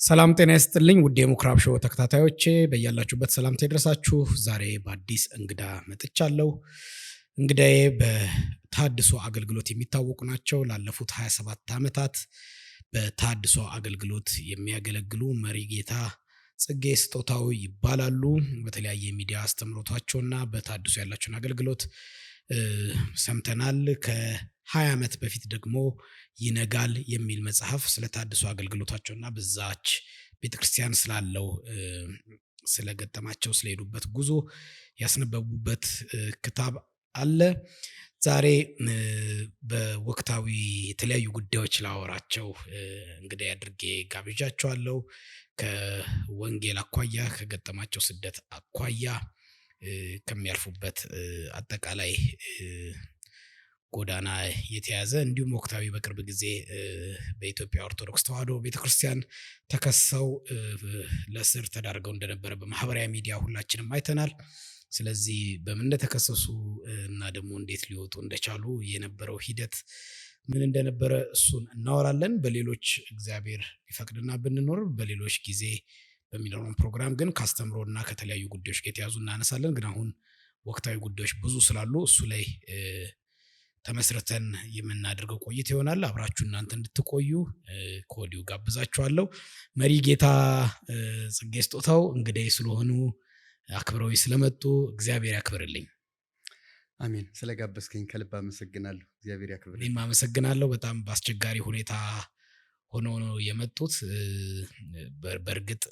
ሰላም ጤና ይስጥልኝ ውድ የምኩራብ ሾው ተከታታዮቼ በያላችሁበት ሰላምታ ይድረሳችሁ። ዛሬ በአዲስ እንግዳ መጥቻለሁ። እንግዳዬ በተሃድሶ አገልግሎት የሚታወቁ ናቸው። ላለፉት 27 ዓመታት በተሃድሶ አገልግሎት የሚያገለግሉ መሪጌታ ጽጌ ስጦታው ይባላሉ። በተለያየ ሚዲያ አስተምሮታቸውና በተሃድሶ ያላቸውን አገልግሎት ሰምተናል። ከ20 ዓመት በፊት ደግሞ ይነጋል የሚል መጽሐፍ ስለ ተሃድሶ አገልግሎታቸውና በዛች ቤተክርስቲያን ስላለው ስለገጠማቸው ስለሄዱበት ጉዞ ያስነበቡበት ክታብ አለ። ዛሬ በወቅታዊ የተለያዩ ጉዳዮች ላወራቸው እንግዲህ አድርጌ ጋብዣቸዋለሁ። ከወንጌል አኳያ ከገጠማቸው ስደት አኳያ ከሚያልፉበት አጠቃላይ ጎዳና የተያዘ እንዲሁም ወቅታዊ በቅርብ ጊዜ በኢትዮጵያ ኦርቶዶክስ ተዋሕዶ ቤተክርስቲያን ተከሰው ለእስር ተዳርገው እንደነበረ በማህበራዊ ሚዲያ ሁላችንም አይተናል። ስለዚህ በምን እንደተከሰሱ እና ደግሞ እንዴት ሊወጡ እንደቻሉ የነበረው ሂደት ምን እንደነበረ እሱን እናወራለን። በሌሎች እግዚአብሔር ቢፈቅድና ብንኖር በሌሎች ጊዜ በሚኖረን ፕሮግራም ግን ካስተምሮና ከተለያዩ ጉዳዮች ጋር የተያዙ እናነሳለን። ግን አሁን ወቅታዊ ጉዳዮች ብዙ ስላሉ እሱ ላይ ተመስርተን የምናደርገው ቆይታ ይሆናል። አብራችሁ እናንተ እንድትቆዩ ከወዲሁ ጋብዛችኋለሁ። መሪጌታ ጽጌ ስጦታው እንግዲህ ስለሆኑ አክብረው ስለመጡ እግዚአብሔር ያክብርልኝ። አሜን። ስለጋበዝከኝ ከልብ አመሰግናለሁ። እግዚአብሔር ያክብርልኝ። እኔም አመሰግናለሁ። በጣም በአስቸጋሪ ሁኔታ ሆኖ ነው የመጡት። በእርግጥ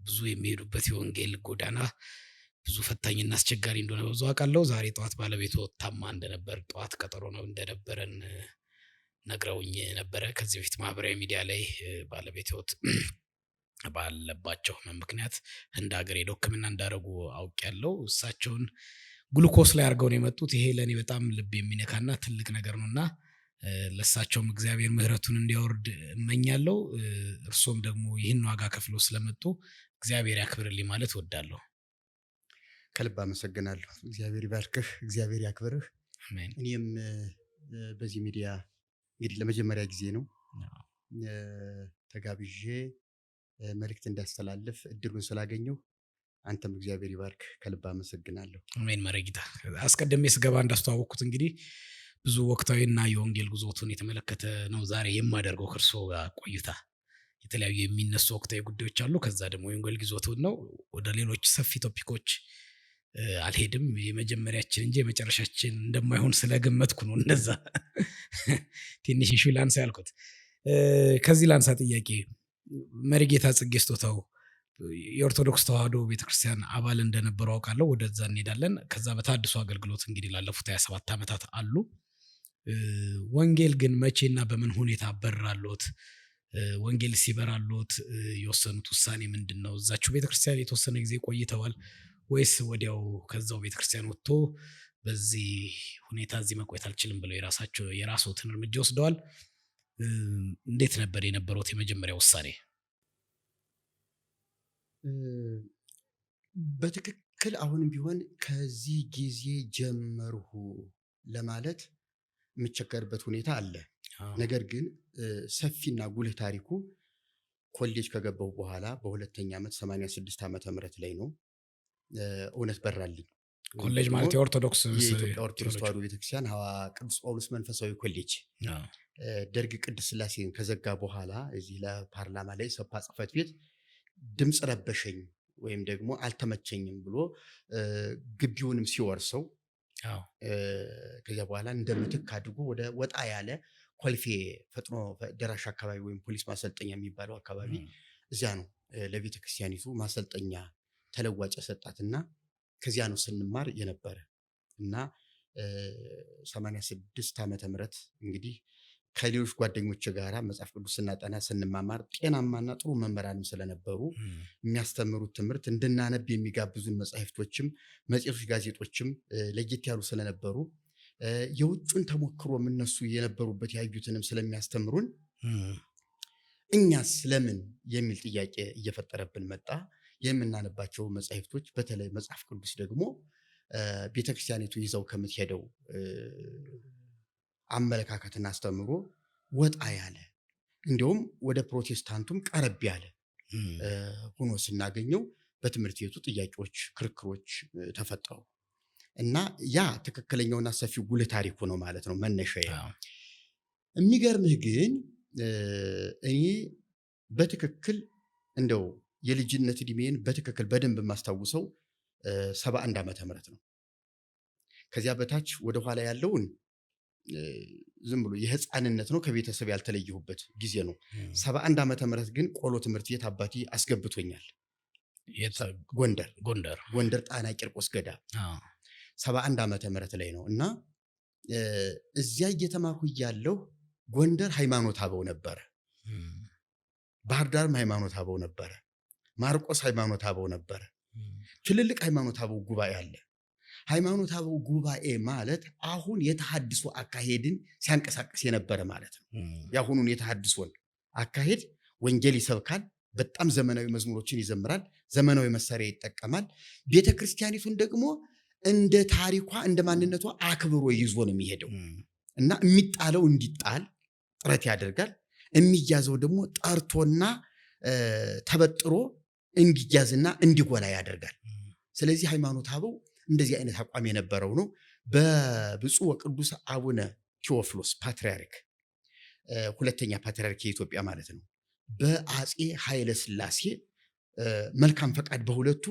ብዙ የሚሄዱበት የወንጌል ጎዳና ብዙ ፈታኝና አስቸጋሪ እንደሆነ ብዙ አውቃለሁ። ዛሬ ጠዋት ባለቤቱ ታማ እንደነበር ጠዋት ቀጠሮ ነው እንደነበረን ነግረውኝ ነበረ። ከዚህ በፊት ማህበራዊ ሚዲያ ላይ ባለቤቱ ባለባቸው ምክንያት ህንድ ሀገር ሄደው ሕክምና እንዳደረጉ አውቄያለሁ። እሳቸውን ግሉኮስ ላይ አድርገው ነው የመጡት። ይሄ ለእኔ በጣም ልብ የሚነካና ትልቅ ነገር ነውና ለእሳቸውም እግዚአብሔር ምሕረቱን እንዲያወርድ እመኛለሁ። እርሶም ደግሞ ይህን ዋጋ ከፍለው ስለመጡ እግዚአብሔር ያክብርልኝ ማለት እወዳለሁ። ከልብ አመሰግናለሁ። እግዚአብሔር ይባርክህ፣ እግዚአብሔር ያክብርህ። አሜን። እኔም በዚህ ሚዲያ እንግዲህ ለመጀመሪያ ጊዜ ነው ተጋብዤ መልእክት እንዳስተላልፍ እድሉን ስላገኘው አንተም እግዚአብሔር ይባርክ፣ ከልብ አመሰግናለሁ። አሜን። መሪጌታ አስቀድሜ ስገባ እንዳስተዋወቅኩት እንግዲህ ብዙ ወቅታዊና የወንጌል ጉዞቱን የተመለከተ ነው ዛሬ የማደርገው ከእርሶ ጋር ቆይታ። የተለያዩ የሚነሱ ወቅታዊ ጉዳዮች አሉ። ከዛ ደግሞ የወንጌል ጉዞቱን ነው። ወደ ሌሎች ሰፊ ቶፒኮች አልሄድም። የመጀመሪያችን እንጂ የመጨረሻችን እንደማይሆን ስለገመትኩ ነው እንደዛ ትንሽ ኢሹ ላንሳ ያልኩት። ከዚህ ላንሳ ጥያቄ። መሪጌታ ጽጌ ስጦታው የኦርቶዶክስ ተዋሕዶ ቤተክርስቲያን አባል እንደነበሩ አውቃለሁ። ወደዛ እንሄዳለን። ከዛ በተሃድሶ አገልግሎት እንግዲህ ላለፉት 27 ዓመታት አሉ። ወንጌል ግን መቼና በምን ሁኔታ በራሎት? ወንጌል ሲበራሎት የወሰኑት ውሳኔ ምንድን ነው? እዛችሁ ቤተክርስቲያን የተወሰነ ጊዜ ቆይተዋል ወይስ ወዲያው ከዛው ቤተክርስቲያን ወጥቶ በዚህ ሁኔታ እዚህ መቆየት አልችልም ብለው የራስዎትን እርምጃ ወስደዋል? እንዴት ነበር የነበረው የመጀመሪያ ውሳኔ? በትክክል አሁንም ቢሆን ከዚህ ጊዜ ጀመርሁ ለማለት የምቸገርበት ሁኔታ አለ። ነገር ግን ሰፊና ጉልህ ታሪኩ ኮሌጅ ከገባሁ በኋላ በሁለተኛ ዓመት 86 ዓመተ ምህረት ላይ ነው እውነት በራልኝ። ኮሌጅ ማለት የኦርቶዶክስ የኢትዮጵያ ኦርቶዶክስ ተዋሕዶ ቤተክርስቲያን ቅዱስ ጳውሎስ መንፈሳዊ ኮሌጅ ደርግ ቅድስት ሥላሴን ከዘጋ በኋላ እዚህ ለፓርላማ ላይ ሰፓ ጽሕፈት ቤት ድምፅ ረበሸኝ ወይም ደግሞ አልተመቸኝም ብሎ ግቢውንም ሲወርሰው ከዚያ በኋላ እንደምትክ አድርጎ ወደ ወጣ ያለ ኮልፌ ፈጥኖ ደራሽ አካባቢ ወይም ፖሊስ ማሰልጠኛ የሚባለው አካባቢ እዚያ ነው ለቤተክርስቲያኒቱ ማሰልጠኛ ተለዋጭ ሰጣትና ከዚያ ነው ስንማር የነበረ እና 86 ዓመተ ምህረት እንግዲህ ከሌሎች ጓደኞች ጋር መጽሐፍ ቅዱስ ስናጠና ስንማማር ጤናማና ጥሩ መምህራንም ስለነበሩ የሚያስተምሩት ትምህርት እንድናነብ የሚጋብዙን መጽሐፍቶችም መጽሔቶች፣ ጋዜጦችም ለየት ያሉ ስለነበሩ የውጩን ተሞክሮ እነሱ የነበሩበት ያዩትንም ስለሚያስተምሩን እኛስ ለምን የሚል ጥያቄ እየፈጠረብን መጣ። የምናነባቸው መጽሐፍቶች በተለይ መጽሐፍ ቅዱስ ደግሞ ቤተክርስቲያኒቱ ይዘው ከምትሄደው አመለካከትና አስተምሮ ወጣ ያለ እንዲሁም ወደ ፕሮቴስታንቱም ቀረብ ያለ ሆኖ ስናገኘው በትምህርት ቤቱ ጥያቄዎች፣ ክርክሮች ተፈጠሩ እና ያ ትክክለኛውና ሰፊው ጉልህ ታሪኩ ነው ማለት ነው መነሻዬ። የሚገርምህ ግን እኔ በትክክል እንደው የልጅነት እድሜን በትክክል በደንብ የማስታውሰው 71 ዓመተ ምህረት ነው። ከዚያ በታች ወደ ኋላ ያለውን ዝም ብሎ የህፃንነት ነው፣ ከቤተሰብ ያልተለየሁበት ጊዜ ነው። 71 ዓመተ ምህረት ግን ቆሎ ትምህርት ቤት አባቴ አስገብቶኛል። ጎንደር ጣና ቂርቆስ ገዳም 71 ዓመተ ምህረት ላይ ነው እና እዚያ እየተማርኩ እያለሁ ጎንደር ሃይማኖት አበው ነበረ፣ ባህር ዳርም ሃይማኖት አበው ነበረ፣ ማርቆስ ሃይማኖት አበው ነበረ። ትልልቅ ሃይማኖት አበው ጉባኤ አለ። ሃይማኖት አበው ጉባኤ ማለት አሁን የተሐድሶ አካሄድን ሲያንቀሳቅስ የነበረ ማለት ነው። ያሁኑን የተሐድሶን አካሄድ ወንጌል ይሰብካል፣ በጣም ዘመናዊ መዝሙሮችን ይዘምራል፣ ዘመናዊ መሳሪያ ይጠቀማል። ቤተክርስቲያኒቱን ደግሞ እንደ ታሪኳ እንደ ማንነቷ አክብሮ ይዞ ነው የሚሄደው እና የሚጣለው እንዲጣል ጥረት ያደርጋል። የሚያዘው ደግሞ ጠርቶና ተበጥሮ እንዲያዝና እንዲጎላ ያደርጋል። ስለዚህ ሃይማኖት አበው እንደዚህ አይነት አቋም የነበረው ነው። በብፁዕ ወቅዱስ አቡነ ቴዎፍሎስ ፓትርያርክ ሁለተኛ ፓትርያርክ የኢትዮጵያ ማለት ነው፣ በአፄ ኃይለ ሥላሴ መልካም ፈቃድ በሁለቱ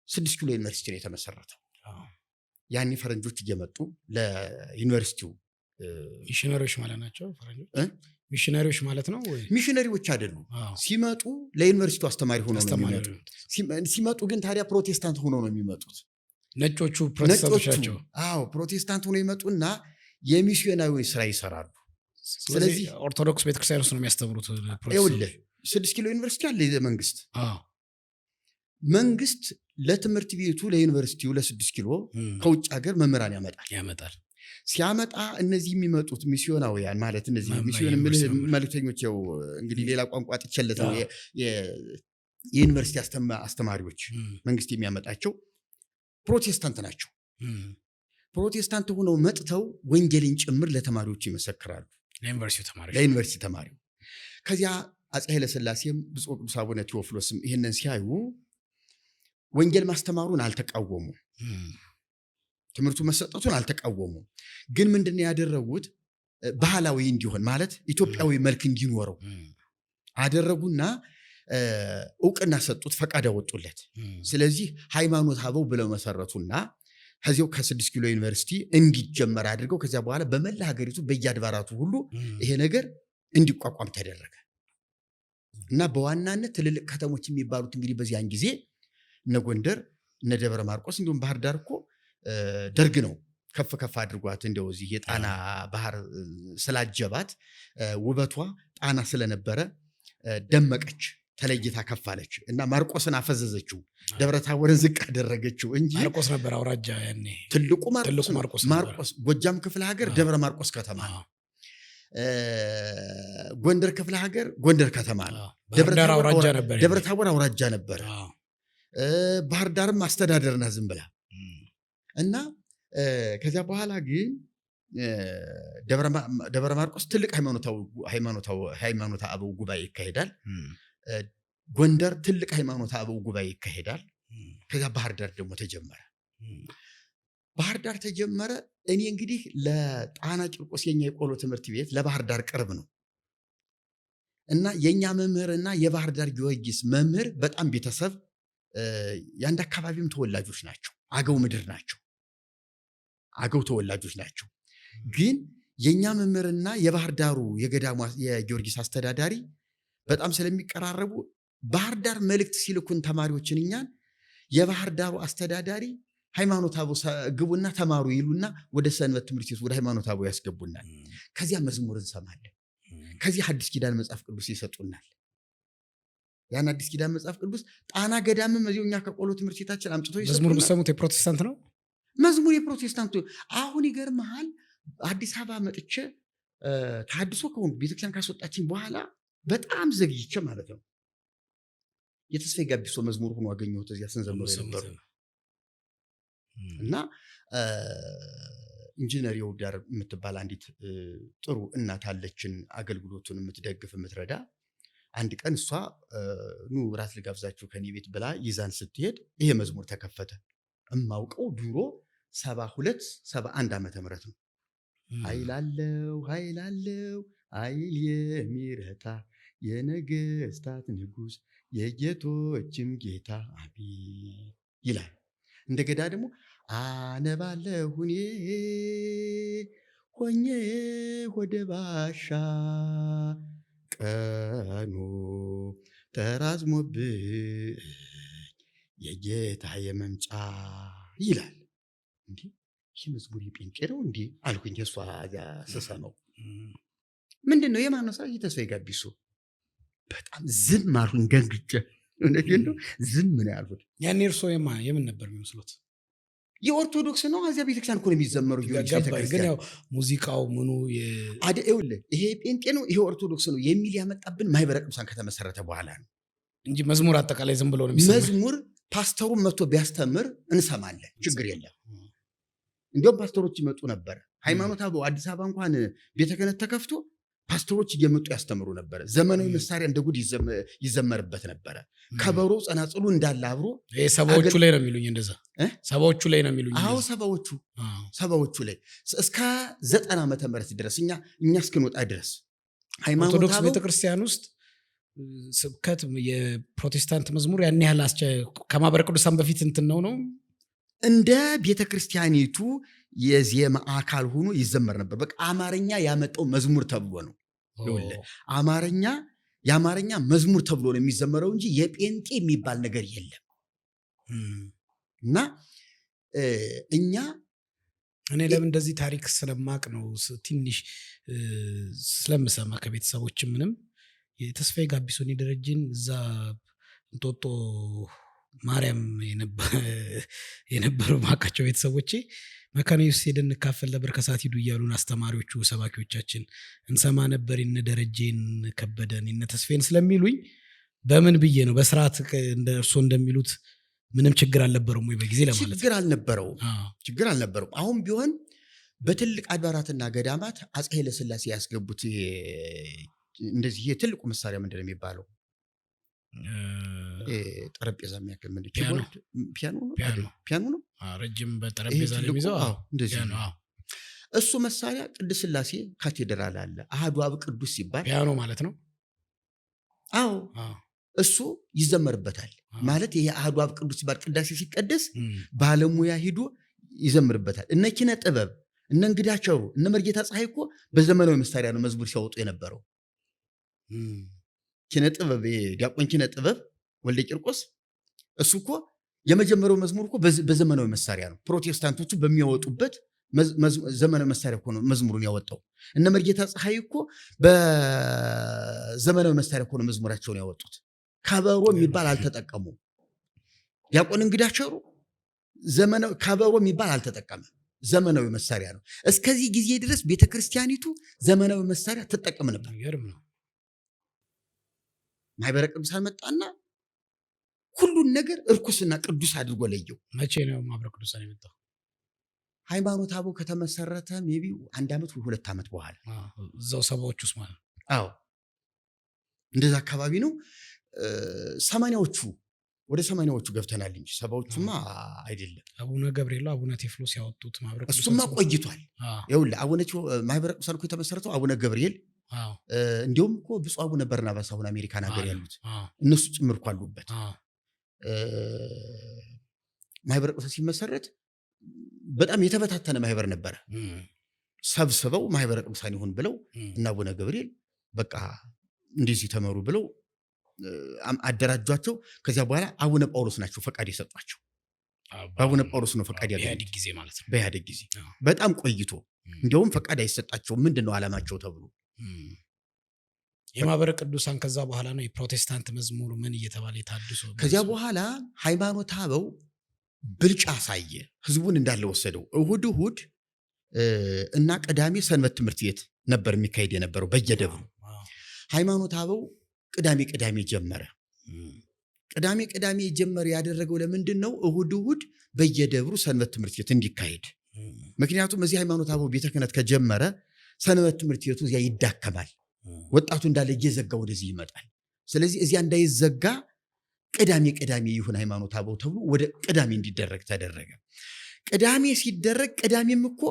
6 ኪሎ ዩኒቨርሲቲ ነው የተመሰረተው። ያኔ ፈረንጆች እየመጡ ለዩኒቨርሲቲው ሚሽነሪዎች ማለት ናቸው። ፈረንጆች ሚሽነሪዎች ማለት ነው ወይ? ሚሽነሪዎች አይደሉም። ሲመጡ ለዩኒቨርሲቲው አስተማሪ ሆኖ ነው የሚመጡት። ሲመጡ ግን ታዲያ ፕሮቴስታንት ሆኖ ነው የሚመጡት። ነጮቹ ፕሮቴስታንቶች ናቸው። ፕሮቴስታንት ሆኖ ይመጡና የሚሽነሪ ስራ ይሰራሉ። ስለዚህ ኦርቶዶክስ ቤተክርስቲያን ውስጥ ነው የሚያስተምሩት። ይኸውልህ 6 ኪሎ ዩኒቨርሲቲ አለ መንግስት ለትምህርት ቤቱ ለዩኒቨርሲቲው ለ6 ኪሎ ከውጭ ሀገር መምህራን ያመጣል። ሲያመጣ እነዚህ የሚመጡት ሚስዮናውያን ማለት እነዚህ ሚስዮን መልእክተኞች ያው እንግዲህ ሌላ ቋንቋ ጥቸለት ነው የዩኒቨርሲቲ አስተማሪዎች መንግስት የሚያመጣቸው ፕሮቴስታንት ናቸው። ፕሮቴስታንት ሆነው መጥተው ወንጌልን ጭምር ለተማሪዎች ይመሰክራሉ፣ ለዩኒቨርሲቲ ተማሪው። ከዚያ አፄ ኃይለ ሥላሴም ብፁዕ ወቅዱስ አቡነ ቴዎፍሎስም ይህንን ሲያዩ ወንጌል ማስተማሩን አልተቃወሙ፣ ትምህርቱ መሰጠቱን አልተቃወሙ። ግን ምንድነው ያደረጉት? ባህላዊ እንዲሆን ማለት ኢትዮጵያዊ መልክ እንዲኖረው አደረጉና እውቅና ሰጡት፣ ፈቃድ አወጡለት። ስለዚህ ሃይማኖት አበው ብለው መሰረቱና ከዚያው ከ6 ኪሎ ዩኒቨርሲቲ እንዲጀመር አድርገው ከዚያ በኋላ በመላ ሀገሪቱ በየአድባራቱ ሁሉ ይሄ ነገር እንዲቋቋም ተደረገ እና በዋናነት ትልልቅ ከተሞች የሚባሉት እንግዲህ በዚያን ጊዜ እነ ጎንደር፣ እነ ደብረ ማርቆስ እንዲሁም ባህር ዳር እኮ ደርግ ነው ከፍ አድርጓት እንደው እዚህ የጣና ባህር ስላጀባት ውበቷ ጣና ስለነበረ ደመቀች፣ ተለይታ ከፋለች እና ማርቆስን አፈዘዘችው፣ ደብረ ታቦርን ዝቅ አደረገችው እንጂ ማርቆስ ነበር አውራጃ ያኔ። ትልቁ ማርቆስ ጎጃም ክፍለ ሀገር ደብረ ማርቆስ ከተማ ነው። ጎንደር ክፍለ ሀገር ጎንደር ከተማ ነው። ደብረ ታቦር አውራጃ ነበር። ባህር ዳርም አስተዳደርና ዝም ብላ እና ከዚያ በኋላ ግን ደብረ ማርቆስ ትልቅ ሃይማኖት አበው ጉባኤ ይካሄዳል። ጎንደር ትልቅ ሃይማኖት አበው ጉባኤ ይካሄዳል። ከዚያ ባህር ዳር ደግሞ ተጀመረ። እኔ እንግዲህ ለጣና ቂርቆስ የኛ የቆሎ ትምህርት ቤት ለባህር ዳር ቅርብ ነው እና የኛ መምህርና የባህር ዳር ጊዮርጊስ መምህር በጣም ቤተሰብ የአንድ አካባቢም ተወላጆች ናቸው። አገው ምድር ናቸው፣ አገው ተወላጆች ናቸው። ግን የኛ መምህርና የባህር ዳሩ የገዳሙ የጊዮርጊስ አስተዳዳሪ በጣም ስለሚቀራረቡ ባህር ዳር መልእክት ሲልኩን ተማሪዎችን እኛን የባህር ዳሩ አስተዳዳሪ ሃይማኖት አበው ግቡና ተማሩ ይሉና ወደ ሰንበት ትምህርት ቤት ወደ ሃይማኖት አበው ያስገቡናል። ከዚያ መዝሙር እንሰማለን። ከዚህ አዲስ ኪዳን መጽሐፍ ቅዱስ ይሰጡናል። ያን አዲስ ኪዳን መጽሐፍ ቅዱስ ጣና ገዳምም እዚሁኛ ከቆሎ ትምህርት ቤታችን አምጥቶ ይሰጡናል። መዝሙር የምትሰሙት የፕሮቴስታንት ነው? መዝሙር የፕሮቴስታንት። አሁን ይገርምሃል፣ አዲስ አበባ መጥቼ ተሐድሶ ከሆንኩ ቤተክርስቲያን ካስወጣችኝ በኋላ በጣም ዘግይቼ ማለት ነው የተስፋዬ ጋቢሶ መዝሙር ሆኖ አገኘሁት እዚያ ስንዘምር የነበሩ እና ኢንጂነር የውዳር የምትባል አንዲት ጥሩ እናት አለችን፣ አገልግሎቱን የምትደግፍ የምትረዳ አንድ ቀን እሷ ኑ ራት ልጋብዛችሁ ከኔ ቤት ብላ ይዛን ስትሄድ ይሄ መዝሙር ተከፈተ። እማውቀው ድሮ 72 71 ዓመተ ምህረት ነው። ኃይላለው ኃይል የሚረታ የነገስታት ንጉስ የጌቶችም ጌታ አሜን ይላል። እንደገዳ ደግሞ አነባለሁ እኔ ሆኜ ወደ ባሻ ቀኑ ተራዝሞብኝ የጌታ የመምጫ ይላል። እንዴ ይህ መዝሙር የጴንጤ ነው እንዴ አልኩኝ። እሷ ስሰማው ምንድን ነው የማን ነው? ተስፋዬ ጋቢሶ። በጣም ዝም አልኩኝ ደንግጬ። እውነቴን ነው ዝም ነው ያልኩት። ያኔ እርሶ የምን ነበር የሚመስሉት? የኦርቶዶክስ ነው። እዚያ ቤተክርስቲያን እኮ ነው የሚዘመሩ። ግን ያው ሙዚቃው ምኑ ይሄ ጴንጤ ነው ይሄ ኦርቶዶክስ ነው የሚል ያመጣብን ማህበረ ቅዱሳን ከተመሰረተ በኋላ ነው እንጂ መዝሙር አጠቃላይ ዝም ብሎ ነው የሚሰማው። መዝሙር ፓስተሩን መጥቶ ቢያስተምር እንሰማለን፣ ችግር የለም። እንዲሁም ፓስተሮች ይመጡ ነበር። ሃይማኖት አበው አዲስ አበባ እንኳን ቤተ ክህነት ተከፍቶ ፓስተሮች እየመጡ ያስተምሩ ነበር። ዘመናዊ መሳሪያ እንደ ጉድ ይዘመርበት ነበረ። ከበሮ ጸናጽሉ እንዳለ አብሮ ሰባዎቹ ላይ ነው የሚሉኝ። እንደዛ ሰባዎቹ ላይ ነው የሚሉኝ። አዎ ሰባዎቹ ላይ እስከ 90 ዓመተ ምህረት ድረስ እኛ እስክንወጣ ድረስ ኦርቶዶክስ ቤተክርስቲያን ውስጥ ስብከት የፕሮቴስታንት መዝሙር ያን ያህል ከማህበረ ቅዱሳን በፊት እንትን ነው እንደ ቤተክርስቲያኒቱ የዜማ አካል ሆኖ ይዘመር ነበር። በቃ አማርኛ ያመጣው መዝሙር ተብሎ ነው። የአማርኛ መዝሙር ተብሎ ነው የሚዘመረው እንጂ የጴንጤ የሚባል ነገር የለም። እና እኔ ለምን እንደዚህ ታሪክ ስለማቅ ነው ትንሽ ስለምሰማ ከቤተሰቦች ምንም የተስፋዬ ጋቢሶን የደረጀን እዛ እንጦጦ ማርያም የነበሩ ማቃቸው ቤተሰቦቼ መካነ ኢየሱስ ሄደን እንካፈል ነበር። ከሰዓት ሂዱ እያሉን አስተማሪዎቹ ሰባኪዎቻችን እንሰማ ነበር። እነ ደረጀን ከበደን እነ ተስፋዬን ስለሚሉኝ በምን ብዬ ነው በስርዓት እንደ እርሶ እንደሚሉት ምንም ችግር አልነበረውም ወይ በጊዜ ለማለት? ችግር አልነበረውም። አሁን ቢሆን በትልቅ አድባራትና ገዳማት አፄ ኃይለ ሥላሴ ያስገቡት እንደዚህ የትልቁ መሳሪያ ምንድን ነው የሚባለው? ጠረጴዛ የሚያክል ፒያኖ ነው። ረጅም በጠረጴዛ ላይ የሚይዘው እሱ መሳሪያ ቅድስት ሥላሴ ካቴድራል አለ። አሐዱ አብ ቅዱስ ሲባል ፒያኖ ማለት ነው። አዎ እሱ ይዘመርበታል ማለት ይሄ አሐዱ አብ ቅዱስ ሲባል ቅዳሴ ሲቀደስ ባለሙያ ሂዶ ይዘምርበታል። እነ ኪነ ጥበብ እነ እንግዳቸሩ እነ መርጌታ ፀሐይ እኮ በዘመናዊ መሳሪያ ነው መዝሙር ሲያወጡ የነበረው። ኪነ ጥበብ ዲያቆን ኪነ ጥበብ ወልደ ቂርቆስ እሱ እኮ የመጀመሪያው መዝሙር እኮ በዘመናዊ መሳሪያ ነው። ፕሮቴስታንቶቹ በሚያወጡበት ዘመናዊ መሳሪያ እኮ ነው መዝሙሩን ያወጣው። እነ መርጌታ ፀሐይ እኮ በዘመናዊ መሳሪያ እኮ ነው መዝሙራቸውን ያወጡት። ከበሮ የሚባል አልተጠቀሙ። ዲያቆን እንግዳቸሩ ከበሮ የሚባል አልተጠቀመም። ዘመናዊ መሳሪያ ነው። እስከዚህ ጊዜ ድረስ ቤተክርስቲያኒቱ ዘመናዊ መሳሪያ ትጠቀም ነበር። ማህበረ ቅዱሳን መጣና ሁሉን ነገር እርኩስና ቅዱስ አድርጎ ለየው። መቼ ነው ማህበረ ቅዱሳን የመጣው? ሃይማኖተ አበው ከተመሰረተ ሜቢ 1 ዓመት ወይ 2 ዓመት በኋላ እዛው ሰባዎች ውስጥ ማለት ነው። አዎ እንደዛ አካባቢ ነው። 80ዎቹ ወደ 80ዎቹ ገብተናል እንጂ ሰባዎቹማ አይደለም። አቡነ ገብርኤል አቡነ ቴዎፍሎስ ያወጡት ማህበረ ቅዱሳን እሱማ ቆይቷል። ይኸውልህ ማህበረ ቅዱሳን እኮ የተመሰረተው አቡነ ገብርኤል እንዲሁም እኮ ብፁዕ አቡነ በርናባስ አሁን አሜሪካን ሀገር ያሉት እነሱ ጭምር እኮ አሉበት። ማህበረ ቅዱሳን ሲመሰረት በጣም የተበታተነ ማህበር ነበረ። ሰብስበው ማህበረ ቅዱሳን ይሁን ብለው እና አቡነ ገብርኤል በቃ እንደዚህ ተመሩ ብለው አደራጇቸው። ከዚያ በኋላ አቡነ ጳውሎስ ናቸው ፈቃድ የሰጧቸው። በአቡነ ጳውሎስ ነው ፈቃድ ያገኙት። በኢህአዴግ ጊዜ ማለት ነው። በኢህአዴግ ጊዜ በጣም ቆይቶ እንዲያውም ፈቃድ አይሰጣቸውም። ምንድን ነው ዓላማቸው ተብሎ የማህበረ ቅዱሳን ከዛ በኋላ ነው የፕሮቴስታንት መዝሙር ምን እየተባለ የታድሶ። ከዚያ በኋላ ሃይማኖተ አበው ብልጫ አሳየ። ህዝቡን እንዳለ ወሰደው። እሁድ እና ቅዳሜ ሰንበት ትምህርት ቤት ነበር የሚካሄድ የነበረው በየደብሩ። ሃይማኖተ አበው ቅዳሜ ጀመረ። ቅዳሜ ጀመረ ያደረገው ለምንድን ነው? እሁድ በየደብሩ ሰንበት ትምህርት ቤት እንዲካሄድ። ምክንያቱም እዚህ ሃይማኖተ አበው ቤተ ክህነት ከጀመረ ሰንበት ትምህርት ቤቱ እዚያ ይዳከማል። ወጣቱ እንዳለ እየዘጋ ወደዚህ ይመጣል። ስለዚህ እዚያ እንዳይዘጋ ቅዳሜ ይሁን ሃይማኖተ አበው ተብሎ ወደ ቅዳሜ እንዲደረግ ተደረገ። ቅዳሜ ሲደረግ ቅዳሜም እኮ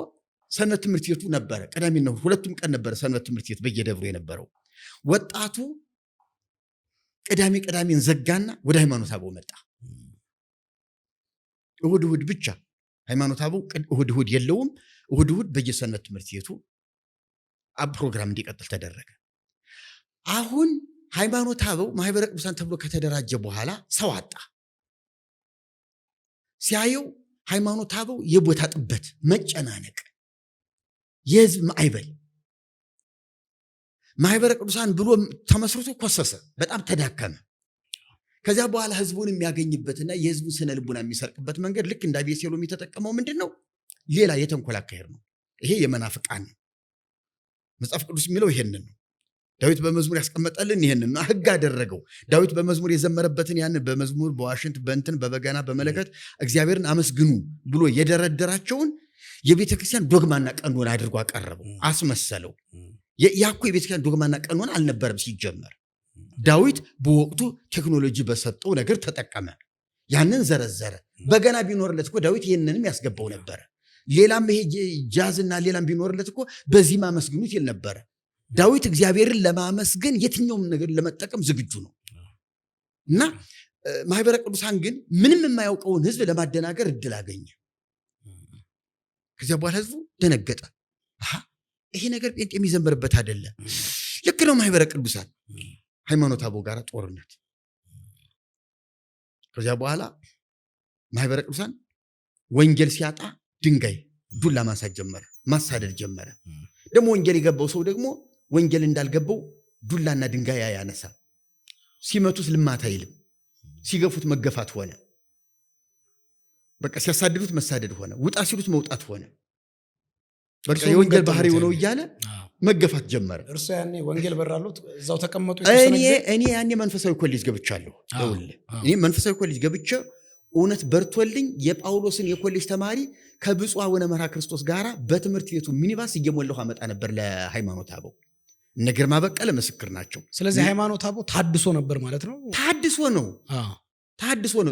ሰንበት ትምህርት ቤቱ ነበረ። ቅዳሜ ነው፣ ሁለቱም ቀን ነበረ ሰንበት ትምህርት ቤት በየደብሩ የነበረው። ወጣቱ ቅዳሜን ዘጋና ወደ ሃይማኖተ አበው መጣ። እሁድ ብቻ ሃይማኖተ አበው እሁድ የለውም። እሁድ በየሰንበት ትምህርት ቤቱ ፕሮግራም እንዲቀጥል ተደረገ። አሁን ሃይማኖተ አበው ማህበረ ቅዱሳን ተብሎ ከተደራጀ በኋላ ሰው አጣ። ሲያየው ሃይማኖተ አበው የቦታ ጥበት፣ መጨናነቅ፣ የህዝብ ማዕበል፣ ማህበረ ቅዱሳን ብሎ ተመስርቶ ኮሰሰ፣ በጣም ተዳከመ። ከዚያ በኋላ ህዝቡን የሚያገኝበትና የህዝቡን ስነ ልቡና የሚሰርቅበት መንገድ ልክ እንደ አቤሴሎም የተጠቀመው ምንድን ነው? ሌላ የተንኮል አካሄድ ነው። ይሄ የመናፍቃን ነው። መጽሐፍ ቅዱስ የሚለው ይሄንን ነው። ዳዊት በመዝሙር ያስቀመጠልን ይሄንን ነው። ህግ አደረገው። ዳዊት በመዝሙር የዘመረበትን ያንን በመዝሙር በዋሽንት በእንትን በበገና በመለከት እግዚአብሔርን አመስግኑ ብሎ የደረደራቸውን የቤተክርስቲያን ዶግማና ቀኖና አድርጎ አቀረበው፣ አስመሰለው። ያኮ የቤተክርስቲያን ዶግማና ቀኖና አልነበረም ሲጀመር። ዳዊት በወቅቱ ቴክኖሎጂ በሰጠው ነገር ተጠቀመ፣ ያንን ዘረዘረ። በገና ቢኖርለት እኮ ዳዊት ይህንንም ያስገባው ነበረ። ሌላም ይሄ ጃዝና ሌላም ቢኖርለት እኮ በዚህ ማመስግኑት ይል ነበረ። ዳዊት እግዚአብሔርን ለማመስገን የትኛውም ነገር ለመጠቀም ዝግጁ ነው። እና ማህበረ ቅዱሳን ግን ምንም የማያውቀውን ህዝብ ለማደናገር እድል አገኘ። ከዚያ በኋላ ህዝቡ ደነገጠ። ይሄ ነገር ጴንጤ የሚዘምርበት አይደለም። ልክ ነው። ማህበረ ቅዱሳን ሃይማኖተ አበው ጋር ጦርነት። ከዚያ በኋላ ማህበረ ቅዱሳን ወንጌል ሲያጣ ድንጋይ ዱላ ማንሳት ጀመረ፣ ማሳደድ ጀመረ። ደግሞ ወንጌል የገባው ሰው ደግሞ ወንጌል እንዳልገባው ዱላና ድንጋይ ያነሳ። ሲመቱት ልማት አይልም፣ ሲገፉት መገፋት ሆነ። በቃ ሲያሳድዱት መሳደድ ሆነ፣ ውጣ ሲሉት መውጣት ሆነ። በቃ የወንጌል ባህሪው ነው እያለ መገፋት ጀመረ። እርሱ ያኔ ወንጌል በራሉት እዛው ተቀመጡ። እኔ ያኔ መንፈሳዊ ኮሌጅ ገብቻለሁ። እኔ መንፈሳዊ ኮሌጅ ገብቼ እውነት በርቶልኝ የጳውሎስን የኮሌጅ ተማሪ ከብፁዕ አቡነ መርሐ ክርስቶስ ጋር በትምህርት ቤቱ ሚኒባስ እየሞላሁ አመጣ ነበር ለሃይማኖተ አበው። እነ ግርማ በቀለ ምስክር ናቸው። ስለዚህ ሃይማኖተ አበው ታድሶ ነበር ማለት ነው። ታድሶ ነው።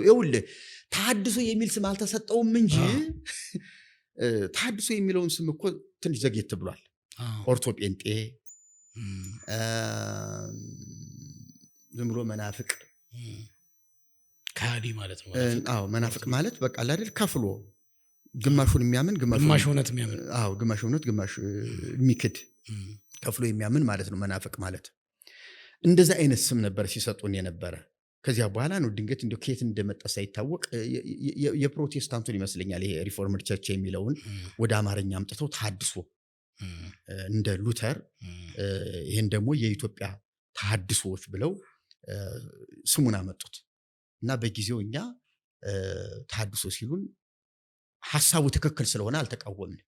ይኸውልህ ታድሶ የሚል ስም አልተሰጠውም እንጂ ታድሶ የሚለውን ስም እኮ ትንሽ ዘግየት ብሏል። ኦርቶ ጴንጤ፣ ዝም ብሎ መናፍቅ፣ ከሃዲ ማለት ነው። መናፍቅ ማለት በቃ አይደል ከፍሎ ግማሹን የሚያምን ግማሽ እውነት የሚያምን ግማሽ እውነት ግማሽ የሚክድ ከፍሎ የሚያምን ማለት ነው መናፍቅ ማለት። እንደዛ አይነት ስም ነበር ሲሰጡን የነበረ። ከዚያ በኋላ ነው ድንገት እንዲያው ከየት እንደመጣ ሳይታወቅ የፕሮቴስታንቱን ይመስለኛል ይሄ ሪፎርምድ ቸርች የሚለውን ወደ አማርኛ አምጥተው ተሐድሶ እንደ ሉተር፣ ይሄን ደግሞ የኢትዮጵያ ተሐድሶዎች ብለው ስሙን አመጡት። እና በጊዜው እኛ ተሐድሶ ሲሉን ሐሳቡ ትክክል ስለሆነ አልተቃወምን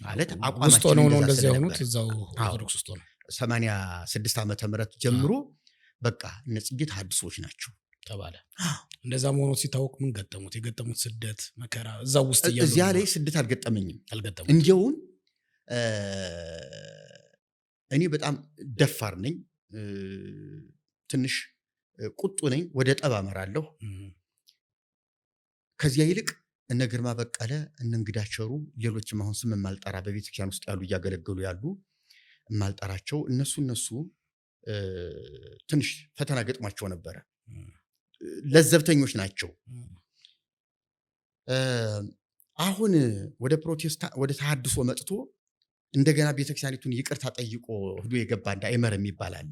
ማለት አቋማችን ነው እንደዚህ አይነት እዛው ኦርቶዶክስ ውስጥ ነው 86 ዓመተ ምህረት ጀምሮ በቃ እነዚህ ተሐድሶዎች ናቸው ተባለ። እንደዛ መሆኑ ሲታወቅ ምን ገጠሙት? የገጠሙት ስደት መከራ እዛው ውስጥ ያለው እዚያ ላይ ስደት አልገጠመኝም። እንዲያውን እኔ በጣም ደፋር ነኝ፣ ትንሽ ቁጡ ነኝ፣ ወደ ጠብ አመራለሁ። ከዚያ ይልቅ እነ ግርማ በቀለ እነ እንግዳቸሩ ሌሎችም አሁን ስም ማልጠራ በቤተክርስቲያን ውስጥ ያሉ እያገለገሉ ያሉ ማልጠራቸው እነሱ ትንሽ ፈተና ገጥሟቸው ነበረ። ለዘብተኞች ናቸው። አሁን ወደ ተሐድሶ መጥቶ እንደገና ቤተክርስቲያኒቱን ይቅርታ ጠይቆ ሄዶ የገባ እንደ አይመር የሚባል አለ።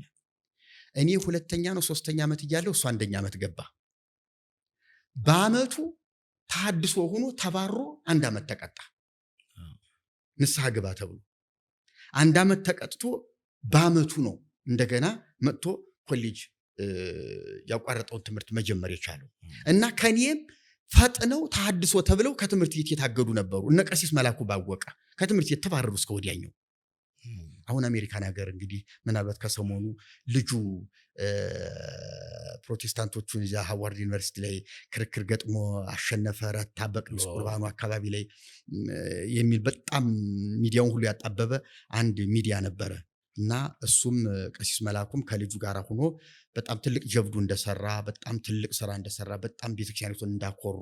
እኔ 2ኛ ነው 3ኛ ዓመት እያለሁ እሱ 1ኛ ዓመት ገባ። በአመቱ ተሐድሶ ሆኖ ተባሮ 1 ዓመት ተቀጣ። ንስሐ ግባ ተብሎ 1 ዓመት ተቀጥቶ በአመቱ ነው እንደገና መጥቶ ኮሌጅ ያቋረጠውን ትምህርት መጀመር የቻለው። እና ከኔም ፈጥነው ተሐድሶ ተብለው ከትምህርት ቤት የታገዱ ነበሩ። እነ ቀሲስ መላኩ ባወቀ ከትምህርት ቤት ተባረሩ እስከ ወዲያኛው። አሁን አሜሪካን ሀገር እንግዲህ ምናልባት ከሰሞኑ ልጁ ፕሮቴስታንቶቹን እዚያ ሃዋርድ ዩኒቨርሲቲ ላይ ክርክር ገጥሞ አሸነፈ፣ ረታ በቅዱስ ቁርባኑ አካባቢ ላይ የሚል በጣም ሚዲያውን ሁሉ ያጣበበ አንድ ሚዲያ ነበረ። እና እሱም ቀሲስ መላኩም ከልጁ ጋር ሆኖ በጣም ትልቅ ጀብዱ እንደሰራ በጣም ትልቅ ስራ እንደሰራ በጣም ቤተክርስቲያኒቱን እንዳኮሩ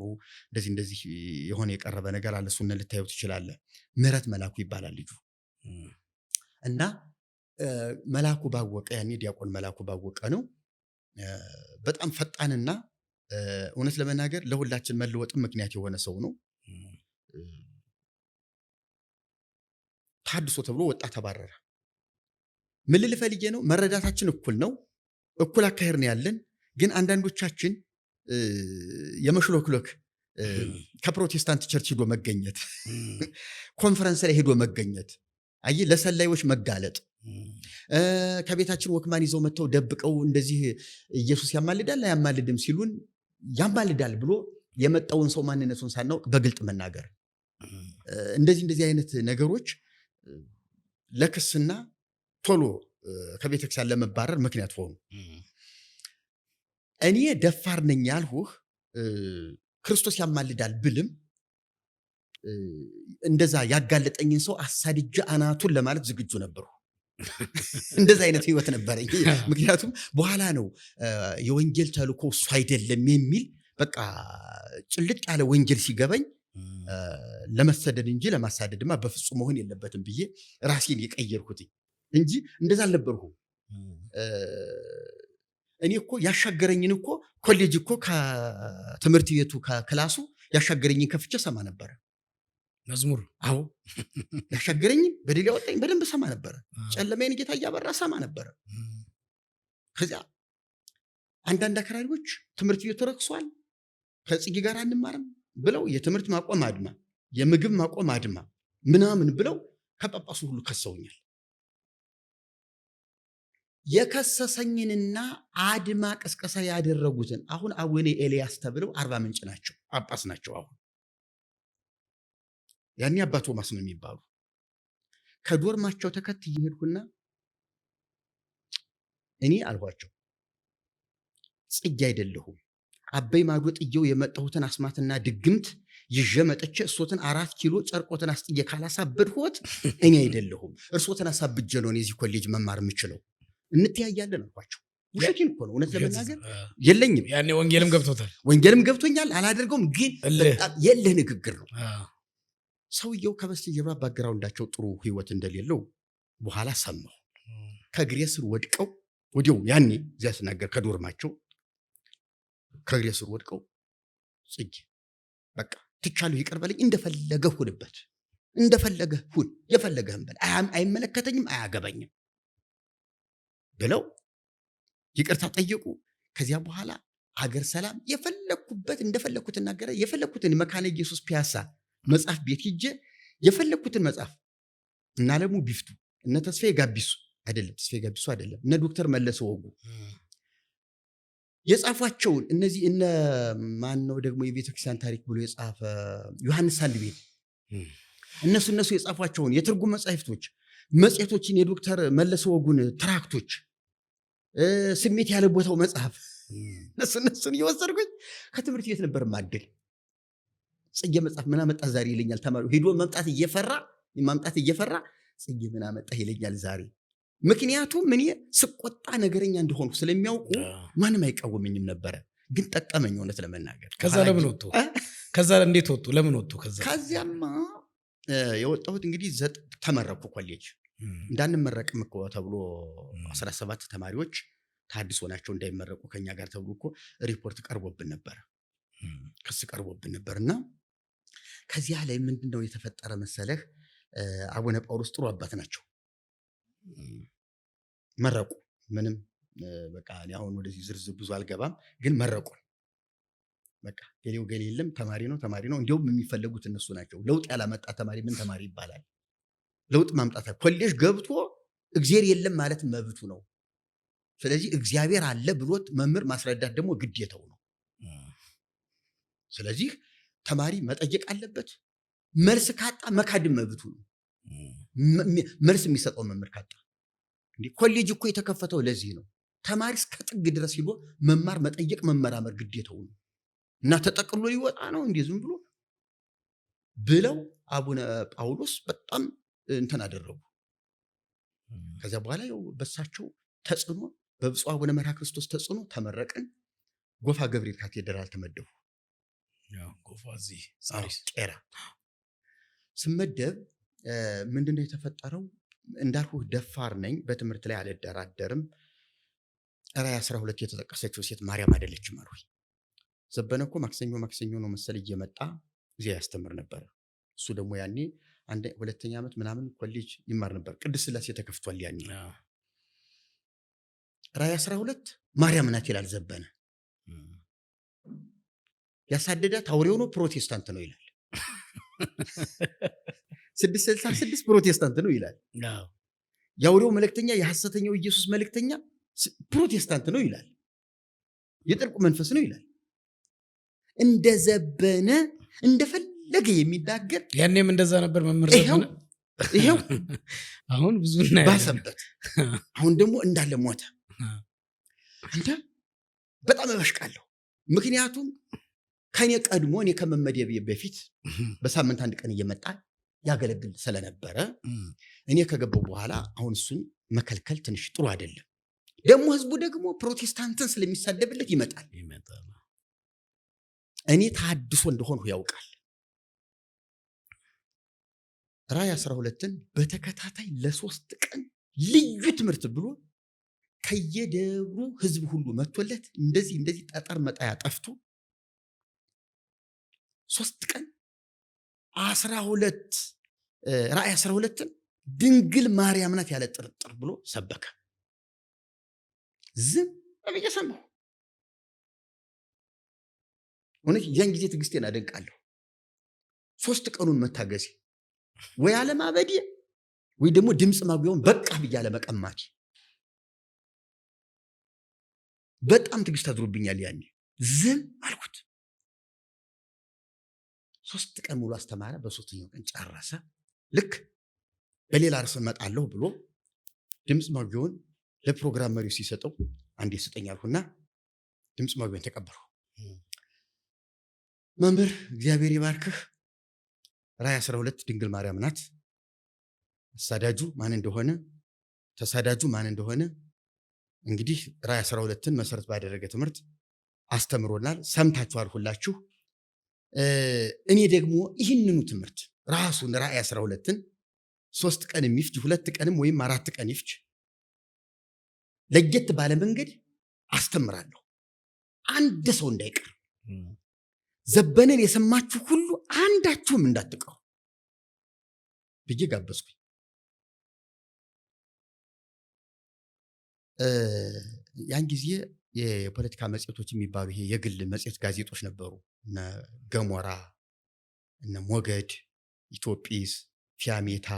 እንደዚህ የሆነ የቀረበ ነገር አለ። እሱን ልታዩ ትችላለህ። ምህረት መላኩ ይባላል ልጁ። እና መላኩ ባወቀ ያኔ ዲያቆን መላኩ ባወቀ ነው። በጣም ፈጣንና እውነት ለመናገር ለሁላችን መለወጥም ምክንያት የሆነ ሰው ነው። ታድሶ ተብሎ ወጣ ተባረረ። ምን ልል ፈልጌ ነው? መረዳታችን እኩል ነው፣ እኩል አካሄድ ነው ያለን። ግን አንዳንዶቻችን የመሽሎክሎክ ከፕሮቴስታንት ቸርች ሄዶ መገኘት፣ ኮንፈረንስ ላይ ሄዶ መገኘት፣ አይ ለሰላዮች መጋለጥ፣ ከቤታችን ወክማን ይዘው መጥተው ደብቀው እንደዚህ ኢየሱስ ያማልዳል አያማልድም ሲሉን ያማልዳል ብሎ የመጣውን ሰው ማንነቱን ሳናውቅ በግልጥ መናገር፣ እንደዚህ አይነት ነገሮች ለክስና ቶሎ ከቤተክርስቲያን ለመባረር ምክንያት ሆኑ። እኔ ደፋር ነኝ ያልሁህ ክርስቶስ ያማልዳል ብልም እንደዛ ያጋለጠኝን ሰው አሳድጄ አናቱን ለማለት ዝግጁ ነበሩ። እንደዛ አይነት ህይወት ነበረኝ። ምክንያቱም በኋላ ነው የወንጌል ተልእኮ እሱ አይደለም የሚል በቃ ጭልጥ ያለ ወንጌል ሲገባኝ ለመሰደድ እንጂ ለማሳደድማ በፍጹም መሆን የለበትም ብዬ ራሴን የቀየርኩት እንጂ እንደዛ አልነበርኩም። እኔ እኮ ያሻገረኝን እኮ ኮሌጅ እኮ ከትምህርት ቤቱ ከክላሱ ያሻገረኝን ከፍቼ ሰማ ነበረ መዝሙር። አዎ ያሻገረኝን በደል ያወጣኝ በደንብ ሰማ ነበረ። ጨለማዬን ጌታ እያበራ ሰማ ነበረ። ከዚያ አንዳንድ አክራሪዎች ትምህርት ቤቱ ረክሷል ከጽጌ ጋር አንማርም ብለው የትምህርት ማቆም አድማ፣ የምግብ ማቆም አድማ ምናምን ብለው ከጳጳሱ ሁሉ ከሰውኛል። የከሰሰኝንና አድማ ቅስቀሳ ያደረጉትን አሁን አቡነ ኤልያስ ተብለው 40 ምንጭ ናቸው፣ ጳጳስ ናቸው። አሁን ያኔ አባ ቶማስ ነው የሚባሉ። ከዶርማቸው ተከትዬ ሄድኩና እኔ አልኋቸው ጽጌ አይደለሁም፣ አበይ ማዶ ጥየው የመጣሁትን አስማትና ድግምት ይዤ መጥቼ እሶትን 4 ኪሎ ጨርቆትን አስጥዬ ካላሳበድሁት እኔ አይደለሁም፣ እርሶትን አሳብጄ ነው እዚህ ኮሌጅ መማር የምችለው። እንተያያለን አልኳቸው። ውሸቴን እኮ ነው፣ እውነት ለመናገር የለኝም። ያኔ ወንጌልም ገብቶታል፣ ወንጌልም ገብቶኛል፣ አላደርገውም። ግን በጣም የለህ ንግግር ነው። ሰውየው ከበስተጀርባ ባግራውንዳቸው ጥሩ ህይወት እንደሌለው በኋላ ሰማሁ። ከእግሬ ስር ወድቀው ወዲያው ያኔ እዚያ ስናገር ከዶርማቸው ከእግሬ ስር ወድቀው ጽጌ በቃ ትቻለሁ፣ ይቅር በለኝ፣ እንደፈለገህ ሁንበት፣ እንደፈለገህ ሁን፣ የፈለገህን በል፣ አይመለከተኝም፣ አያገባኝም ብለው ይቅርታ ጠየቁ። ከዚያ በኋላ ሀገር ሰላም የፈለኩበት እንደፈለኩት እናገረ የፈለኩትን መካነ ኢየሱስ ፒያሳ መጽሐፍ ቤት ሂጄ የፈለኩትን መጽሐፍ እና አለሙ ቢፍቱ እነ ተስፋዬ ጋቢሱ አይደለም እነ ዶክተር መለሰ ወጉ የጻፏቸውን እነዚህ እነ ማን ነው ደግሞ የቤተክርስቲያን ታሪክ ብሎ የጻፈ ዮሐንስ ሳልቤት እነሱ የጻፏቸውን የትርጉም መጽሐፍቶች መጽሔቶችን የዶክተር መለሰ ወጉን ትራክቶች ስሜት ያለ ቦታው መጽሐፍ እነሱን እየወሰድኩኝ ከትምህርት ቤት ነበር ማደል። ጽጌ መጽሐፍ ምን አመጣ ዛሬ ይለኛል ተማሪው ሄዶ ማምጣት እየፈራ ጽጌ ምን አመጣ ይለኛል ዛሬ። ምክንያቱም ምን ስቆጣ ነገረኛ እንደሆንኩ ስለሚያውቁ ማንም አይቃወመኝም ነበረ። ግን ጠቀመኝ እውነት ለመናገር። ከዛ ለምን ወጡ? ከዛ እንዴት ወጡ? ለምን ወጡ? ከዚያማ የወጣሁት እንግዲህ ተመረኩ ኮሌጅ እንዳንመረቅም እኮ ተብሎ 17 ተማሪዎች ታድሶ ናቸው እንዳይመረቁ ከኛ ጋር ተብሎ እኮ ሪፖርት ቀርቦብን ነበር፣ ክስ ቀርቦብን ነበርና ከዚያ ላይ ምንድነው የተፈጠረ መሰለህ? አቡነ ጳውሎስ ጥሩ አባት ናቸው፣ መረቁ። ምንም በቃ አሁን ወደዚህ ዝርዝር ብዙ አልገባም፣ ግን መረቁን። በቃ ገሌው ገሌ የለም ተማሪ ነው። እንዲያውም የሚፈለጉት እነሱ ናቸው። ለውጥ ያላመጣ ተማሪ ምን ተማሪ ይባላል? ለውጥ ማምጣት ኮሌጅ ገብቶ እግዚአብሔር የለም ማለት መብቱ ነው። ስለዚህ እግዚአብሔር አለ ብሎት መምህር ማስረዳት ደግሞ ግዴታው ነው። ስለዚህ ተማሪ መጠየቅ አለበት። መልስ ካጣ መካድም መብቱ ነው። መልስ የሚሰጠው መምህር ካጣ ኮሌጅ እኮ የተከፈተው ለዚህ ነው። ተማሪ እስከ ጥግ ድረስ ሄዶ መማር፣ መጠየቅ፣ መመራመር ግዴታው ነው እና ተጠቅሎ ሊወጣ ነው እንዴ ዝም ብሎ ብለው አቡነ ጳውሎስ በጣም እንትን አደረጉ። ከዚያ በኋላ ያው በሳቸው ተጽዕኖ በብፁዕ አቡነ መርሐ ክርስቶስ ተጽዕኖ ተመረቅን። ጎፋ ገብርኤል ካቴድራል ተመደቡ። ጎፋ እዚህ ቄራ ስመደብ ምንድነው የተፈጠረው? እንዳልኩህ ደፋር ነኝ፣ በትምህርት ላይ አልደራደርም። ራዕይ 12 የተጠቀሰችው ሴት ማርያም አይደለችም አሉ። ዘበነ እኮ ማክሰኞ ነው መሰል እየመጣ እዚያ ያስተምር ነበር። እሱ ደግሞ ያኔ ሁለተኛ ዓመት ምናምን ኮሌጅ ይማር ነበር። ቅድስት ሥላሴ ተከፍቷል ያኔ። ራዕይ 12 ማርያም ናት ይላል ዘበነ። ያሳደዳት አውሬው ነው ፕሮቴስታንት ነው ይላል። 666 ፕሮቴስታንት ነው ይላል። የአውሬው መልእክተኛ የሐሰተኛው ኢየሱስ መልእክተኛ ፕሮቴስታንት ነው ይላል። የጥልቁ መንፈስ ነው ይላል። እንደዘበነ እንደፈለገ የሚናገር ያኔም እንደዛ ነበር መምህር ዘበነ። ይሄው አሁን ብዙ ባሰበት። አሁን ደግሞ እንዳለ ሞተ። አንተ በጣም እበሽቃለሁ። ምክንያቱም ከኔ ቀድሞ እኔ ከመመደቤ በፊት በሳምንት አንድ ቀን እየመጣ ያገለግል ስለነበረ እኔ ከገባው በኋላ አሁን እሱን መከልከል ትንሽ ጥሩ አይደለም። ደግሞ ህዝቡ ደግሞ ፕሮቴስታንትን ስለሚሳደብለት ይመጣል። እኔ ታድሶ እንደሆንሁ ያውቃል። ራዕይ 12ን በተከታታይ ለ3 ቀን ልዩ ትምህርት ብሎ ከየደብሩ ህዝብ ሁሉ መጥቶለት እንደዚህ ጠጠር መጣያ ጠፍቶ 3 ቀን 12 ራዕይ 12ን ድንግል ማርያም ናት ያለ ጥርጥር ብሎ ሰበከ። ዝም ብዬ ሰማሁ። እውነት ያን ጊዜ ትዕግስቴን አደንቃለሁ። 3 ቀኑን መታገሴ ወይ አለማበዴ ወይ ደግሞ ድምፅ ማጉያውን በቃ ብዬ አለመቀማቴ በጣም ትዕግስት አድሮብኛል። ያኔ ዝም አልኩት። 3 ቀን ሙሉ አስተማረ። በ3ኛው ቀን ጨረሰ። ልክ በሌላ ርዕስ እመጣለሁ ብሎ ድምፅ ማጉያውን ለፕሮግራም መሪው ሲሰጠው አንዴ ስጠኝ አልኩና ድምፅ ማጉያውን ተቀበልኩ። መምህር እግዚአብሔር ይባርክህ፣ ራዕይ 12 ድንግል ማርያም ናት። አሳዳጁ ማን እንደሆነ ተሳዳጁ ማን እንደሆነ እንግዲህ ራዕይ 12ን መሰረት ባደረገ ትምህርት አስተምሮናል፣ ሰምታችኋል ሁላችሁ። እኔ ደግሞ ይህንኑ ትምህርት ራሱን ራዕይ 12ን 3 ቀን ይፍጅ 2 ቀንም ወይም 4 ቀን ይፍጅ ለየት ባለ መንገድ አስተምራለሁ፣ አንድ ሰው እንዳይቀር። ዘበነን የሰማችሁ ሁሉ አንዳችሁም እንዳትቀሩ ብዬ ጋበዝኩኝ። ያን ጊዜ የፖለቲካ መጽሔቶች የሚባሉ ይሄ የግል መጽሔት ጋዜጦች ነበሩ። እነ ገሞራ፣ እነ ሞገድ፣ ኢትዮጲስ፣ ፊያሜታ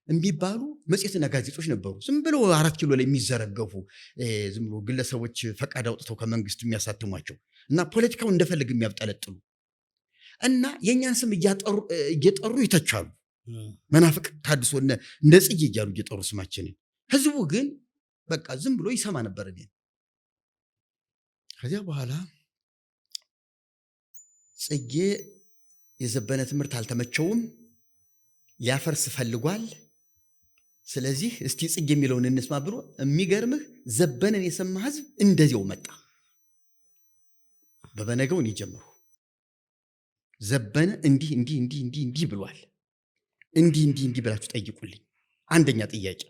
የሚባሉ መጽሔትና ጋዜጦች ነበሩ። ዝም ብሎ 4 ኪሎ ላይ የሚዘረገፉ ዝም ብሎ ግለሰቦች ፈቃድ አውጥተው ከመንግስት የሚያሳትሟቸው እና ፖለቲካው እንደፈለግ የሚያብጠለጥሉ እና የእኛን ስም እየጠሩ ይተቻሉ። መናፍቅ ታድሶ እንደ ጽጌ እያሉ እየጠሩ ስማችንን። ህዝቡ ግን በቃ ዝም ብሎ ይሰማ ነበር። ከዚያ በኋላ ጽጌ የዘበነ ትምህርት አልተመቸውም፣ ሊያፈርስ ፈልጓል። ስለዚህ እስቲ ጽጌ የሚለውን እንስማ ብሎ የሚገርምህ ዘበነን የሰማ ህዝብ እንደዚያው መጣ። በበነገው እኔ ጀምሩ ዘበነ እንዲህ ብሏል፣ እንዲህ ብላችሁ ጠይቁልኝ። አንደኛ ጥያቄ፣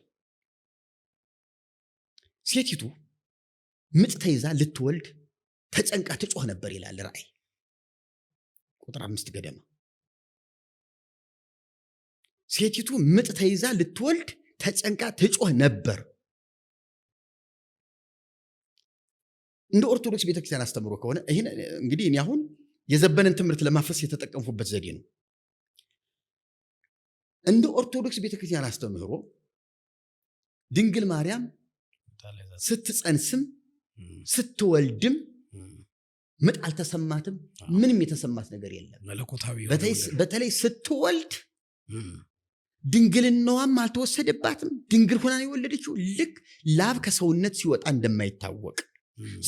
ሴቲቱ ምጥ ተይዛ ልትወልድ ተጨንቃ ትጮህ ነበር ይላል ራዕይ ቁጥር 5 ገደማ። ሴቲቱ ምጥ ተይዛ ልትወልድ ተጨንቃ ትጮህ ነበር። እንደ ኦርቶዶክስ ቤተክርስቲያን አስተምሮ ከሆነ ይሄን እንግዲህ እኔ አሁን የዘበነን ትምህርት ለማፈስ የተጠቀምኩበት ዘዴ ነው። እንደ ኦርቶዶክስ ቤተክርስቲያን አስተምህሮ ድንግል ማርያም ስትጸንስም ስትወልድም ምጥ አልተሰማትም። ምንም የተሰማት ነገር የለም። በተለይ ስትወልድ ድንግልናዋም አልተወሰደባትም። ድንግል ሆና የወለደችው ልክ ላብ ከሰውነት ሲወጣ እንደማይታወቅ፣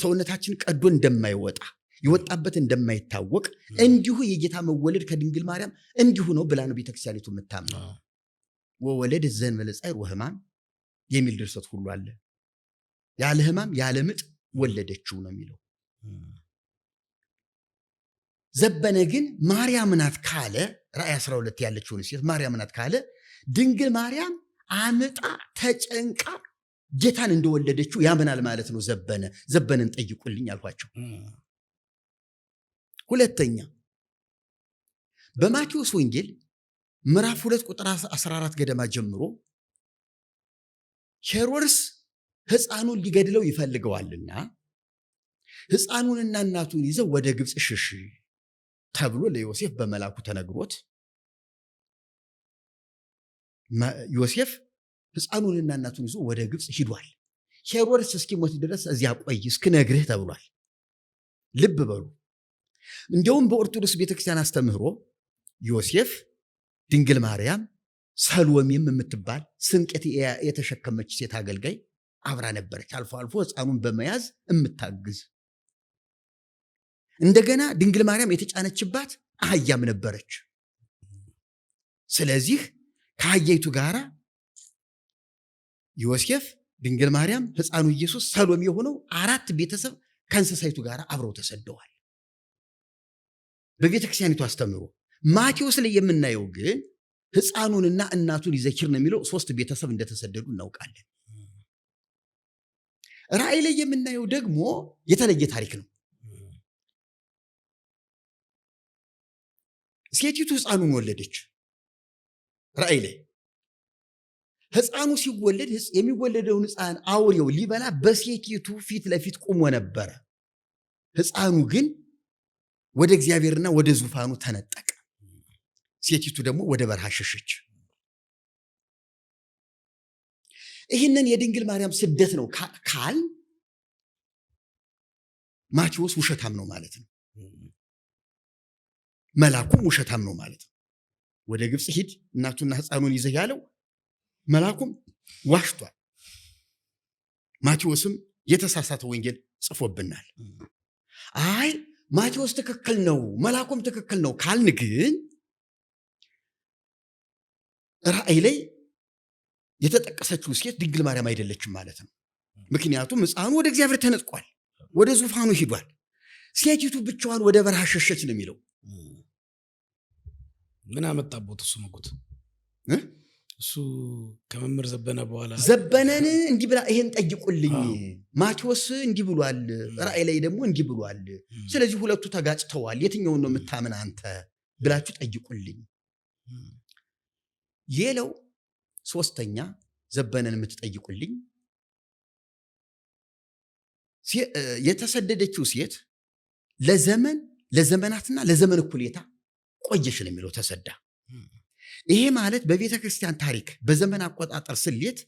ሰውነታችን ቀዶ እንደማይወጣ፣ የወጣበት እንደማይታወቅ እንዲሁ የጌታ መወለድ ከድንግል ማርያም እንዲሁ ነው ብላ ነው ቤተክርስቲያኒቱ የምታምነው። ወወለደት ዘእንበለ ጻዕር ወሕማም የሚል ድርሰት ሁሉ አለ። ያለ ሕማም ያለ ምጥ ወለደችው ነው የሚለው። ዘበነ ግን ማርያም ናት ካለ ራእይ 12 ያለችውን ሴት ማርያም ናት ካለ ድንግል ማርያም አምጣ ተጨንቃ ጌታን እንደወለደችው ያምናል ማለት ነው። ዘበነን ጠይቁልኝ አልኳቸው። ሁለተኛ በማቴዎስ ወንጌል ምዕራፍ 2 ቁጥር 14 ገደማ ጀምሮ ሄሮድስ ሕፃኑን ሊገድለው ይፈልገዋልና ሕፃኑንና እናቱን ይዘው ወደ ግብፅ ሽሽ ተብሎ ለዮሴፍ በመላኩ ተነግሮት ዮሴፍ ሕፃኑንና እናቱን ይዞ ወደ ግብፅ ሂዷል። ሄሮድስ እስኪሞት ድረስ እዚያ ቆይ እስክነግርህ ተብሏል። ልብ በሉ። እንደውም በኦርቶዶክስ ቤተክርስቲያን አስተምህሮ ዮሴፍ፣ ድንግል ማርያም፣ ሰሎሜም የምትባል ስንቅ የተሸከመች ሴት አገልጋይ አብራ ነበረች። አልፎ አልፎ ሕፃኑን በመያዝ የምታግዝ። እንደገና ድንግል ማርያም የተጫነችባት አህያም ነበረች። ስለዚህ ከአህያይቱ ጋራ ዮሴፍ፣ ድንግል ማርያም፣ ሕፃኑ ኢየሱስ፣ ሰሎሜ የሆነው 4 ቤተሰብ ከእንስሳይቱ ጋር አብረው ተሰደዋል። በቤተክርስቲያኒቱ አስተምሮ ማቴዎስ ላይ የምናየው ግን ሕፃኑንና እናቱን ይዘኪር ነው የሚለው 3 ቤተሰብ እንደተሰደዱ እናውቃለን። ራእይ ላይ የምናየው ደግሞ የተለየ ታሪክ ነው። ሴቲቱ ሕፃኑን ወለደች። ራእይ ላይ ሕፃኑ ሲወለድ የሚወለደውን ሕፃን አውሬው ሊበላ በሴቲቱ ፊት ለፊት ቆሞ ነበረ። ሕፃኑ ግን ወደ እግዚአብሔርና ወደ ዙፋኑ ተነጠቀ። ሴቲቱ ደግሞ ወደ በረሃ ሸሸች። ይህንን የድንግል ማርያም ስደት ነው ካል ማቴዎስ ውሸታም ነው ማለት ነው። መልአኩም ውሸታም ነው ማለት ነው። ወደ ግብፅ ሂድ እናቱና ሕፃኑን ይዘህ ያለው መልአኩም ዋሽቷል። ማቴዎስም የተሳሳተ ወንጌል ጽፎብናል። አይ ማቴዎስ ትክክል ነው መልአኩም ትክክል ነው ካልን ግን ራእይ ላይ የተጠቀሰችው ሴት ድንግል ማርያም አይደለችም ማለት ነው። ምክንያቱም ሕፃኑ ወደ እግዚአብሔር ተነጥቋል፣ ወደ ዙፋኑ ሂዷል። ሴቲቱ ብቻዋን ወደ በረሃ ሸሸች ነው የሚለው። ምን አመጣቦት እሱ መጉት እሱ ከመምህር ዘበነ በኋላ ዘበነን እንዲህ ብላ ይሄን ጠይቁልኝ፣ ማቴዎስ እንዲህ ብሏል፣ ራእይ ላይ ደግሞ እንዲህ ብሏል። ስለዚህ ሁለቱ ተጋጭተዋል፣ የትኛውን ነው የምታምን አንተ ብላችሁ ጠይቁልኝ። ሌላው ሶስተኛ ዘበነን የምትጠይቁልኝ የተሰደደችው ሴት ለዘመናትና ለዘመን እኩሌታ ቆየች ነው የሚለው ተሰዳ። ይሄ ማለት በቤተ ክርስቲያን ታሪክ በዘመን አቆጣጠር ስሌት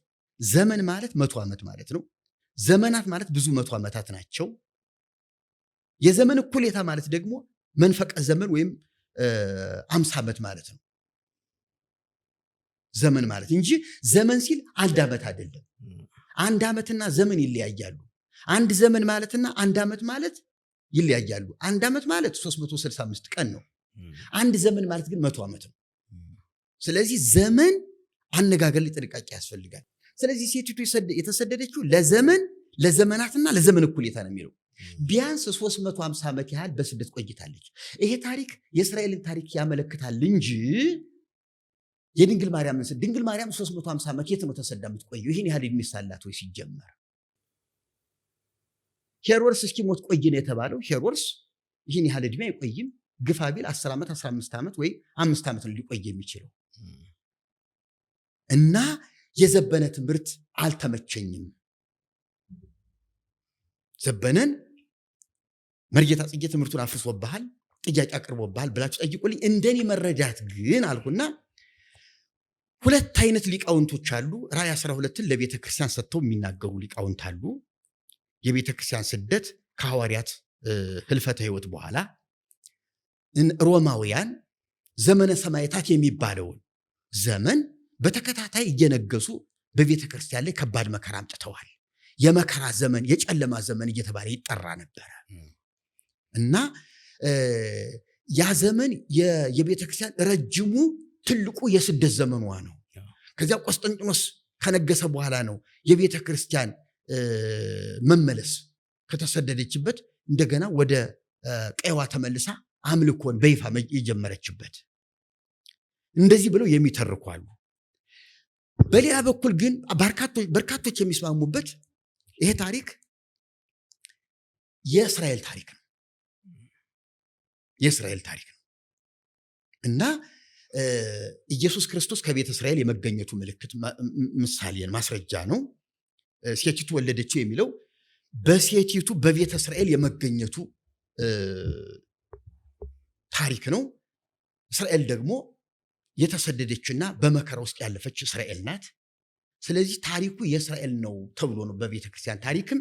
ዘመን ማለት 100 ዓመት ማለት ነው። ዘመናት ማለት ብዙ 100 ዓመታት ናቸው። የዘመን እኩሌታ ማለት ደግሞ መንፈቀ ዘመን ወይም 50 ዓመት ማለት ነው። ዘመን ማለት እንጂ ዘመን ሲል 1 ዓመት አይደለም። 1 ዓመትና ዘመን ይለያያሉ። አንድ ዘመን ማለትና 1 ዓመት ማለት ይለያያሉ። 1 ዓመት ማለት 365 ቀን ነው። አንድ ዘመን ማለት ግን 100 ዓመት ነው። ስለዚህ ዘመን አነጋገር ላይ ጥንቃቄ ያስፈልጋል። ስለዚህ ሴቲቱ የተሰደደችው ለዘመናትና ለዘመን እኩሌታ ነው የሚለው። ቢያንስ 350 ዓመት ያህል በስደት ቆይታለች። ይሄ ታሪክ የእስራኤልን ታሪክ ያመለክታል እንጂ የድንግል ማርያም 350 ዓመት የት ነው ተሰዳ የምትቆየው? ይህን ያህል ዕድሜ ሳላት ወይ? ሲጀመር ሄሮድስ እስኪሞት ቆይ ነው የተባለው። ሄሮድስ ይህን ያህል ዕድሜ አይቆይም። ግፋ ቢል 10 ዓመት 15 ዓመት ወይ 5 ዓመት ነው ሊቆይ የሚችለው። እና የዘበነ ትምህርት አልተመቸኝም። ዘበነን መርጌታ ጽጌ ትምህርቱን አፍርሶብሃል፣ ጥያቄ አቅርቦብሃል ብላችሁ ጠይቁልኝ። እንደኔ መረዳት ግን አልኩና 2 አይነት ሊቃውንቶች አሉ። ራእይ 12ን ለቤተ ክርስቲያን ሰጥተው የሚናገሩ ሊቃውንት አሉ። የቤተ ክርስቲያን ስደት ከሐዋርያት ህልፈተ ሕይወት በኋላ ሮማውያን ዘመነ ሰማዕታት የሚባለውን ዘመን በተከታታይ እየነገሱ በቤተ ክርስቲያን ላይ ከባድ መከራ አምጥተዋል። የመከራ ዘመን፣ የጨለማ ዘመን እየተባለ ይጠራ ነበረ እና ያ ዘመን የቤተ ክርስቲያን ረጅሙ ትልቁ የስደት ዘመኗ ነው። ከዚያ ቆስጠንጢኖስ ከነገሰ በኋላ ነው የቤተ ክርስቲያን መመለስ ከተሰደደችበት እንደገና ወደ ቀይዋ ተመልሳ አምልኮን በይፋ የጀመረችበት። እንደዚህ ብለው የሚተርኩ አሉ። በሌላ በኩል ግን በርካቶች የሚስማሙበት ይሄ ታሪክ የእስራኤል ታሪክ ነው። የእስራኤል ታሪክ ነው እና ኢየሱስ ክርስቶስ ከቤተ እስራኤል የመገኘቱ ምልክት ምሳሌን ማስረጃ ነው። ሴቲቱ ወለደችው የሚለው በሴቲቱ በቤተ እስራኤል የመገኘቱ ታሪክ ነው። እስራኤል ደግሞ የተሰደደችና በመከራ ውስጥ ያለፈች እስራኤል ናት። ስለዚህ ታሪኩ የእስራኤል ነው ተብሎ ነው በቤተ ክርስቲያን ታሪክም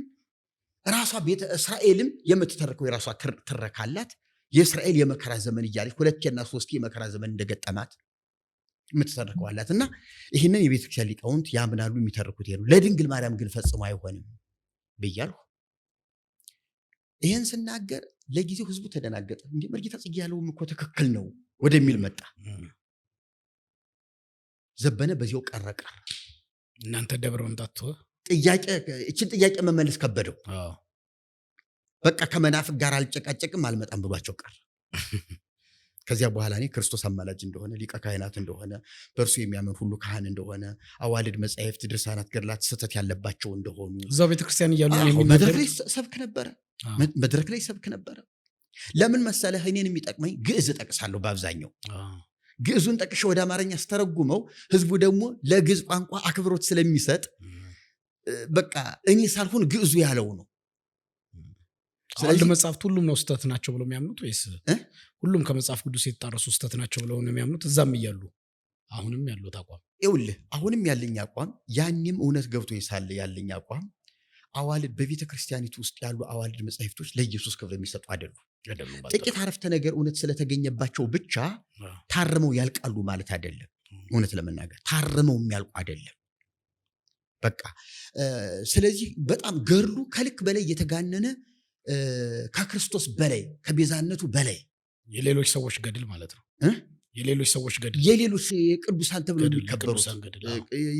ራሷ ቤተ እስራኤልም የምትተርከው የራሷ ትረካላት። የእስራኤል የመከራ ዘመን እያለች 2 እና 3 የመከራ ዘመን እንደገጠማት የምትተርከዋላት እና ይህንን የቤተ ክርስቲያን ሊቃውንት ያምናሉ፣ የሚተርኩት ይሄ ነው። ለድንግል ማርያም ግን ፈጽሞ አይሆንም ብያለሁ። ይህን ስናገር ለጊዜው ህዝቡ ተደናገጠ። እንዴ መርጌታ ጽጌ ያለውም እኮ ትክክል ነው ወደሚል መጣ። ዘበነ በዚያው ቀረ። እናንተ ደብረ መምጣት እችን ጥያቄ መመለስ ከበደው። በቃ ከመናፍቅ ጋር አልጨቃጨቅም አልመጣም ብሏቸው ቀረ። ከዚያ በኋላ እኔ ክርስቶስ አማላጅ እንደሆነ ሊቀ ካህናት እንደሆነ በእርሱ የሚያምን ሁሉ ካህን እንደሆነ አዋልድ መጻሕፍት ድርሳናት ገድላት ስህተት ያለባቸው እንደሆኑ እዛው ቤተክርስቲያን እያሉ መድረክ ላይ ሰብክ ነበረ። መድረክ ላይ ሰብክ ነበረ። ለምን መሰለህ እኔን የሚጠቅመኝ ግዕዝ ጠቅሳለሁ። በአብዛኛው ግዕዙን ጠቅሼ ወደ አማርኛ ስተረጉመው ህዝቡ ደግሞ ለግዕዝ ቋንቋ አክብሮት ስለሚሰጥ በቃ እኔ ሳልሆን ግዕዙ ያለው ነው። ስለዚህ መጽሐፍት ሁሉም ነው ስህተት ናቸው ብለው የሚያምኑት ወይስ ሁሉም ከመጽሐፍ ቅዱስ የተጣረሱ ስህተት ናቸው ብለው ነው የሚያምኑት? እዛም እያሉ አሁንም ያሉት አቋም ይኸውልህ፣ አሁንም ያለኝ አቋም ያንም እውነት ገብቶ ሳለ ያለኝ አቋም አዋልድ በቤተ ክርስቲያኒቱ ውስጥ ያሉ አዋልድ መጻሕፍቶች ለኢየሱስ ክብር የሚሰጡ አይደሉም። ጥቂት አረፍተ ነገር እውነት ስለተገኘባቸው ብቻ ታርመው ያልቃሉ ማለት አይደለም። እውነት ለመናገር ታርመው የሚያልቁ አይደለም። በቃ ስለዚህ በጣም ገድሉ ከልክ በላይ የተጋነነ ከክርስቶስ በላይ ከቤዛነቱ በላይ የሌሎች ሰዎች ገድል ማለት ነው። የሌሎች ሰዎች ገድል የሌሎች ቅዱሳን ተብሎ የሚከበሩት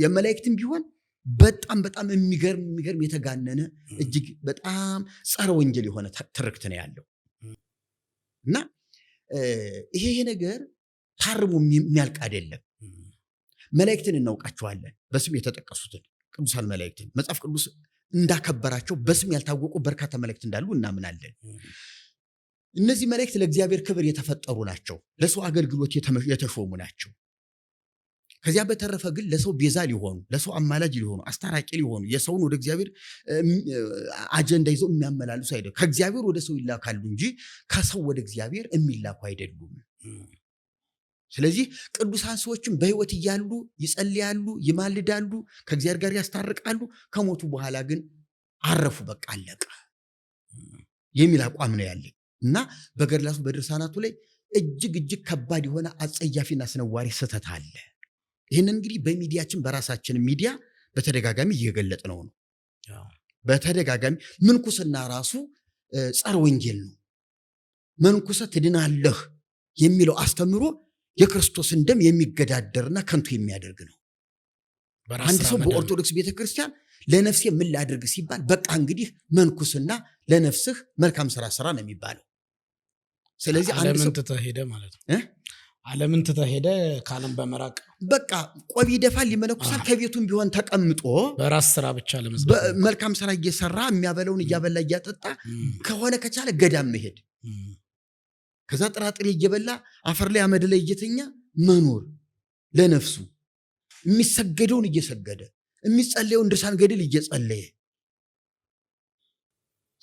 የመላእክትም ቢሆን በጣም የሚገርም የተጋነነ እጅግ በጣም ጸረ ወንጌል የሆነ ትርክት ነው ያለው እና ይሄ ነገር ታርሞ የሚያልቅ አይደለም። መላእክትን እናውቃቸዋለን፣ በስም የተጠቀሱትን ቅዱሳን መላእክትን መጽሐፍ ቅዱስ እንዳከበራቸው በስም ያልታወቁ በርካታ መላእክት እንዳሉ እናምናለን። እነዚህ መላእክት ለእግዚአብሔር ክብር የተፈጠሩ ናቸው፣ ለሰው አገልግሎት የተሾሙ ናቸው። ከዚያ በተረፈ ግን ለሰው ቤዛ ሊሆኑ፣ ለሰው አማላጅ ሊሆኑ፣ አስታራቂ ሊሆኑ፣ የሰውን ወደ እግዚአብሔር አጀንዳ ይዘው የሚያመላልሱ አይደሉም። ከእግዚአብሔር ወደ ሰው ይላካሉ እንጂ ከሰው ወደ እግዚአብሔር የሚላኩ አይደሉም። ስለዚህ ቅዱሳን ሰዎችም በሕይወት እያሉ ይጸልያሉ፣ ይማልዳሉ፣ ከእግዚአብሔር ጋር ያስታርቃሉ። ከሞቱ በኋላ ግን አረፉ፣ በቃ አለቀ የሚል አቋም ነው ያለኝ እና በገድላቱ በድርሳናቱ ላይ እጅግ ከባድ የሆነ አጸያፊና አስነዋሪ ስህተት አለ። ይህን እንግዲህ በሚዲያችን በራሳችን ሚዲያ በተደጋጋሚ እየገለጥ ነው። በተደጋጋሚ ምንኩስና ራሱ ጸረ ወንጌል ነው። መንኩሰ ትድናለህ የሚለው አስተምሮ የክርስቶስን ደም የሚገዳደርና ከንቱ የሚያደርግ ነው። አንድ ሰው በኦርቶዶክስ ቤተክርስቲያን ለነፍሴ ምን ላድርግ ሲባል በቃ እንግዲህ መንኩስና ለነፍስህ መልካም ስራ ነው የሚባለው። ስለዚህ ዓለምን ትተህ ሄደ ማለት ነው። ዓለምን ትተህ ሄደ ከዓለም በመራቅ በቃ ቆብ ይደፋል፣ ይመነኩሳል። ከቤቱም ቢሆን ተቀምጦ በራስ ስራ ብቻ ለመስራት መልካም ስራ እየሰራ የሚያበለውን እያበላ እያጠጣ ከሆነ ከቻለ ገዳም መሄድ፣ ከዛ ጥራጥሬ እየበላ አፈር ላይ አመድ ላይ እየተኛ መኖር ለነፍሱ የሚሰገደውን እየሰገደ የሚጸለየውን ድርሳን ገድል እየጸለየ።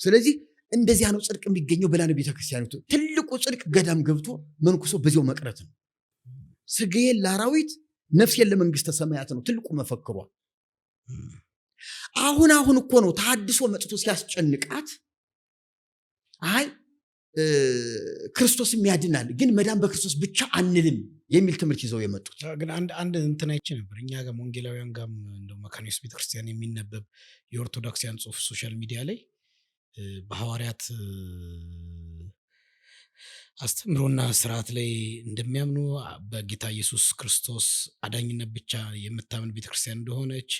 ስለዚህ እንደዚያ ነው ጽድቅ የሚገኘው ብላ ነው ቤተክርስቲያኒቱ። ትልቁ ጽድቅ ገዳም ገብቶ መንኩሶ በዚያው መቅረት ነው። ስጋዬን ለአራዊት ነፍሴን ለመንግስተ ሰማያት ነው ትልቁ መፈክሯ። አሁን እኮ ነው ተሐድሶ መጥቶ ሲያስጨንቃት አይ ክርስቶስም ያድናል ግን መዳን በክርስቶስ ብቻ አንልም የሚል ትምህርት ይዘው የመጡት። ግን አንድ እንትን አይቼ ነበር እኛ ጋር ወንጌላውያን ጋር እንደው መካነ ኢየሱስ ቤተክርስቲያን የሚነበብ የኦርቶዶክሲያን ጽሑፍ ሶሻል ሚዲያ ላይ በሐዋርያት አስተምሮና ስርዓት ላይ እንደሚያምኑ በጌታ ኢየሱስ ክርስቶስ አዳኝነት ብቻ የምታምን ቤተክርስቲያን እንደሆነች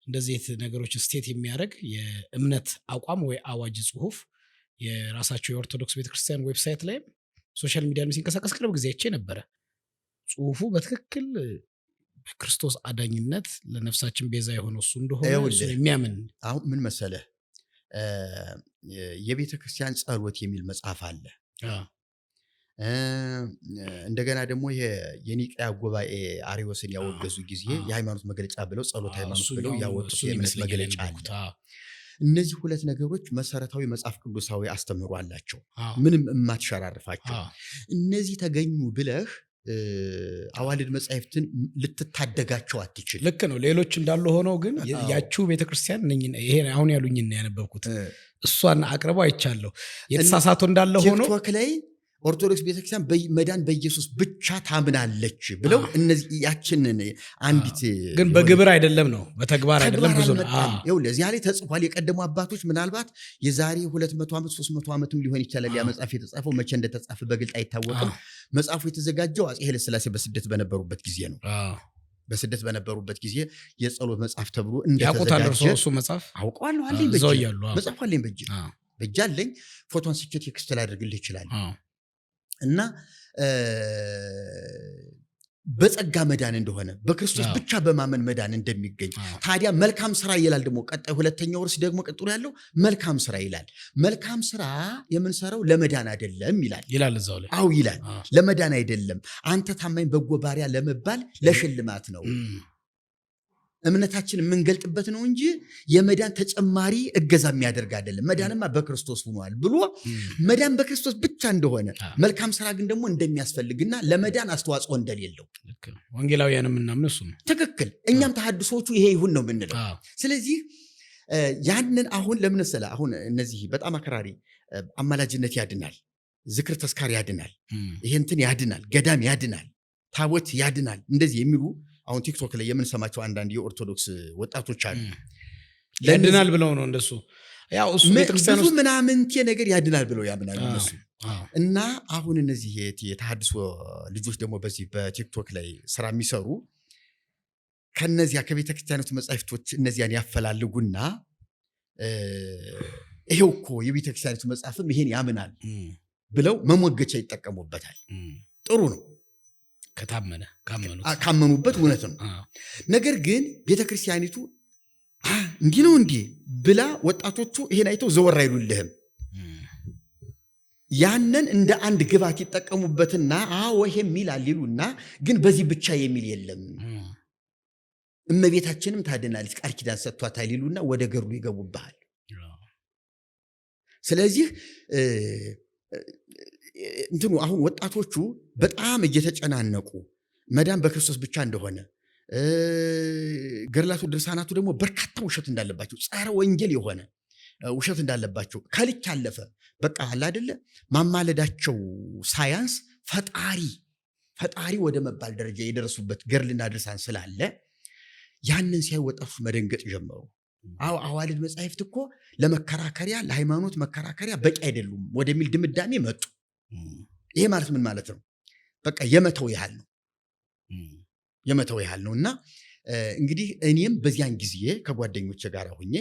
እንደዚህ ነገሮችን ስቴት የሚያደርግ የእምነት አቋም ወይ አዋጅ ጽሁፍ የራሳቸው የኦርቶዶክስ ቤተክርስቲያን ዌብሳይት ላይ ሶሻል ሚዲያ ላይ ሲንቀሳቀስ ቅርብ ጊዜ አይቼ ነበረ። ጽሁፉ በትክክል በክርስቶስ አዳኝነት ለነፍሳችን ቤዛ የሆነው እሱ እንደሆነ የሚያምን አሁን ምን መሰለህ የቤተ ክርስቲያን ጸሎት የሚል መጽሐፍ አለ። እንደገና ደግሞ ይሄ የኒቅያ ጉባኤ አርዮስን ያወገዙ ጊዜ የሃይማኖት መግለጫ ብለው ጸሎት ሃይማኖት ብለው ያወጡት የእምነት መግለጫ አለ። እነዚህ ሁለት ነገሮች መሰረታዊ መጽሐፍ ቅዱሳዊ አስተምህሮ አላቸው፣ ምንም የማትሸራርፋቸው። እነዚህ ተገኙ ብለህ አዋልድ መጻሕፍትን ልትታደጋቸው አትችል። ልክ ነው። ሌሎች እንዳሉ ሆነው ግን ያቺው ቤተክርስቲያን ይሄ አሁን ያሉኝና ያነበብኩት እሷን አቅርበው አይቻለሁ። የተሳሳቱ እንዳለ ሆኖ ቲክቶክ ላይ ኦርቶዶክስ ቤተክርስቲያን መዳን በኢየሱስ ብቻ ታምናለች ብለው እነዚህ ያችንን አንዲት ግን በግብር አይደለም ነው በተግባር አይደለም ብዙ ነው። ለዚያ ላይ ተጽፏል። የቀደሙ አባቶች ምናልባት የዛሬ 200 ዓመት 300 ዓመትም ሊሆን ይችላል ያ መጽሐፍ የተጻፈው። መቼ እንደተጻፈ በግልጽ አይታወቅም። መጽሐፉ የተዘጋጀው አፄ ኃይለ ሥላሴ በስደት በነበሩበት ጊዜ ነው። በስደት በነበሩበት ጊዜ የጸሎት መጽሐፍ ተብሎ እንደተዘጋጀ እሱ መጽሐፍ አውቀዋለሁ አለኝ። መጽሐፉ አለኝ በእጅ አለኝ። ፎቶን ስቼ ቴክስት ላደርግልህ ይችላል። እና በጸጋ መዳን እንደሆነ በክርስቶስ ብቻ በማመን መዳን እንደሚገኝ ታዲያ መልካም ስራ ይላል። ደግሞ ቀጣይ ሁለተኛው ርዕስ ደግሞ ቀጥሎ ያለው መልካም ስራ ይላል። መልካም ስራ የምንሰራው ለመዳን አይደለም ይላል እዛው ላይ። አው ይላል ለመዳን አይደለም፣ አንተ ታማኝ በጎ ባሪያ ለመባል ለሽልማት ነው። እምነታችን የምንገልጥበት ነው እንጂ የመዳን ተጨማሪ እገዛ የሚያደርግ አይደለም። መዳንማ በክርስቶስ ሆኗል ብሎ መዳን በክርስቶስ ብቻ እንደሆነ መልካም ስራ ግን ደግሞ እንደሚያስፈልግና ለመዳን አስተዋጽኦ እንደሌለው ወንጌላውያን የምናምነው እሱ ነው። ትክክል። እኛም ተሐድሶቹ ይሄ ይሁን ነው የምንለው። ስለዚህ ያንን አሁን ለምን መሰለህ አሁን እነዚህ በጣም አክራሪ አማላጅነት ያድናል፣ ዝክር ተስካር ያድናል፣ ይሄንትን ያድናል፣ ገዳም ያድናል፣ ታቦት ያድናል እንደዚህ የሚሉ አሁን ቲክቶክ ላይ የምንሰማቸው አንዳንድ የኦርቶዶክስ ወጣቶች አሉ። ያድናል ብለው ነው እንደሱ ያው እሱ ቤተክርስቲያን ብዙ ምናምንቴ ነገር ያድናል ብለው ያምናሉ እነሱ። እና አሁን እነዚህ የተሐድሶ ልጆች ደግሞ በዚህ በቲክቶክ ላይ ስራ የሚሰሩ ከነዚያ ከቤተክርስቲያኖች መጻሕፍቶች እነዚያን ያፈላልጉና ይሄው እኮ የቤተክርስቲያኖች መጽሐፍም ይሄን ያምናል ብለው መሞገቻ ይጠቀሙበታል። ጥሩ ነው ካመኑበት እውነት ነው። ነገር ግን ቤተክርስቲያኒቱ እንዲህ ነው እንዲህ ብላ ወጣቶቹ ይሄን አይተው ዘወር አይሉልህም። ያንን እንደ አንድ ግባት ይጠቀሙበትና አዎ ይሄም ይላል ይሉና ግን በዚህ ብቻ የሚል የለም እመቤታችንም ታድናለች ቃል ኪዳን ሰጥቷታል ይሉና ወደ ገሩ ይገቡብሃል። ስለዚህ እንትኑ አሁን ወጣቶቹ በጣም እየተጨናነቁ መዳን በክርስቶስ ብቻ እንደሆነ ገድላቱ ድርሳናቱ ደግሞ በርካታ ውሸት እንዳለባቸው ጸረ ወንጌል የሆነ ውሸት እንዳለባቸው ከልክ ያለፈ በቃ አለ አይደለ ማማለዳቸው ሳያንስ ፈጣሪ ወደ መባል ደረጃ የደረሱበት ገድልና ድርሳን ስላለ ያንን ሲያዩ ወጣቶች መደንገጥ ጀመሩ። አዋልድ መጻሕፍት እኮ ለመከራከሪያ ለሃይማኖት መከራከሪያ በቂ አይደሉም ወደሚል ድምዳሜ መጡ። ይሄ ማለት ምን ማለት ነው? በቃ የመተው ያህል ነው። እና እንግዲህ እኔም በዚያን ጊዜ ከጓደኞቼ ጋር ሆኜ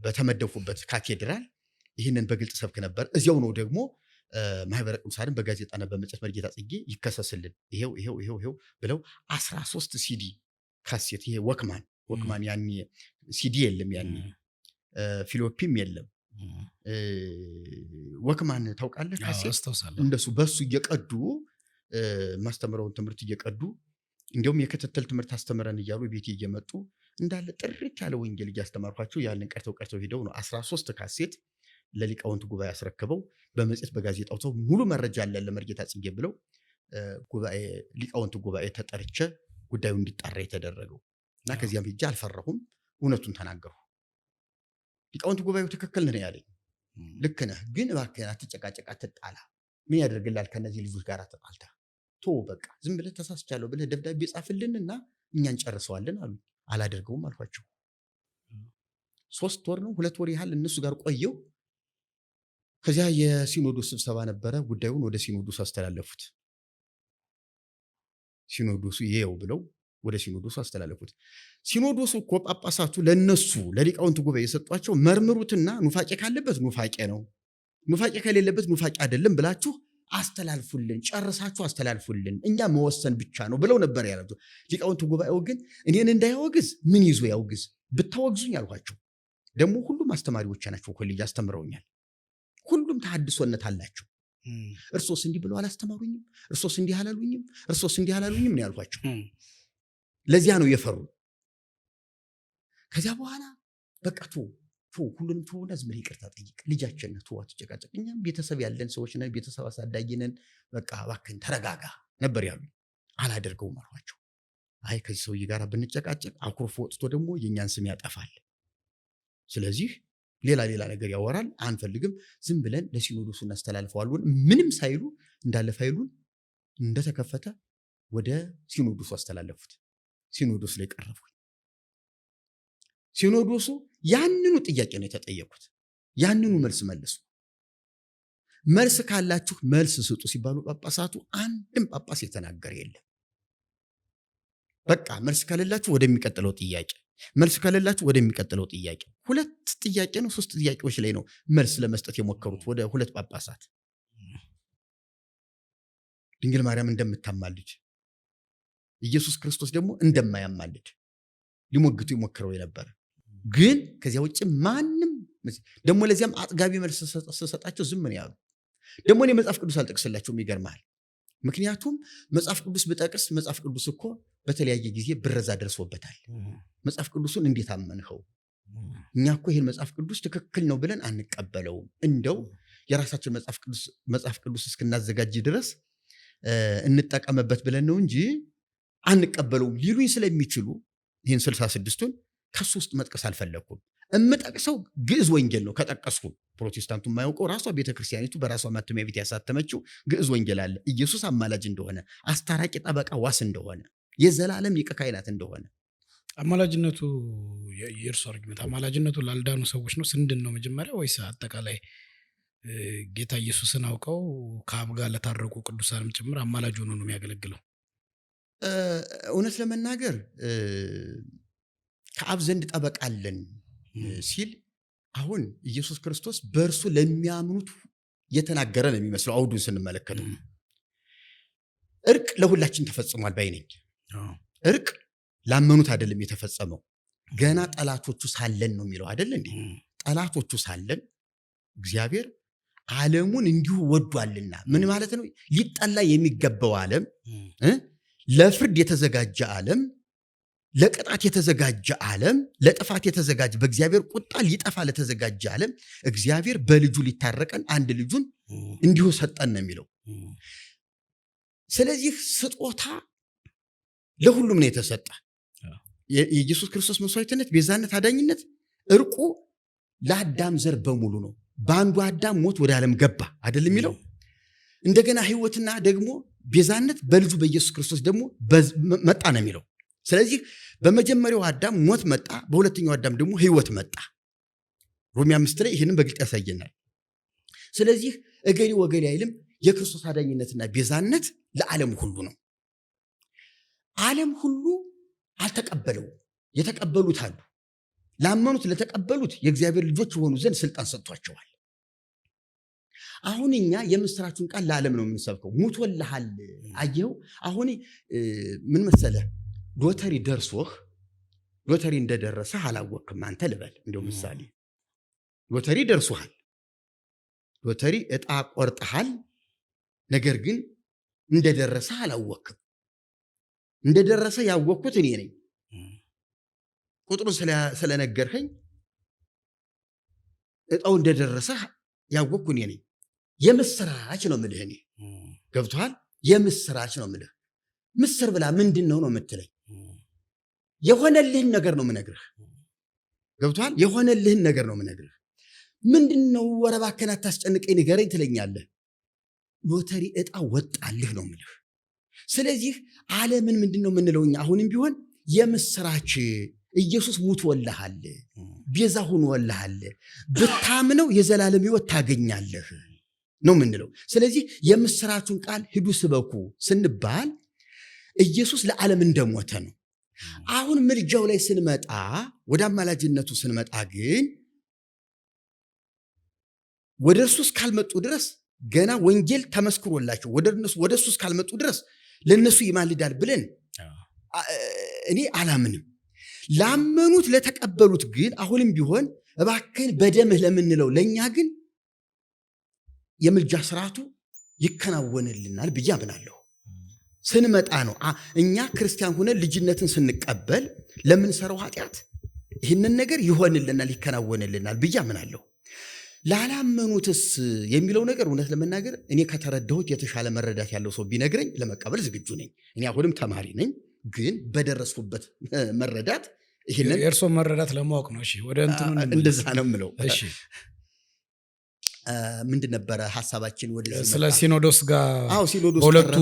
በተመደፉበት ካቴድራል ይህንን በግልጽ ሰብክ ነበር። እዚያው ነው ደግሞ ማህበረ ቅዱሳንን በጋዜጣና በመጽሔት መርጌታ ጽጌ ይከሰስልን ይሄው ብለው 13 ሲዲ ካሴት ይሄ ወክማን ያኔ ሲዲ የለም ያኔ ፊሎፒም የለም ወክማን ታውቃለህ? ካሴት እንደሱ በሱ እየቀዱ ማስተምረውን ትምህርት እየቀዱ እንዲሁም የክትትል ትምህርት አስተምረን እያሉ ቤቴ እየመጡ እንዳለ ጥርት ያለ ወንጌል እያስተማርኳቸው ያንን ቀርተው ሄደው ነው 13 ካሴት ለሊቃውንት ጉባኤ አስረክበው በመጽሔት በጋዜጣው ሰው ሙሉ መረጃ አለን ለመርጌታ ጽጌ ብለው ሊቃውንት ጉባኤ ተጠርቼ ጉዳዩ እንዲጣራ የተደረገው እና ከዚያም ሄጄ አልፈራሁም፣ እውነቱን ተናገርሁ። ሊቃውንት ጉባኤው ትክክል ነህ ያለኝ፣ ልክ ነህ፣ ግን እባክህ አትጨቃጨቅ፣ አትጣላ፣ ምን ያደርግላል ከነዚህ ልጆች ጋር ተጣልታ ቶ በቃ ዝም ብለህ ተሳስቻለሁ ብለህ ደብዳቤ ጻፍልንና እኛ እንጨርሰዋለን አሉ። አላደርገውም አልኳቸው። 3 ወር ነው 2 ወር ያህል እነሱ ጋር ቆየው። ከዚያ የሲኖዶስ ስብሰባ ነበረ። ጉዳዩን ወደ ሲኖዶስ አስተላለፉት። ሲኖዶሱ ይሄው ብለው ወደ ሲኖዶሱ አስተላለፉት። ሲኖዶሱ እኮ ጳጳሳቱ ለነሱ ለሊቃውንት ጉባኤ የሰጧቸው መርምሩትና ኑፋቄ ካለበት ኑፋቄ ነው፣ ኑፋቄ ከሌለበት ኑፋቄ አይደለም ብላችሁ አስተላልፉልን፣ ጨርሳችሁ አስተላልፉልን፣ እኛ መወሰን ብቻ ነው ብለው ነበር ያሉት። ሊቃውንት ጉባኤው ግን እኔን እንዳያወግዝ ምን ይዞ ያውግዝ? ብታወግዙኝ አልኳቸው። ደግሞ ሁሉም አስተማሪዎች ናቸው፣ ኮሌጅ አስተምረውኛል። ሁሉም ተሐድሶነት አላቸው። እርሶስ እንዲህ ብለው አላስተማሩኝም፣ እርሶስ እንዲህ አላሉኝም፣ እርሶስ እንዲህ አላሉኝም ነው ያልኳቸው። ለዚያ ነው የፈሩ። ከዚያ በኋላ በቃ ሁሉንም ተውና ዝም ብለህ ይቅርታ ጠይቅ፣ ልጃችን ነህ፣ አትጨቃጨቅ፣ እኛም ቤተሰብ ያለን ሰዎች ነን፣ ቤተሰብ አሳዳጊ ነን፣ በቃ እባክህን ተረጋጋ ነበር ያሉ። አላደርገውም አልኳቸው። አይ ከዚህ ሰውዬ ጋር ብንጨቃጨቅ አኩርፎ ወጥቶ ደግሞ የእኛን ስም ያጠፋል፣ ስለዚህ ሌላ ነገር ያወራል፣ አንፈልግም፣ ዝም ብለን ለሲኖዶሱ እናስተላልፈዋለን። ምንም ሳይሉ እንዳለ ፋይሉን እንደተከፈተ ወደ ሲኖዶሱ አስተላለፉት። ሲኖዶስ ላይ ቀረቡ። ሲኖዶሱ ያንኑ ጥያቄ ነው የተጠየቁት፣ ያንኑ መልስ መለሱ። መልስ ካላችሁ መልስ ስጡ ሲባሉ ጳጳሳቱ አንድም ጳጳስ የተናገረ የለም። በቃ መልስ ካለላችሁ ወደሚቀጥለው ጥያቄ፣ መልስ ካለላችሁ ወደሚቀጥለው ጥያቄ። 2 ጥያቄ ነው 3 ጥያቄዎች ላይ ነው መልስ ለመስጠት የሞከሩት ወደ 2 ጳጳሳት። ድንግል ማርያም እንደምታማልድ ኢየሱስ ክርስቶስ ደግሞ እንደማያማልድ ሊሞግቱ ይሞክረው የነበረ ግን ከዚያ ውጭ ማንም ደግሞ ለዚያም አጥጋቢ መልስ ሰጣቸው ዝም ነው ያሉ። ደግሞ እኔ መጽሐፍ ቅዱስ አልጠቅስላቸውም፣ ይገርማል። ምክንያቱም መጽሐፍ ቅዱስ ብጠቅስ መጽሐፍ ቅዱስ እኮ በተለያየ ጊዜ ብረዛ ደርሶበታል። መጽሐፍ ቅዱስን እንዴት አመንኸው? እኛ እኮ ይህን መጽሐፍ ቅዱስ ትክክል ነው ብለን አንቀበለውም። እንደው የራሳችን መጽሐፍ ቅዱስ እስክናዘጋጅ ድረስ እንጠቀምበት ብለን ነው እንጂ አንቀበለውም ሊሉኝ ስለሚችሉ ይህን 66ቱን ከሱ ውስጥ መጥቀስ አልፈለኩም። እምጠቅሰው ግዕዝ ወንጌል ነው። ከጠቀስኩ ፕሮቴስታንቱ የማያውቀው ራሷ ቤተክርስቲያኒቱ በራሷ ማተሚያ ቤት ያሳተመችው ግዕዝ ወንጌል አለ። ኢየሱስ አማላጅ እንደሆነ፣ አስታራቂ ጠበቃ ዋስ እንደሆነ፣ የዘላለም ሊቀ ካህናት እንደሆነ። አማላጅነቱ የእርሱ አርጊመንት አማላጅነቱ ላልዳኑ ሰዎች ነው ስንድን ነው መጀመሪያ ወይስ አጠቃላይ ጌታ ኢየሱስን አውቀው ከአብ ጋር ለታረቁ ቅዱሳንም ጭምር አማላጅ ሆኖ ነው የሚያገለግለው? እውነት ለመናገር ከአብ ዘንድ ጠበቃ አለን ሲል አሁን ኢየሱስ ክርስቶስ በእርሱ ለሚያምኑት የተናገረ ነው የሚመስለው። አውዱን ስንመለከተው እርቅ ለሁላችን ተፈጽሟል ባይ ነኝ። እርቅ ላመኑት አይደለም የተፈጸመው፣ ገና ጠላቶቹ ሳለን ነው የሚለው አይደል እንዴ? ጠላቶቹ ሳለን እግዚአብሔር ዓለሙን እንዲሁ ወዷልና። ምን ማለት ነው? ሊጠላ የሚገባው ዓለም፣ ለፍርድ የተዘጋጀ ዓለም፣ ለቅጣት የተዘጋጀ ዓለም፣ ለጥፋት የተዘጋጀ በእግዚአብሔር ቁጣ ሊጠፋ ለተዘጋጀ ዓለም እግዚአብሔር በልጁ ሊታረቀን አንድ ልጁን እንዲሁ ሰጠን ነው የሚለው። ስለዚህ ስጦታ ለሁሉም ነው የተሰጠ። የኢየሱስ ክርስቶስ መስዋዕትነት፣ ቤዛነት፣ አዳኝነት፣ እርቁ ለአዳም ዘር በሙሉ ነው። በአንዱ አዳም ሞት ወደ ዓለም ገባ አይደል የሚለው። እንደገና ሕይወትና ደግሞ ቤዛነት በልጁ በኢየሱስ ክርስቶስ ደግሞ መጣ ነው የሚለው። ስለዚህ በመጀመሪያው አዳም ሞት መጣ፣ በሁለተኛው አዳም ደግሞ ሕይወት መጣ። ሮሜ 5 ላይ ይህንን በግልጥ ያሳየናል። ስለዚህ እገሌ ወገሌ አይልም። የክርስቶስ አዳኝነትና ቤዛነት ለዓለም ሁሉ ነው። ዓለም ሁሉ አልተቀበለው፣ የተቀበሉት አሉ። ላመኑት ለተቀበሉት የእግዚአብሔር ልጆች የሆኑ ዘንድ ስልጣን ሰጥቷቸዋል። አሁን እኛ የምስራቹን ቃል ለዓለም ነው የምንሰብከው። ሙቶልሃል። አየው አሁን ምን መሰለህ፣ ሎተሪ ደርሶህ ሎተሪ እንደደረሰህ አላወቅም አንተ ልበል። እንደው ምሳሌ ሎተሪ ደርሶሃል፣ ሎተሪ ዕጣ ቆርጠሃል። ነገር ግን እንደደረሰህ አላወቅም። እንደደረሰ ያወቅኩት እኔ ነኝ። ቁጥሩን ስለነገርኸኝ ዕጣው እንደደረሰህ ያወቅኩ እኔ ነኝ። የምስራች ነው ምልህ። እኔ ገብቶሃል? የምስራች ነው ምልህ። ምስር ብላ ምንድን ነው የምትለኝ? የሆነልህን ነገር ነው ምነግርህ። ገብቶሃል? የሆነልህን ነገር ነው ምነግርህ። ምንድን ነው ኧረ እባክህን አታስጨንቀኝ ንገረኝ ትለኛለህ። ሎተሪ ዕጣ ወጣልህ ነው ምልህ። ስለዚህ ዓለምን ምንድን ነው የምንለው እኛ? አሁንም ቢሆን የምስራች ኢየሱስ ሙቶልሃል፣ ቤዛ ሆኖልሃል፣ ብታምነው የዘላለም ሕይወት ታገኛለህ ነው የምንለው። ስለዚህ የምስራቹን ቃል ሂዱ ስበኩ ስንባል ኢየሱስ ለዓለም እንደሞተ ነው። አሁን ምልጃው ላይ ስንመጣ፣ ወደ አማላጅነቱ ስንመጣ ግን ወደ እርሱ እስካልመጡ ድረስ ገና ወንጌል ተመስክሮላቸው ወደ እሱ እስካልመጡ ድረስ ለነሱ ይማልዳል ብለን እኔ አላምንም። ላመኑት ለተቀበሉት ግን አሁንም ቢሆን እባክህን በደምህ ለምንለው ለእኛ ግን የምልጃ ስርዓቱ ይከናወንልናል ብዬ አምናለሁ። ስንመጣ ነው እኛ ክርስቲያን ሆነን ልጅነትን ስንቀበል ለምንሰራው ኃጢአት ይህንን ነገር ይሆንልናል ይከናወንልናል ብዬ አምናለሁ። ላላመኑትስ የሚለው ነገር እውነት ለመናገር እኔ ከተረዳሁት የተሻለ መረዳት ያለው ሰው ቢነግረኝ ለመቀበል ዝግጁ ነኝ። እኔ አሁንም ተማሪ ነኝ፣ ግን በደረስኩበት መረዳት ይሄንን የእርሶን መረዳት ለማወቅ ነው። እሺ ወደ እንትኑ እንደዛ ነው የምለው። እሺ ምንድን ነበረ ሐሳባችን? ወደ ስለ ሲኖዶስ ጋር ሲኖዶስ ሁለቱ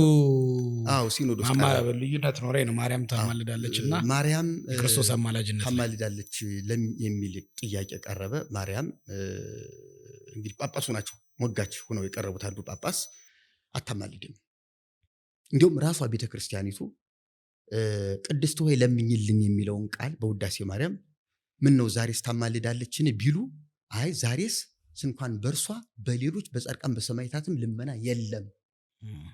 ሲኖዶስ ልዩነት ኖሬ ነው። ማርያም ታማልዳለችና ማርያም ክርስቶስ አማላጅነት ታማልዳለች የሚል ጥያቄ ቀረበ። ማርያም እንግዲህ ጳጳሱ ናቸው ሞጋች ሆነው የቀረቡት። አንዱ ጳጳስ አታማልድም፣ እንዲሁም ራሷ ቤተክርስቲያኒቱ ቅድስት ሆይ ለምኝልን የሚለውን ቃል በውዳሴ ማርያም ምን ነው ዛሬስ ታማልዳለችን ቢሉ፣ አይ ዛሬስ እንኳን በእርሷ በሌሎች በጻድቃን በሰማዕታትም ልመና የለም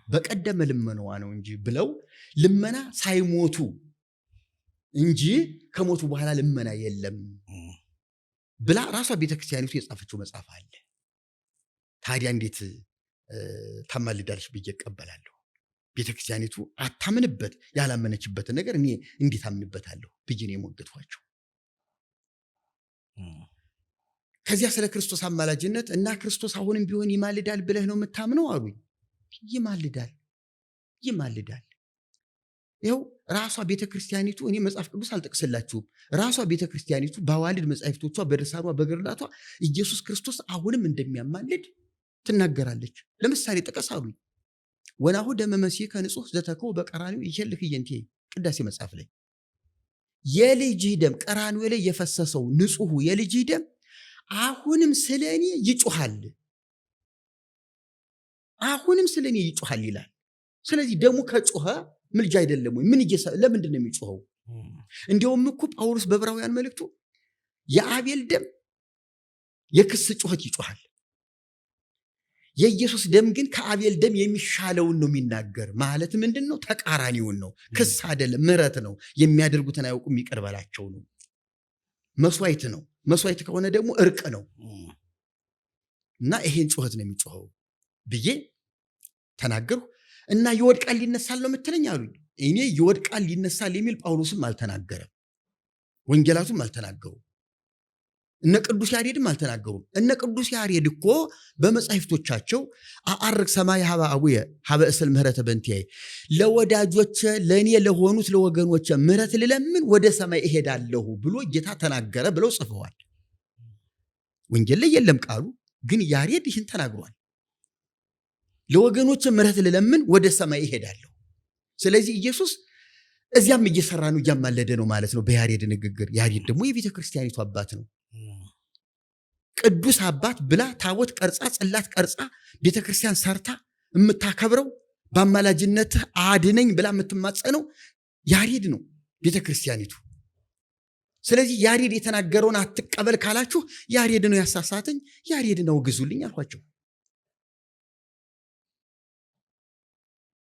በቀደመ ልመናዋ ነው እንጂ ብለው ልመና ሳይሞቱ እንጂ ከሞቱ በኋላ ልመና የለም ብላ ራሷ ቤተክርስቲያኒቱ የጻፈችው መጽሐፍ አለ። ታዲያ እንዴት ታማልዳለች ብዬ እቀበላለሁ? ቤተክርስቲያኒቱ አታምንበት ያላመነችበትን ነገር እኔ እንዴት አምንበታለሁ ብዬ ነው የሞገትኳቸው። ከዚያ ስለ ክርስቶስ አማላጅነት እና ክርስቶስ አሁንም ቢሆን ይማልዳል ብለህ ነው የምታምነው አሉኝ። ይማልዳል። ይኸው ራሷ ቤተክርስቲያኒቱ፣ እኔ መጽሐፍ ቅዱስ አልጠቅስላችሁም፣ ራሷ ቤተክርስቲያኒቱ በአዋልድ መጻሕፍቶቿ በድርሳኗ በገድላቷ ኢየሱስ ክርስቶስ አሁንም እንደሚያማልድ ትናገራለች። ለምሳሌ ጥቀስ አሉኝ። ወናሁ ደመ መሲሕከ ንጹሕ ዘተከው በቀራንዮ ይሄልህ የንቴ ቅዳሴ መጽሐፍ ላይ የልጅህ ደም ቀራንዮ ላይ የፈሰሰው ንጹሑ የልጅህ ደም አሁንም ስለኔ ይጮሃል፣ አሁንም ስለኔ ይጮሃል ይላል። ስለዚህ ደሙ ከጮኸ ምልጃ አይደለም ወይ? ለምንድን ነው የሚጮኸው? እንዲያውም እኮ ጳውሎስ በዕብራውያን መልእክቱ የአቤል ደም የክስ ጩኸት ይጮሃል፣ የኢየሱስ ደም ግን ከአቤል ደም የሚሻለውን ነው የሚናገር። ማለት ምንድን ነው? ተቃራኒውን ነው። ክስ አይደለም፣ ምሕረት ነው። የሚያደርጉትን አያውቁም ይቅር በላቸው ነው። መስዋዕት ነው። መስዋዕት ከሆነ ደግሞ እርቅ ነው እና ይሄን ጩኸት ነው የሚጮኸው ብዬ ተናገርሁ። እና ይወድቃል ሊነሳል ነው የምትለኝ አሉኝ። እኔ ይወድቃል ሊነሳል የሚል ጳውሎስም አልተናገረም፣ ወንጌላቱም አልተናገሩም፣ እነ ቅዱስ ያሬድም አልተናገሩም። እነ ቅዱስ ያሬድ እኮ በመጻሕፍቶቻቸው አአርግ ሰማይ ሀበ አቡየ ሀበ እስል ምህረተ በእንቲአየ፣ ለወዳጆቼ ለእኔ ለሆኑት ለወገኖቼ ምህረት ልለምን ወደ ሰማይ እሄዳለሁ ብሎ ጌታ ተናገረ ብለው ጽፈዋል። ወንጌል ላይ የለም ቃሉ፣ ግን ያሬድ ይህን ተናግሯል። ለወገኖቼ ምህረት ልለምን ወደ ሰማይ እሄዳለሁ። ስለዚህ ኢየሱስ እዚያም እየሰራ ነው፣ እያማለደ ነው ማለት ነው በያሬድ ንግግር። ያሬድ ደግሞ የቤተ ክርስቲያኒቱ አባት ነው። ቅዱስ አባት ብላ ታቦት ቀርጻ ጽላት ቀርጻ ቤተክርስቲያን ሰርታ የምታከብረው በአማላጅነትህ አድነኝ ብላ የምትማጸነው ያሬድ ነው ቤተክርስቲያኒቱ። ስለዚህ ያሬድ የተናገረውን አትቀበል ካላችሁ ያሬድ ነው ያሳሳተኝ፣ ያሬድን አውግዙልኝ አልኳቸው።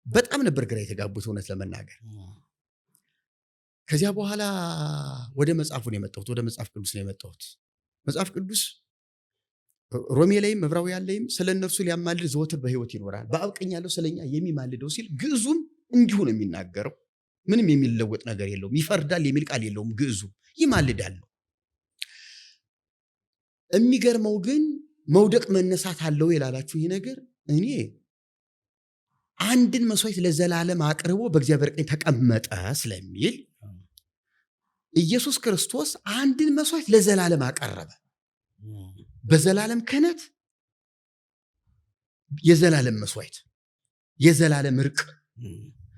በጣም ነበር ግራ የተጋቡት እውነት ለመናገር። ከዚያ በኋላ ወደ መጽሐፉ ነው የመጣሁት፣ ወደ መጽሐፍ ቅዱስ ነው የመጣሁት። መጽሐፍ ቅዱስ ሮሜ ላይም ዕብራውያን ላይም ስለ እነርሱ ሊያማልድ ዘወትር በሕይወት ይኖራል በአብ ቀኝ ያለው ስለኛ የሚማልደው ሲል ግዕዙም እንዲሁ ነው የሚናገረው። ምንም የሚለወጥ ነገር የለውም። ይፈርዳል የሚል ቃል የለውም። ግዕዙ ይማልዳል ነው። የሚገርመው ግን መውደቅ መነሳት አለው ይላላችሁ። ይህ ነገር እኔ አንድን መስዋዕት ለዘላለም አቅርቦ በእግዚአብሔር ቀኝ ተቀመጠ ስለሚል ኢየሱስ ክርስቶስ አንድን መስዋዕት ለዘላለም አቀረበ። በዘላለም ክህነት የዘላለም መስዋዕት፣ የዘላለም እርቅ።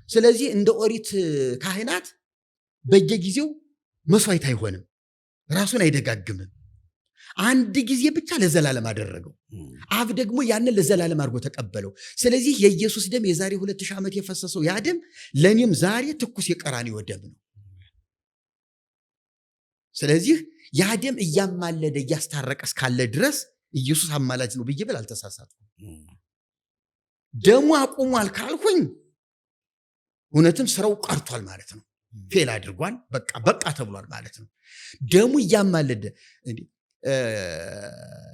ስለዚህ እንደ ኦሪት ካህናት በየጊዜው መስዋዕት አይሆንም፣ ራሱን አይደጋግምም። አንድ ጊዜ ብቻ ለዘላለም አደረገው። አብ ደግሞ ያንን ለዘላለም አድርጎ ተቀበለው። ስለዚህ የኢየሱስ ደም የዛሬ 2000 ዓመት የፈሰሰው ያ ደም ለእኔም ዛሬ ትኩስ የቀራንዮ ደም ነው። ስለዚህ ያ ደም እያማለደ እያስታረቀ እስካለ ድረስ ኢየሱስ አማላጅ ነው ብዬ ብል አልተሳሳትኩም። ደሙ አቁሟል ካልኩኝ እውነትም ስራው ቀርቷል ማለት ነው። ፌል አድርጓል፣ በቃ ተብሏል ማለት ነው። ደሙ እያማለደ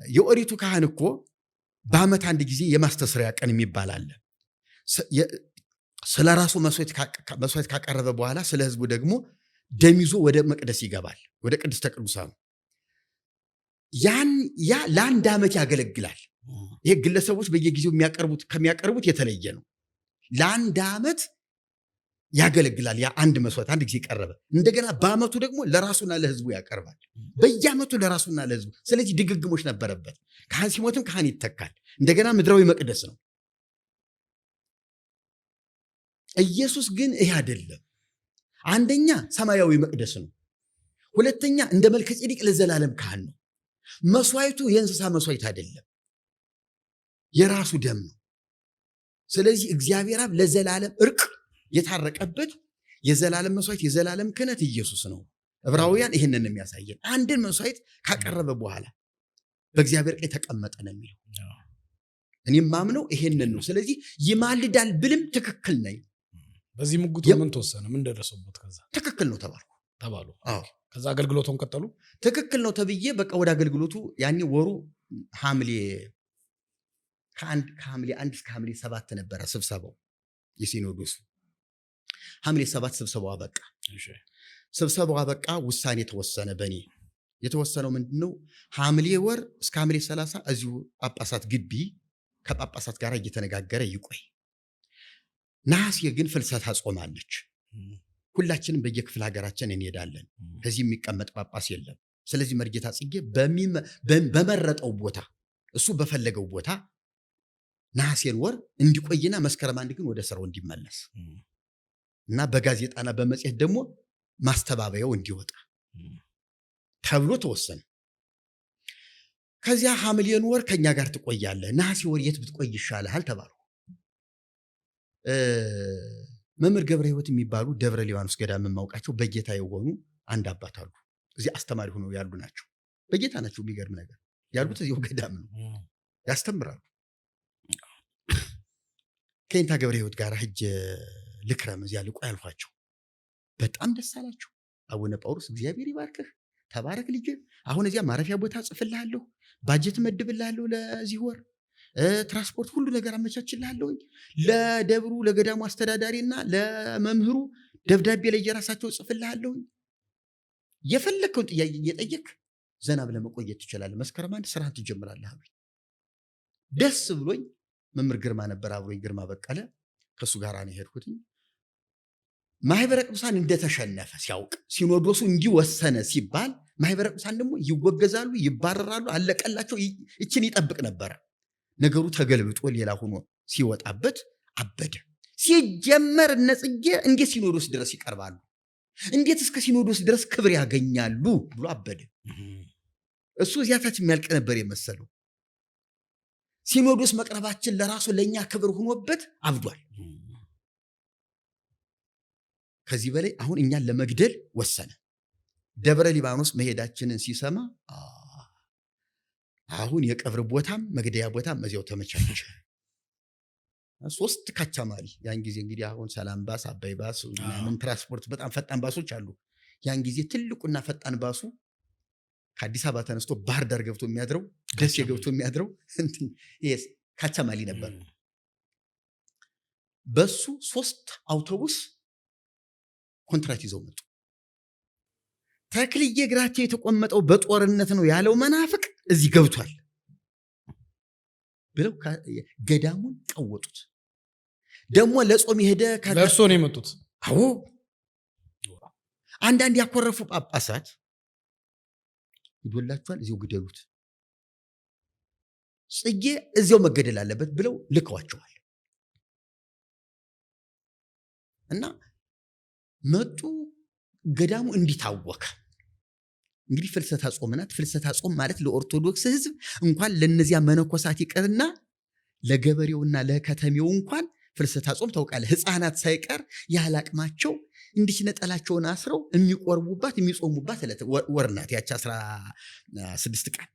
የኦሪቱ ካህን እኮ በዓመት አንድ ጊዜ የማስተስሪያ ቀን የሚባል አለ። ስለ ራሱ መስዋዕት ካቀረበ በኋላ ስለ ህዝቡ ደግሞ ደም ይዞ ወደ መቅደስ ይገባል፣ ወደ ቅድስተ ቅዱሳን። ያ ለአንድ ዓመት ያገለግላል። ይሄ ግለሰቦች በየጊዜው ከሚያቀርቡት የተለየ ነው። ለአንድ ዓመት ያገለግላል። ያ አንድ መስዋዕት አንድ ጊዜ ቀረበ። እንደገና በዓመቱ ደግሞ ለራሱና ለህዝቡ ያቀርባል። በየዓመቱ ለራሱና ለህዝቡ። ስለዚህ ድግግሞች ነበረበት። ካህን ሲሞትም ካህን ይተካል። እንደገና ምድራዊ መቅደስ ነው። ኢየሱስ ግን ይህ አይደለም። አንደኛ ሰማያዊ መቅደስ ነው። ሁለተኛ እንደ መልከ ጼዴቅ ለዘላለም ካህን ነው። መስዋዕቱ የእንስሳ መስዋዕት አይደለም፣ የራሱ ደም ነው። ስለዚህ እግዚአብሔር አብ ለዘላለም እርቅ የታረቀበት የዘላለም መስዋዕት የዘላለም ክህነት ኢየሱስ ነው። ዕብራውያን ይህንን የሚያሳየን አንድን መስዋዕት ካቀረበ በኋላ በእግዚአብሔር ቀኝ ተቀመጠ ነው የሚለው። እኔም ማምነው ይሄንን ነው። ስለዚህ ይማልዳል ብልም ትክክል ነኝ። በዚህ ሙግቱ ምን ተወሰነ? ምን ደረሰበት? ከዛ ትክክል ነው ተባሉ። ከዛ አገልግሎቱን ቀጠሉ። ትክክል ነው ተብዬ በቃ ወደ አገልግሎቱ ያኔ ወሩ ሐምሌ 1 እስከ ሐምሌ 7 ነበረ ስብሰባው የሲኖዶሱ። ሐምሌ 7 ስብሰባው አበቃ። ስብሰባው አበቃ። ውሳኔ ተወሰነ። በእኔ የተወሰነው ምንድነው? ሐምሌ ወር እስከ ሐምሌ 30 እዚሁ ጳጳሳት ግቢ ከጳጳሳት ጋር እየተነጋገረ ይቆይ። ነሐሴ ግን ፍልሰታ ጾማለች። ሁላችንም በየክፍለ ሀገራችን እንሄዳለን። ከዚህ የሚቀመጥ ጳጳስ የለም። ስለዚህ መርጌታ ጽጌ በመረጠው ቦታ እሱ በፈለገው ቦታ ነሐሴን ወር እንዲቆይና መስከረም 1 ግን ወደ ስራው እንዲመለስ እና በጋዜጣና በመጽሔት ደግሞ ማስተባበያው እንዲወጣ ተብሎ ተወሰነ። ከዚያ ሐምሌን ወር ከኛ ጋር ትቆያለህ፣ ነሐሴ ወር የት ብትቆይ ይሻልሃል ተባሉ። መምህር ገብረ ሕይወት የሚባሉ ደብረ ሊባኖስ ገዳም የማውቃቸው በጌታ የሆኑ አንድ አባት አሉ። እዚህ አስተማሪ ሆነው ያሉ ናቸው። በጌታ ናቸው። የሚገርም ነገር ያሉት እዚሁ ገዳም ነው፣ ያስተምራሉ። ከእንታ ገብረ ሕይወት ጋር ሂጅ ልክረም እዚያ ልቆይ አልኋቸው። በጣም ደስ አላቸው። አቡነ ጳውሎስ እግዚአብሔር ይባርክህ፣ ተባረክ ልጅ፣ አሁን እዚያ ማረፊያ ቦታ ጽፍልሃለሁ፣ ባጀት መድብልሃለሁ፣ ለዚህ ወር ትራንስፖርት ሁሉ ነገር አመቻችልሃለሁ፣ ለደብሩ ለገዳሙ አስተዳዳሪና ለመምህሩ ደብዳቤ ላይ የራሳቸው ጽፍልሃለሁ፣ የፈለከውን ጥያቄ እየጠየቅ ዘና ብለህ መቆየት ትችላለህ፣ መስከረም 1 ስራህን ትጀምራለህ አሉኝ። ደስ ብሎኝ መምህር ግርማ ነበር አብሮኝ፣ ግርማ በቀለ፣ ከሱ ጋር ነው የሄድኩትኝ። ማህበረ ቅዱሳን እንደተሸነፈ ሲያውቅ ሲኖዶሱ እንዲወሰነ ሲባል ማህበረ ቅዱሳን ደግሞ ይወገዛሉ፣ ይባረራሉ፣ አለቀላቸው። ይችን ይጠብቅ ነበረ። ነገሩ ተገልብጦ ሌላ ሆኖ ሲወጣበት አበደ። ሲጀመር እነ ጽጌ እንዴት ሲኖዶስ ድረስ ይቀርባሉ? እንዴት እስከ ሲኖዶስ ድረስ ክብር ያገኛሉ ብሎ አበደ። እሱ እዚያታች የሚያልቅ ነበር የመሰለው። ሲኖዶስ መቅረባችን ለራሱ ለእኛ ክብር ሆኖበት አብዷል። ከዚህ በላይ አሁን እኛን ለመግደል ወሰነ። ደብረ ሊባኖስ መሄዳችንን ሲሰማ አሁን የቀብር ቦታም መግደያ ቦታም እዚያው ተመቻቸ። 3 ካቻማሊ ያን ጊዜ እንግዲህ አሁን ሰላም ባስ፣ አባይ ባስ ምናምን ትራንስፖርት በጣም ፈጣን ባሶች አሉ። ያን ጊዜ ትልቁና ፈጣን ባሱ ከአዲስ አበባ ተነስቶ ባህር ዳር ገብቶ የሚያድረው ደሴ ገብቶ የሚያድረው ካቻማሊ ነበር። በሱ 3 አውቶቡስ ኮንትራት ይዘው መጡ። ተክልዬ እግራቸው የተቆመጠው በጦርነት ነው ያለው መናፍቅ እዚህ ገብቷል ብለው ገዳሙን ቀወጡት። ደግሞ ለጾም የሄደ ለእርሶ ነው የመጡት? አዎ። አንዳንድ ያኮረፉ ጳጳሳት ይዶላችኋል፣ እዚው ግደሉት፣ ጽጌ እዚያው መገደል አለበት ብለው ልከዋቸዋል። እና መጡ። ገዳሙ እንዲታወከ እንግዲህ ፍልሰታ ጾም ናት። ፍልሰታ ጾም ማለት ለኦርቶዶክስ ሕዝብ እንኳን ለነዚያ መነኮሳት ይቀርና ለገበሬውና ለከተሜው እንኳን ፍልሰታ ጾም ታውቃለህ፣ ሕፃናት ሳይቀር ያለ አቅማቸው እንዲህ ነጠላቸውን አስረው የሚቆርቡባት የሚጾሙባት ወር ናት ያቺ 16 ቀን።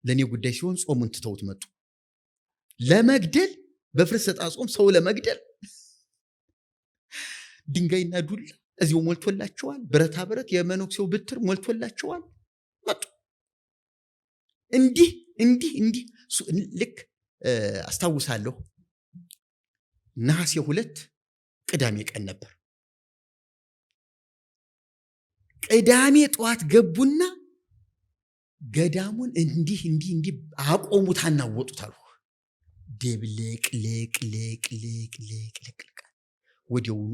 ለኔ ጉዳይ ሲሆን ጾሙን ትተውት መጡ። ለመግደል በፍልሰታ ጾም ሰው ለመግደል ድንጋይና ዱላ እዚሁ ሞልቶላቸዋል። ብረታ ብረት የመነኩሴው ብትር ሞልቶላቸዋል። መጡ። እንዲህ ልክ አስታውሳለሁ። ነሐሴ 2 ቅዳሜ ቀን ነበር። ቅዳሜ ጠዋት ገቡና ገዳሙን እንዲህ አቆሙት፣ አናወጡት አሉ። ደብልቅ ልቅ ወዲያውኑ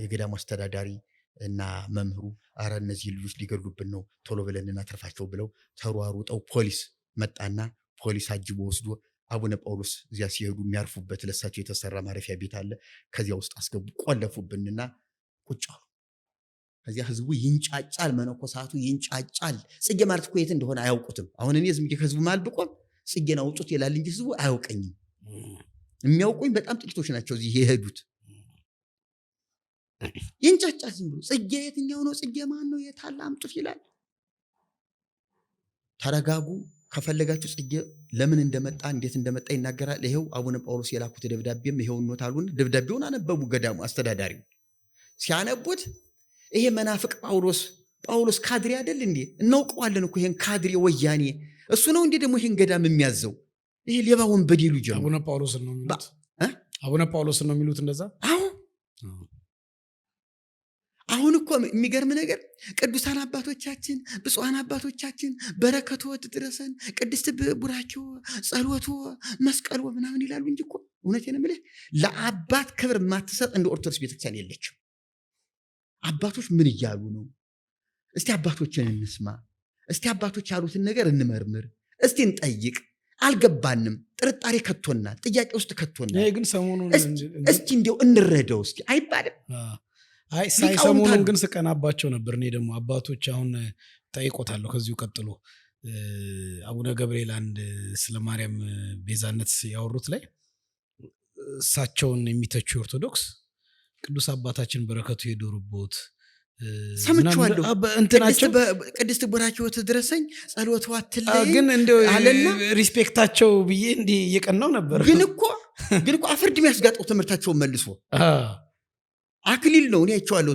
የገዳሙ አስተዳዳሪ እና መምህሩ አረ እነዚህ ልጆች ሊገሉብን ነው፣ ቶሎ ብለን እናተርፋቸው ብለው ተሯሩጠው ፖሊስ መጣና ፖሊስ አጅቦ ወስዶ አቡነ ጳውሎስ እዚያ ሲሄዱ የሚያርፉበት ለሳቸው የተሰራ ማረፊያ ቤት አለ። ከዚያ ውስጥ አስገቡ፣ ቆለፉብንና ቁጭ አሉ። ከዚያ ህዝቡ ይንጫጫል፣ መነኮሳቱ ይንጫጫል። ጽጌ ማለት እኮ የት እንደሆነ አያውቁትም። አሁን እኔ ዝም ብዬ ከህዝቡ መሃል ብቆም ጽጌን አውጡት ይላል እንጂ ህዝቡ አያውቀኝም። የሚያውቁኝ በጣም ጥቂቶች ናቸው እዚህ የሄዱት። ይንጫጫል ዝም ብሎ። ጽጌ የትኛው ነው? ጽጌ ማን ነው? የታለ? አምጡት ይላል። ተረጋጉ፣ ከፈለጋችሁ ጽጌ ለምን እንደመጣ እንዴት እንደመጣ ይናገራል። ይሄው አቡነ ጳውሎስ የላኩት ደብዳቤም ይሄው ነው ታሉን። ደብዳቤውን አነበቡ። ገዳሙ አስተዳዳሪው ሲያነቡት ይሄ መናፍቅ ጳውሎስ ካድሬ አይደል እንዴ? እናውቀዋለን እኮ ይሄን ካድሬ ወያኔ እሱ ነው እንዴ ደግሞ ይሄን ገዳም የሚያዘው? ይሄ ሌባ ወንበዴ ልጅ ነው። አቡነ ጳውሎስ ነው የሚሉት። አቡነ ጳውሎስ ነው የሚሉት እንደዛ። አሁን እኮ የሚገርም ነገር ቅዱሳን አባቶቻችን ብፁዓን አባቶቻችን በረከቶ ድረሰን ቅድስት ቡራኪዮ ጸሎቶ መስቀሎ ምናምን ይላሉ እንጂ እኮ እውነቴን የምልህ ለአባት ክብር የማትሰጥ እንደ ኦርቶዶክስ ቤተክርስቲያን የለችም። አባቶች ምን እያሉ ነው? እስቲ አባቶችን እንስማ። እስቲ አባቶች ያሉትን ነገር እንመርምር። እስቲ እንጠይቅ። አልገባንም። ጥርጣሬ ከቶናል። ጥያቄ ውስጥ ከቶናል። ይሄ ግን ሰሞኑን እስቲ እንዲያው እንረዳው እስቲ አይባልም? ሰሞኑን ግን ስቀናባቸው ነበር። እኔ ደግሞ አባቶች አሁን ጠይቆታለሁ ከዚሁ ቀጥሎ አቡነ ገብርኤል አንድ ስለ ማርያም ቤዛነት ያወሩት ላይ እሳቸውን የሚተቹ ኦርቶዶክስ ቅዱስ አባታችን በረከቱ የዶሩቦት ሰምቻለሁ። ቅድስት ቡራኪዮ ትድረሰኝ ጸሎቷ አትለይ ግን እንደው ሪስፔክታቸው ብዬ እንዲህ እየቀናው ነበር። ግን እኮ አፍርድ የሚያስጋጠው ትምህርታቸውን መልሶ አክሊል ነው። እኔ አይቼዋለሁ።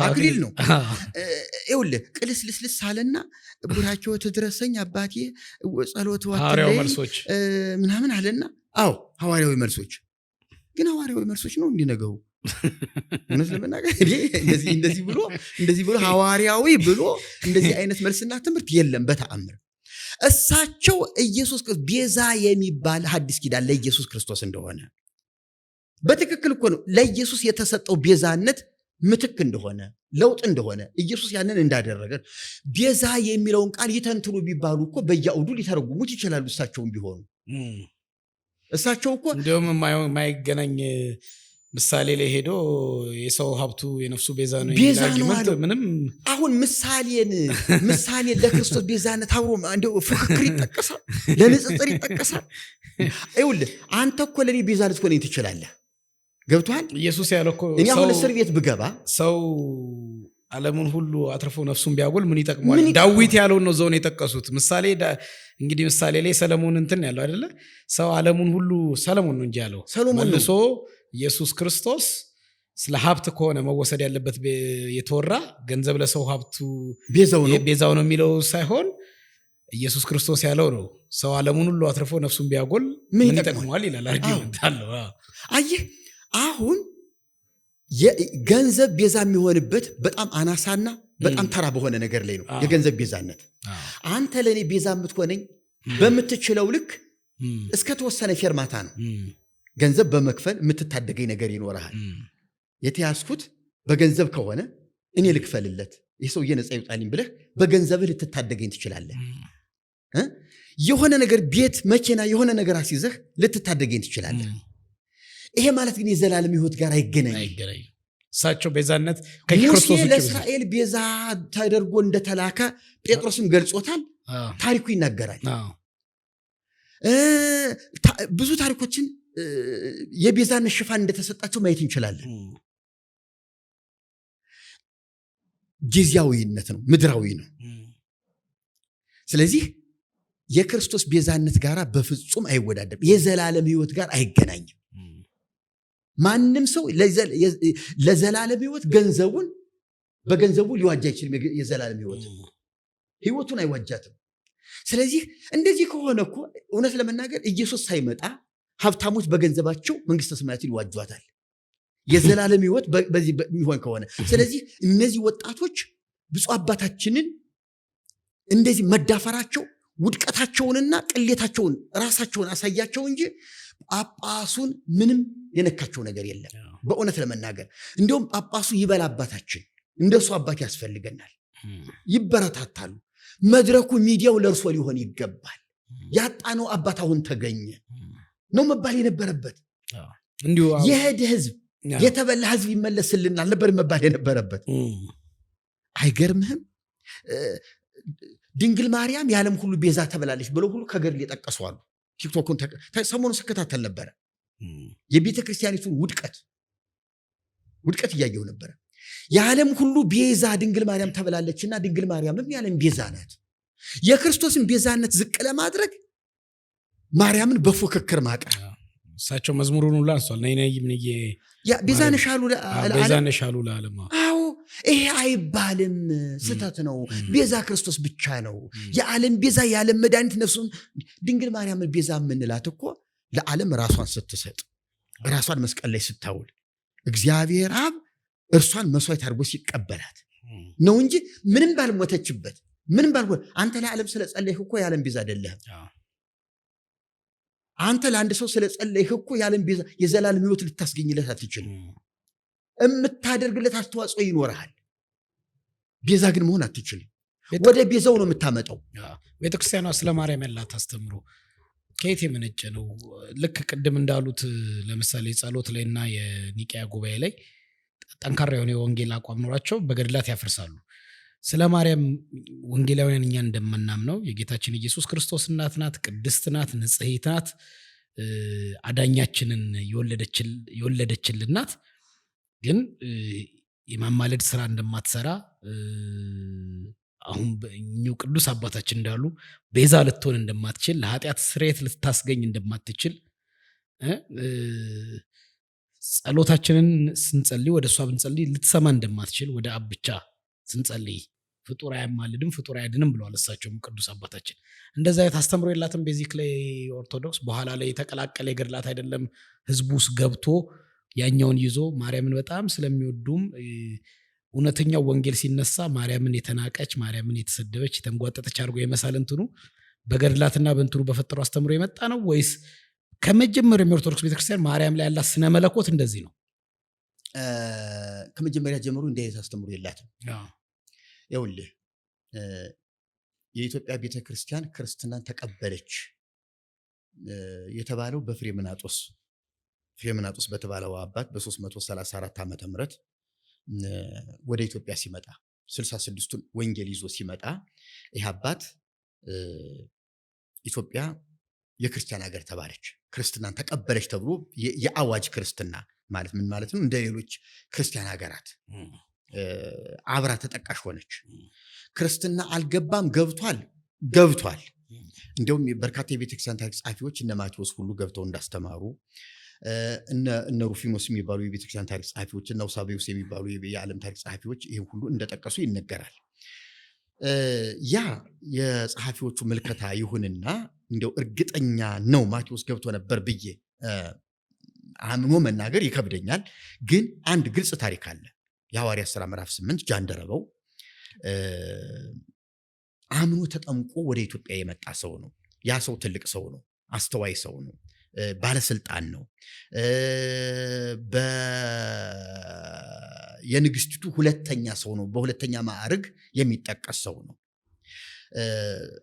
አክሊል ነው። ይኸውልህ ቅልስልስልስ አለና ቡራኪዮ ትድረሰኝ አባቴ ጸሎቷ አትለይ ምናምን አለና ሐዋርያዊ መልሶች ግን ሐዋርያዊ መልሶች ነው እንዲነገሩ እውነት ለመናገር እንደዚህ ብሎ ሐዋርያዊ ብሎ እንደዚህ አይነት መልስና ትምህርት የለም በተአምር። እሳቸው ኢየሱስ ቤዛ የሚባል ሐዲስ ኪዳን ለኢየሱስ ክርስቶስ እንደሆነ በትክክል እኮ ነው። ለኢየሱስ የተሰጠው ቤዛነት ምትክ እንደሆነ ለውጥ እንደሆነ ኢየሱስ ያንን እንዳደረገ ቤዛ የሚለውን ቃል ይተንትኑ ቢባሉ እኮ በየአውዱ ሊተረጉሙት ይችላሉ። እሳቸውም ቢሆኑ እሳቸው እኮ እንደውም የማይገናኝ ምሳሌ ላይ ሄዶ የሰው ሀብቱ የነፍሱ ቤዛ ነው የሚል ምንም አሁን ምሳሌን ለክርስቶስ ቤዛነት አብሮ እንደው ፍክክር ይጠቀሳል፣ ለንጽጽር ይጠቀሳል። ይኸውልህ አንተ እኮ ለኔ ቤዛ ልትሆነኝ ትችላለህ። ገብቶሃል? ኢየሱስ ያለው እኮ እኔ አሁን እስር ቤት ብገባ ሰው ዓለሙን ሁሉ አትርፎ ነፍሱን ቢያጎል ምን ይጠቅመዋል? ዳዊት ያለውን ነው ዘውን የጠቀሱት። ምሳሌ እንግዲህ ምሳሌ ላይ ሰለሞን እንትን ያለው አይደለ? ሰው ዓለሙን ሁሉ ሰለሞን ነው እንጂ ያለው መልሶ ኢየሱስ ክርስቶስ ስለ ሀብት ከሆነ መወሰድ ያለበት የተወራ ገንዘብ ለሰው ሀብቱ ቤዛው ነው የሚለው ሳይሆን ኢየሱስ ክርስቶስ ያለው ነው ሰው ዓለሙን ሁሉ አትርፎ ነፍሱን ቢያጎል ምን ይጠቅመዋል ይላል። አርጊመንት አለው። አየህ አሁን ገንዘብ ቤዛ የሚሆንበት በጣም አናሳና በጣም ተራ በሆነ ነገር ላይ ነው የገንዘብ ቤዛነት። አንተ ለእኔ ቤዛ የምትሆነኝ በምትችለው ልክ እስከተወሰነ ፌርማታ ነው። ገንዘብ በመክፈል የምትታደገኝ ነገር ይኖርሃል። የተያዝኩት በገንዘብ ከሆነ እኔ ልክፈልለት ይህ ሰውዬ ነፃ ይውጣልኝ ብለህ በገንዘብህ ልትታደገኝ ትችላለህ። የሆነ ነገር ቤት፣ መኪና፣ የሆነ ነገር አስይዘህ ልትታደገኝ ትችላለህ። ይሄ ማለት ግን የዘላለም ሕይወት ጋር አይገናኝም። እሳቸው ቤዛነት ሙሴ ለእስራኤል ቤዛ ተደርጎ እንደተላከ ጴጥሮስም ገልጾታል። ታሪኩ ይናገራል። ብዙ ታሪኮችን የቤዛነት ሽፋን እንደተሰጣቸው ማየት እንችላለን። ጊዜያዊነት ነው፣ ምድራዊ ነው። ስለዚህ የክርስቶስ ቤዛነት ጋር በፍጹም አይወዳደርም። የዘላለም ሕይወት ጋር አይገናኝም። ማንም ሰው ለዘላለም ሕይወት በገንዘቡ ሊዋጅ አይችልም። የዘላለም ሕይወቱን አይዋጃትም። ስለዚህ እንደዚህ ከሆነ እኮ እውነት ለመናገር ኢየሱስ ሳይመጣ ሀብታሞች በገንዘባቸው መንግስተ ሰማያትን ይዋጇታል። የዘላለም ሕይወት በዚህ የሚሆን ከሆነ ስለዚህ እነዚህ ወጣቶች ብፁዕ አባታችንን እንደዚህ መዳፈራቸው ውድቀታቸውንና ቅሌታቸውን ራሳቸውን አሳያቸው እንጂ ጳጳሱን ምንም የነካቸው ነገር የለም። በእውነት ለመናገር እንዲሁም ጳጳሱ ይበል አባታችን እንደሱ አባት ያስፈልገናል። ይበረታታሉ። መድረኩ ሚዲያው ለእርሶ ሊሆን ይገባል። ያጣነው አባት አሁን ተገኘ ነው መባል የነበረበት። የሄደ ህዝብ የተበላ ህዝብ ይመለስልናል ነበር መባል የነበረበት። አይገርምህም? ድንግል ማርያም የዓለም ሁሉ ቤዛ ተብላለች ብለው ሁሉ ከገድል የጠቀሷሉ። ቲክቶክን ሰሞኑን ስከታተል ነበረ። የቤተ ክርስቲያኒቱን ውድቀት እያየው ነበረ። የዓለም ሁሉ ቤዛ ድንግል ማርያም ተብላለችና ድንግል ማርያምም የዓለም ቤዛ ናት። የክርስቶስን ቤዛነት ዝቅ ለማድረግ ማርያምን በፉክክር ማቅረብ። እሳቸው መዝሙሩን ሁሉ አንሷል። ነይነይምንዬ ቤዛነሻሉ ለዓለም። አዎ ይሄ አይባልም፣ ስተት ነው። ቤዛ ክርስቶስ ብቻ ነው። የዓለም ቤዛ የዓለም መድኃኒት ነፍሱን ድንግል ማርያምን ቤዛ የምንላት እኮ ለዓለም ራሷን ስትሰጥ ራሷን መስቀል ላይ ስታውል እግዚአብሔር አብ እርሷን መስዋዕት አድርጎ ሲቀበላት ነው እንጂ ምንም ባልሞተችበት ምንም ባልሆነ። አንተ ለዓለም ስለጸለይህ እኮ የዓለም ቤዛ አይደለህም። አንተ ለአንድ ሰው ስለጸለይህ እኮ የዓለም ቤዛ የዘላለም ሕይወት ልታስገኝለት አትችልም። የምታደርግለት አስተዋጽኦ ይኖርሃል። ቤዛ ግን መሆን አትችልም። ወደ ቤዛው ነው የምታመጣው። ቤተክርስቲያኗ ስለ ማርያም ያላት አስተምሮ ከየት የመነጨ ነው? ልክ ቅድም እንዳሉት ለምሳሌ ጸሎት ላይና የኒቅያ ጉባኤ ላይ ጠንካራ የሆነ የወንጌል አቋም ኖሯቸው በገድላት ያፈርሳሉ። ስለ ማርያም ወንጌላውያን እኛ እንደምናምነው የጌታችን ኢየሱስ ክርስቶስ እናት ናት፣ ቅድስት ናት፣ ንጽሕት ናት፣ አዳኛችንን የወለደችልን ናት። ግን የማማለድ ስራ እንደማትሰራ አሁን በእኚሁ ቅዱስ አባታችን እንዳሉ ቤዛ ልትሆን እንደማትችል፣ ለኃጢአት ስርየት ልታስገኝ እንደማትችል፣ ጸሎታችንን ስንጸልይ ወደ እሷ ብንጸልይ ልትሰማ እንደማትችል፣ ወደ አብ ብቻ ስንጸልይ ፍጡር አያማልድም ፍጡር አያድንም ብለዋል እሳቸውም ቅዱስ አባታችን። እንደዛ አይነት አስተምሮ የላትም ቤዚክ ላይ ኦርቶዶክስ። በኋላ ላይ የተቀላቀለ የገድላት አይደለም ህዝቡ ውስጥ ገብቶ ያኛውን ይዞ ማርያምን በጣም ስለሚወዱም እውነተኛው ወንጌል ሲነሳ ማርያምን የተናቀች ማርያምን የተሰደበች የተንጓጠጠች አድርጎ የመሳል እንትኑ በገድላትና በእንትኑ በፈጠሩ አስተምሮ የመጣ ነው ወይስ ከመጀመሪያው የኦርቶዶክስ ቤተክርስቲያን ማርያም ላይ ያላት ስነ መለኮት እንደዚህ ነው? ከመጀመሪያ ጀምሮ እንዲህ አይነት አስተምሮ የላትም። ይኸውልህ የኢትዮጵያ ቤተክርስቲያን ክርስትናን ተቀበለች የተባለው በፍሬምናጦስ በተባለው አባት በ334 ዓመተ ምህረት ወደ ኢትዮጵያ ሲመጣ 66ቱን ወንጌል ይዞ ሲመጣ ይህ አባት ኢትዮጵያ የክርስቲያን ሀገር ተባለች፣ ክርስትናን ተቀበለች ተብሎ የአዋጅ ክርስትና ማለት ምን ማለት ነው? እንደ ሌሎች ክርስቲያን ሀገራት አብራ ተጠቃሽ ሆነች። ክርስትና አልገባም፣ ገብቷል። እንዲሁም በርካታ የቤተክርስቲያን ታሪክ ጸሐፊዎች እነ ማቴዎስ ሁሉ ገብተው እንዳስተማሩ እነ ሩፊኖስ የሚባሉ የቤተክርስቲያን ታሪክ ጸሐፊዎች እና ውሳቤውስ የሚባሉ የዓለም ታሪክ ጸሐፊዎች ይህን ሁሉ እንደጠቀሱ ይነገራል። ያ የጸሐፊዎቹ ምልከታ ይሁንና እንደው እርግጠኛ ነው ማቴዎስ ገብቶ ነበር ብዬ አምኖ መናገር ይከብደኛል። ግን አንድ ግልጽ ታሪክ አለ። የሐዋርያት ሥራ ምዕራፍ 8 ጃንደረባው አምኖ ተጠምቆ ወደ ኢትዮጵያ የመጣ ሰው ነው። ያ ሰው ትልቅ ሰው ነው፣ አስተዋይ ሰው ነው፣ ባለስልጣን ነው። የንግስቲቱ ሁለተኛ ሰው ነው፣ በሁለተኛ ማዕረግ የሚጠቀስ ሰው ነው።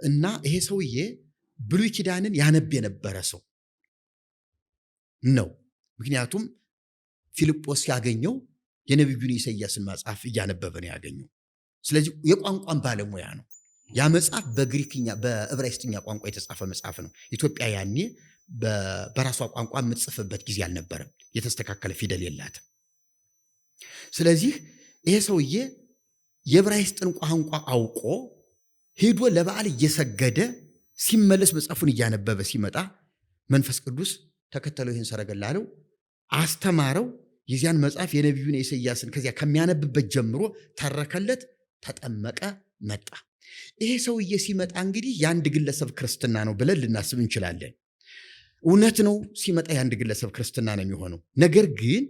እና ይሄ ሰውዬ ብሉይ ኪዳንን ያነብ የነበረ ሰው ነው። ምክንያቱም ፊልጶስ ያገኘው የነቢዩን ኢሳይያስን መጽሐፍ እያነበበ ነው ያገኘው። ስለዚህ የቋንቋን ባለሙያ ነው። ያ መጽሐፍ በግሪክኛ በዕብራይስጥኛ ቋንቋ የተጻፈ መጽሐፍ ነው። ኢትዮጵያ ያኔ በራሷ ቋንቋ የምትጽፍበት ጊዜ አልነበረም። የተስተካከለ ፊደል የላትም። ስለዚህ ይሄ ሰውዬ የዕብራይስጥን ቋንቋ አውቆ ሄዶ ለበዓል እየሰገደ ሲመለስ መጽሐፉን እያነበበ ሲመጣ መንፈስ ቅዱስ ተከተለው ይህን ሰረገላ አለው፣ አስተማረው። የዚያን መጽሐፍ የነቢዩን ኢሳይያስን ከዚያ ከሚያነብበት ጀምሮ ተረከለት፣ ተጠመቀ፣ መጣ። ይሄ ሰውዬ ሲመጣ እንግዲህ የአንድ ግለሰብ ክርስትና ነው ብለን ልናስብ እንችላለን። እውነት ነው፣ ሲመጣ የአንድ ግለሰብ ክርስትና ነው የሚሆነው። ነገር ግን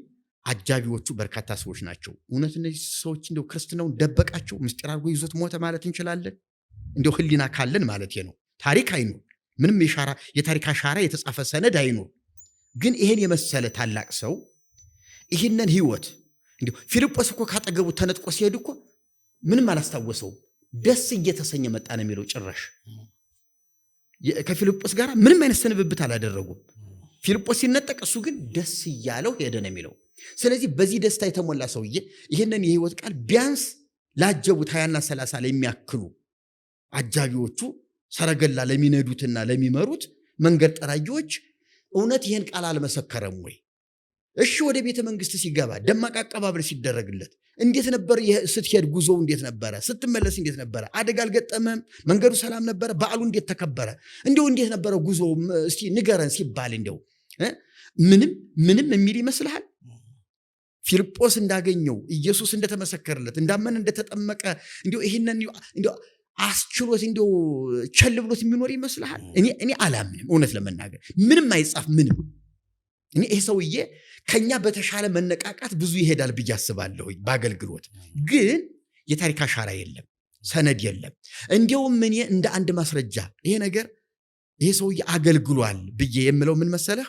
አጃቢዎቹ በርካታ ሰዎች ናቸው። እውነት እነዚህ ሰዎች እንደው ክርስትናውን ደበቃቸው፣ ምስጢር አድርጎ ይዞት ሞተ ማለት እንችላለን? እንደው ህሊና ካለን ማለት ነው። ታሪክ አይኖር፣ ምንም የታሪክ አሻራ የተጻፈ ሰነድ አይኖር። ግን ይሄን የመሰለ ታላቅ ሰው ይህንን ህይወት እንዲሁ ፊልጶስ እኮ ካጠገቡ ተነጥቆ ሲሄድ እኮ ምንም አላስታወሰውም። ደስ እየተሰኘ መጣ ነው የሚለው። ጭራሽ ከፊልጶስ ጋር ምንም አይነት ስንብብት አላደረጉም። ፊልጶስ ሲነጠቅ እሱ ግን ደስ እያለው ሄደ ነው የሚለው። ስለዚህ በዚህ ደስታ የተሞላ ሰውዬ ይህንን የህይወት ቃል ቢያንስ ላጀቡት 20 እና 30 ለሚያክሉ አጃቢዎቹ ሰረገላ ለሚነዱትና ለሚመሩት መንገድ ጠራጊዎች እውነት ይህን ቃል አልመሰከረም ወይ? እሺ ወደ ቤተ መንግስት ሲገባ ደማቅ አቀባበል ሲደረግለት እንዴት ነበር? ስትሄድ ጉዞው እንዴት ነበረ? ስትመለስ እንዴት ነበረ? አደጋ አልገጠመም? መንገዱ ሰላም ነበረ? በዓሉ እንዴት ተከበረ? እንዲሁ እንዴት ነበረ ጉዞ? እስቲ ንገረን ሲባል እንዲሁ ምንም የሚል ይመስልሃል? ፊልጶስ እንዳገኘው ኢየሱስ እንደተመሰከረለት እንዳመን እንደተጠመቀ እንዲሁ ይህንን እንዲሁ አስችሎት እንዲሁ ቸል ብሎት የሚኖር ይመስልሃል? እኔ አላምንም። እውነት ለመናገር ምንም አይጻፍ ምንም። ይሄ ሰውዬ ከኛ በተሻለ መነቃቃት ብዙ ይሄዳል ብዬ አስባለሁ በአገልግሎት። ግን የታሪክ አሻራ የለም፣ ሰነድ የለም። እንዲያውም እኔ እንደ አንድ ማስረጃ ይሄ ሰውዬ አገልግሏል ብዬ የምለው ምን መሰለህ?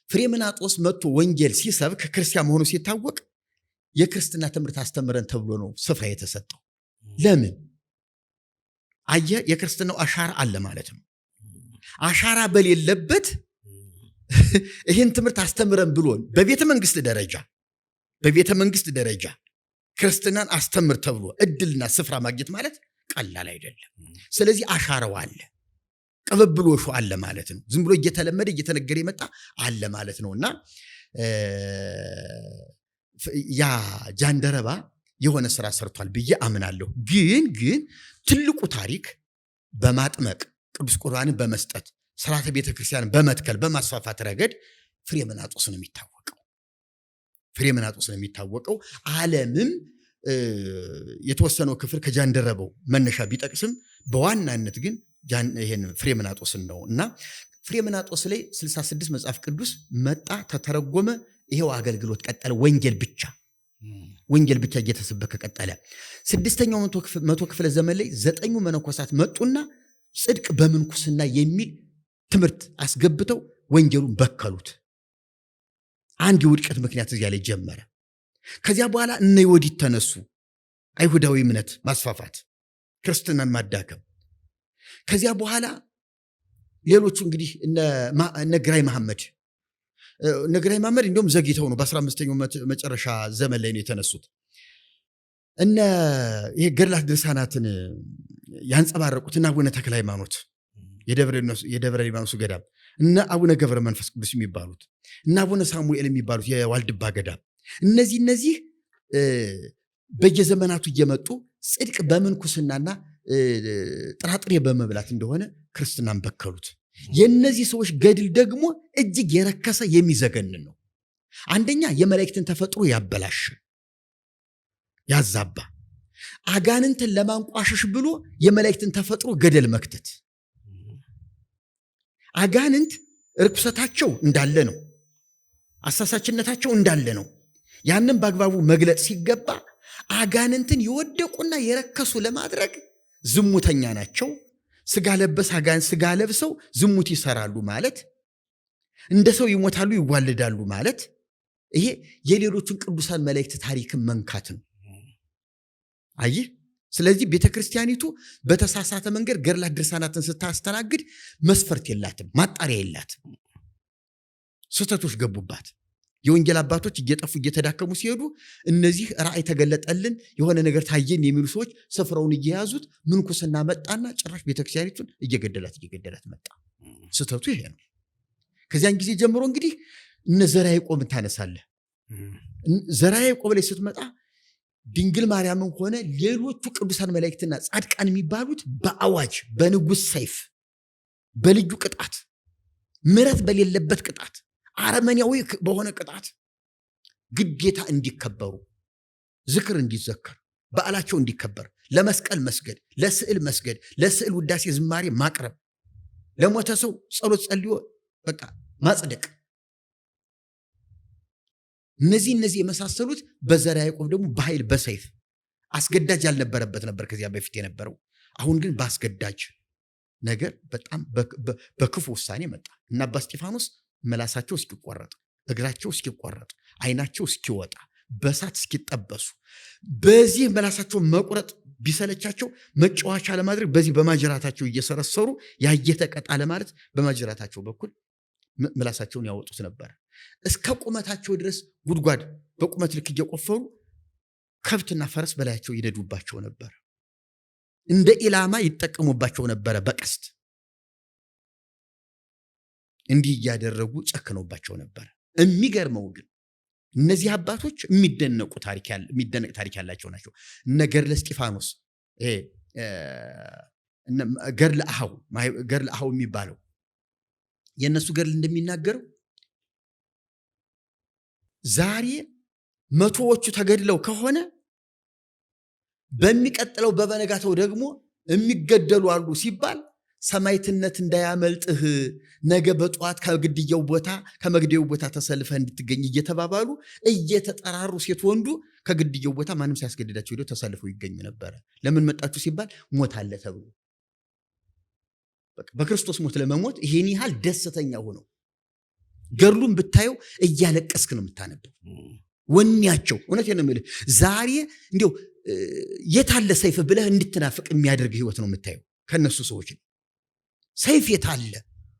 ፍሬምናጦስ መጥቶ ወንጌል ሲሰብክ ክርስቲያን መሆኑ ሲታወቅ የክርስትና ትምህርት አስተምረን ተብሎ ነው ስፍራ የተሰጠው። ለምን? አየህ፣ የክርስትናው አሻራ አለ ማለት ነው። አሻራ በሌለበት ይህን ትምህርት አስተምረን ብሎን በቤተ መንግስት ደረጃ ክርስትናን አስተምር ተብሎ እድልና ስፍራ ማግኘት ማለት ቀላል አይደለም። ስለዚህ አሻራው አለ፣ ቅብብሎሹ አለ ማለት ነው። ዝም ብሎ እየተለመደ እየተነገረ የመጣ አለ ማለት ነውና ያ ጃንደረባ የሆነ ስራ ሰርቷል ብዬ አምናለሁ። ግን ትልቁ ታሪክ በማጥመቅ ቅዱስ ቁርባንን በመስጠት ስርዓተ ቤተክርስቲያን በመትከል በማስፋፋት ረገድ ፍሬምናጦስ ነው የሚታወቀው። ዓለምም የተወሰነው ክፍል ከጃንደረባው መነሻ ቢጠቅስም በዋናነት ግን ይሄን ፍሬምናጦስን ነው እና ፍሬምናጦስ ላይ 66 መጽሐፍ ቅዱስ መጣ፣ ተተረጎመ። ይሄው አገልግሎት ቀጠለ። ወንጌል ብቻ እየተሰበከ ቀጠለ። 6ኛው መቶ ክፍለ ዘመን ላይ 9 መነኮሳት መጡና ጽድቅ በምንኩስና የሚል ትምህርት አስገብተው ወንጌሉን በከሉት። አንድ የውድቀት ምክንያት እዚያ ላይ ጀመረ። ከዚያ በኋላ እነ ዮዲት ተነሱ። አይሁዳዊ እምነት ማስፋፋት፣ ክርስትናን ማዳከም። ከዚያ በኋላ ሌሎቹ እንግዲህ እነ ግራኝ መሐመድ እንዲሁም ዘግይተው ነው በ15ኛው መጨረሻ ዘመን ላይ ነው የተነሱት። ይሄ ገድላት ድርሳናትን ያንጸባረቁት እና አቡነ ተክለ ሃይማኖት የደብረ ሊባኖሱ ገዳም እና አቡነ ገብረ መንፈስ ቅዱስ የሚባሉት እና አቡነ ሳሙኤል የሚባሉት የዋልድባ ገዳም እነዚህ በየዘመናቱ እየመጡ ጽድቅ በምንኩስናና ጥራጥሬ በመብላት እንደሆነ ክርስትናን በከሉት። የእነዚህ ሰዎች ገድል ደግሞ እጅግ የረከሰ የሚዘገንን ነው። አንደኛ የመላእክትን ተፈጥሮ ያበላሽ ያዛባ፣ አጋንንትን ለማንቋሸሽ ብሎ የመላእክትን ተፈጥሮ ገደል መክተት። አጋንንት ርኩሰታቸው እንዳለ ነው፣ አሳሳችነታቸው እንዳለ ነው። ያንን በአግባቡ መግለጽ ሲገባ አጋንንትን የወደቁና የረከሱ ለማድረግ ዝሙተኛ ናቸው፣ ስጋ ለበስ አጋንንት ስጋ ለብሰው ዝሙት ይሰራሉ ማለት፣ እንደ ሰው ይሞታሉ ይዋልዳሉ ማለት፣ ይሄ የሌሎችን ቅዱሳን መላእክት ታሪክን መንካት ነው። አየህ፣ ስለዚህ ቤተክርስቲያኒቱ በተሳሳተ መንገድ ገድላት ድርሳናትን ስታስተናግድ መስፈርት የላትም፣ ማጣሪያ የላትም። ስህተቶች ገቡባት። የወንጌል አባቶች እየጠፉ እየተዳከሙ ሲሄዱ እነዚህ ራእይ ተገለጠልን የሆነ ነገር ታየን የሚሉ ሰዎች ስፍራውን እየያዙት ምንኩስና መጣና ጭራሽ ቤተክርስቲያኒቱን እየገደላት መጣ። ስህተቱ ይሄ ነው። ከዚያን ጊዜ ጀምሮ እንግዲህ እነ ዘርዓ ያዕቆብን ታነሳለህ። ዘርዓ ያዕቆብ ላይ ስትመጣ ድንግል ማርያምን ሆነ ሌሎቹ ቅዱሳን መላእክትና ጻድቃን የሚባሉት በአዋጅ በንጉሥ ሰይፍ በልዩ ቅጣት ምሕረት በሌለበት ቅጣት አረመኔያዊ በሆነ ቅጣት ግዴታ እንዲከበሩ ዝክር እንዲዘከር በዓላቸው እንዲከበር ለመስቀል መስገድ ለስዕል መስገድ ለስዕል ውዳሴ ዝማሬ ማቅረብ ለሞተ ሰው ጸሎት ጸልዮ በቃ ማጽደቅ እነዚህ የመሳሰሉት በዘርዓ ያዕቆብ ደግሞ በኃይል በሰይፍ አስገዳጅ ያልነበረበት ነበር ከዚያ በፊት የነበረው። አሁን ግን በአስገዳጅ ነገር በጣም በክፉ ውሳኔ መጣ እና አባ እስጢፋኖስ መላሳቸው እስኪቆረጥ እግራቸው እስኪቆረጥ አይናቸው እስኪወጣ በእሳት እስኪጠበሱ በዚህ መላሳቸው መቁረጥ ቢሰለቻቸው መጫወቻ ለማድረግ በዚህ በማጅራታቸው እየሰረሰሩ ያየተቀጣ ለማለት በማጅራታቸው በኩል መላሳቸውን ያወጡት ነበር። እስከ ቁመታቸው ድረስ ጉድጓድ በቁመት ልክ እየቆፈሩ ከብትና ፈረስ በላያቸው ይነዱባቸው ነበር። እንደ ኢላማ ይጠቀሙባቸው ነበረ በቀስት እንዲህ እያደረጉ ጨክነውባቸው ነበር። የሚገርመው ግን እነዚህ አባቶች የሚደነቅ ታሪክ ያላቸው ናቸው። እነ ገድለ እስጢፋኖስ ገድለ አኀው የሚባለው የእነሱ ገድል እንደሚናገረው ዛሬ መቶዎቹ ተገድለው ከሆነ በሚቀጥለው በበነጋታው ደግሞ የሚገደሉ አሉ ሲባል ሰማዕትነት እንዳያመልጥህ ነገ በጠዋት ከመግደያው ቦታ ተሰልፈህ እንድትገኝ እየተባባሉ እየተጠራሩ ሴት ወንዱ ከግድያው ቦታ ማንም ሲያስገድዳቸው ሄደው ተሰልፈው ይገኙ ነበረ። ለምን መጣችሁ ሲባል ሞት አለ ተብሎ በክርስቶስ ሞት ለመሞት ይሄን ያህል ደስተኛ ሆነው ገድሉን ብታየው እያለቀስክ ነው የምታነበው። ወኔያቸው እውነቴን ነው የምልህ ዛሬ እንዲያው የታለ ሰይፍ ብለህ እንድትናፍቅ የሚያደርግ ህይወት ነው የምታየው ከነሱ ሰዎች። ሰይፍ የታለ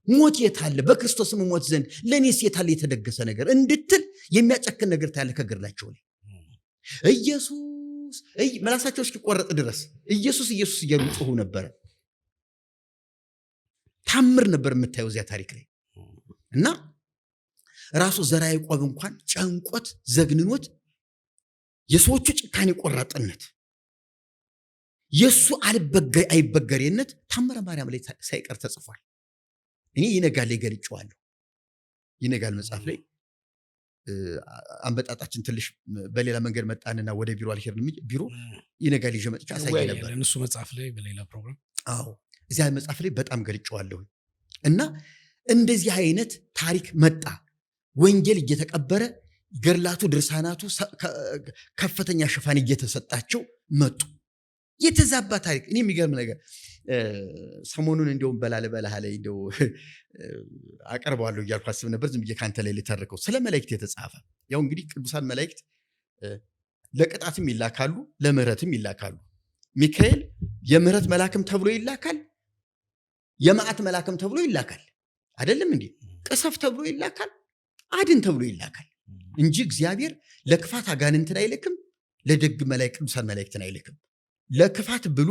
ሞት የታለ በክርስቶስም ሞት ዘንድ ለኔስ የታለ የተደገሰ ነገር እንድትል የሚያጨክን ነገር ታያለህ ከገድላቸው ላይ። ኢየሱስ መላሳቸው እስኪቆረጥ ድረስ ኢየሱስ ኢየሱስ እያሉ ጮሁ ነበረ። ታምር ነበር የምታየው እዚያ ታሪክ ላይ እና ራሱ ዘርዓ ያዕቆብ እንኳን ጨንቆት ዘግንኖት የሰዎቹ ጭካኔ ቆራጥነት የሱ አይበገሬነት ታምረ ማርያም ላይ ሳይቀር ተጽፏል። እኔ ይነጋል ላይ ገልጬዋለሁ። ይነጋል መጽሐፍ ላይ አንበጣጣችን ትንሽ በሌላ መንገድ መጣንና ወደ ቢሮ አልሄድንም። ቢሮ ይነጋል ይዤ መጥቻ አሳይ ነበር እሱ መጽሐፍ ላይ በሌላ ፕሮግራም። አዎ እዚያ መጽሐፍ ላይ በጣም ገልጬዋለሁ። እና እንደዚህ አይነት ታሪክ መጣ። ወንጌል እየተቀበረ ገድላቱ ድርሳናቱ ከፍተኛ ሽፋን እየተሰጣቸው መጡ። የተዛባ ታሪክ። እኔ የሚገርም ነገር ሰሞኑን እንደውም በላህ ላይ እንደው አቀርበዋለሁ እያልኩ አስብ ነበር። ዝም ብዬ ካንተ ላይ ልተርከው ስለ መላእክት የተጻፈ ያው እንግዲህ ቅዱሳን መላእክት ለቅጣትም ይላካሉ ለምህረትም ይላካሉ። ሚካኤል የምህረት መልአክም ተብሎ ይላካል፣ የመዓት መልአክም ተብሎ ይላካል። አይደለም እንዴ? ቅሰፍ ተብሎ ይላካል፣ አድን ተብሎ ይላካል እንጂ እግዚአብሔር ለክፋት አጋንንትን አይልክም፣ ለደግ መላእክት ቅዱሳን መላእክትን አይልክም። ለክፋት ብሎ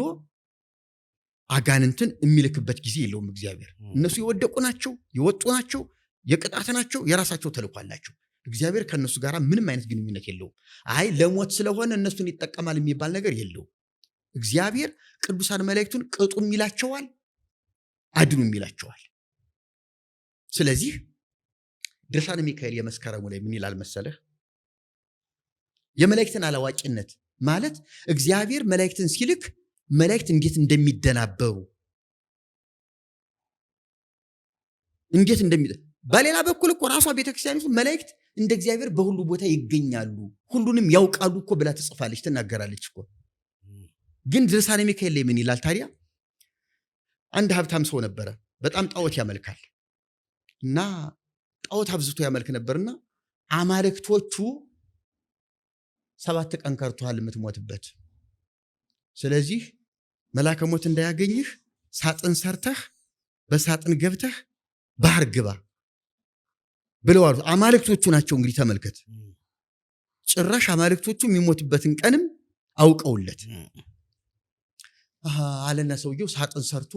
አጋንንትን የሚልክበት ጊዜ የለውም እግዚአብሔር። እነሱ የወደቁ ናቸው፣ የወጡ ናቸው፣ የቅጣት ናቸው፣ የራሳቸው ተልእኮ አላቸው። እግዚአብሔር ከነሱ ጋር ምንም አይነት ግንኙነት የለውም። አይ ለሞት ስለሆነ እነሱን ይጠቀማል የሚባል ነገር የለውም። እግዚአብሔር ቅዱሳን መላእክቱን ቅጡም ይላቸዋል፣ አድኑም ይላቸዋል። ስለዚህ ድርሳነ ሚካኤል የመስከረሙ ላይ ምን ይላል መሰለህ? የመላእክትን አላዋቂነት ማለት እግዚአብሔር መላእክትን ሲልክ መላእክት እንዴት እንደሚደናበሩ በሌላ በኩል እኮ ራሷ ቤተክርስቲያኒቱ መላእክት እንደ እግዚአብሔር በሁሉ ቦታ ይገኛሉ፣ ሁሉንም ያውቃሉ እኮ ብላ ትጽፋለች፣ ትናገራለች እኮ። ግን ድርሳነ ሚካኤል ላይ ምን ይላል ታዲያ? አንድ ሀብታም ሰው ነበረ፣ በጣም ጣዖት ያመልካል እና ጣዖት አብዝቶ ያመልክ ነበርና አማልክቶቹ 7 ቀን ከርቶሃል የምትሞትበት፣ ስለዚህ መልአከ ሞት እንዳያገኝህ ሳጥን ሰርተህ በሳጥን ገብተህ ባህር ግባ፣ ብለው አሉት። አማልክቶቹ ናቸው እንግዲህ ተመልከት። ጭራሽ አማልክቶቹ የሚሞትበትን ቀንም አውቀውለት አለና ሰውየው ሳጥን ሰርቶ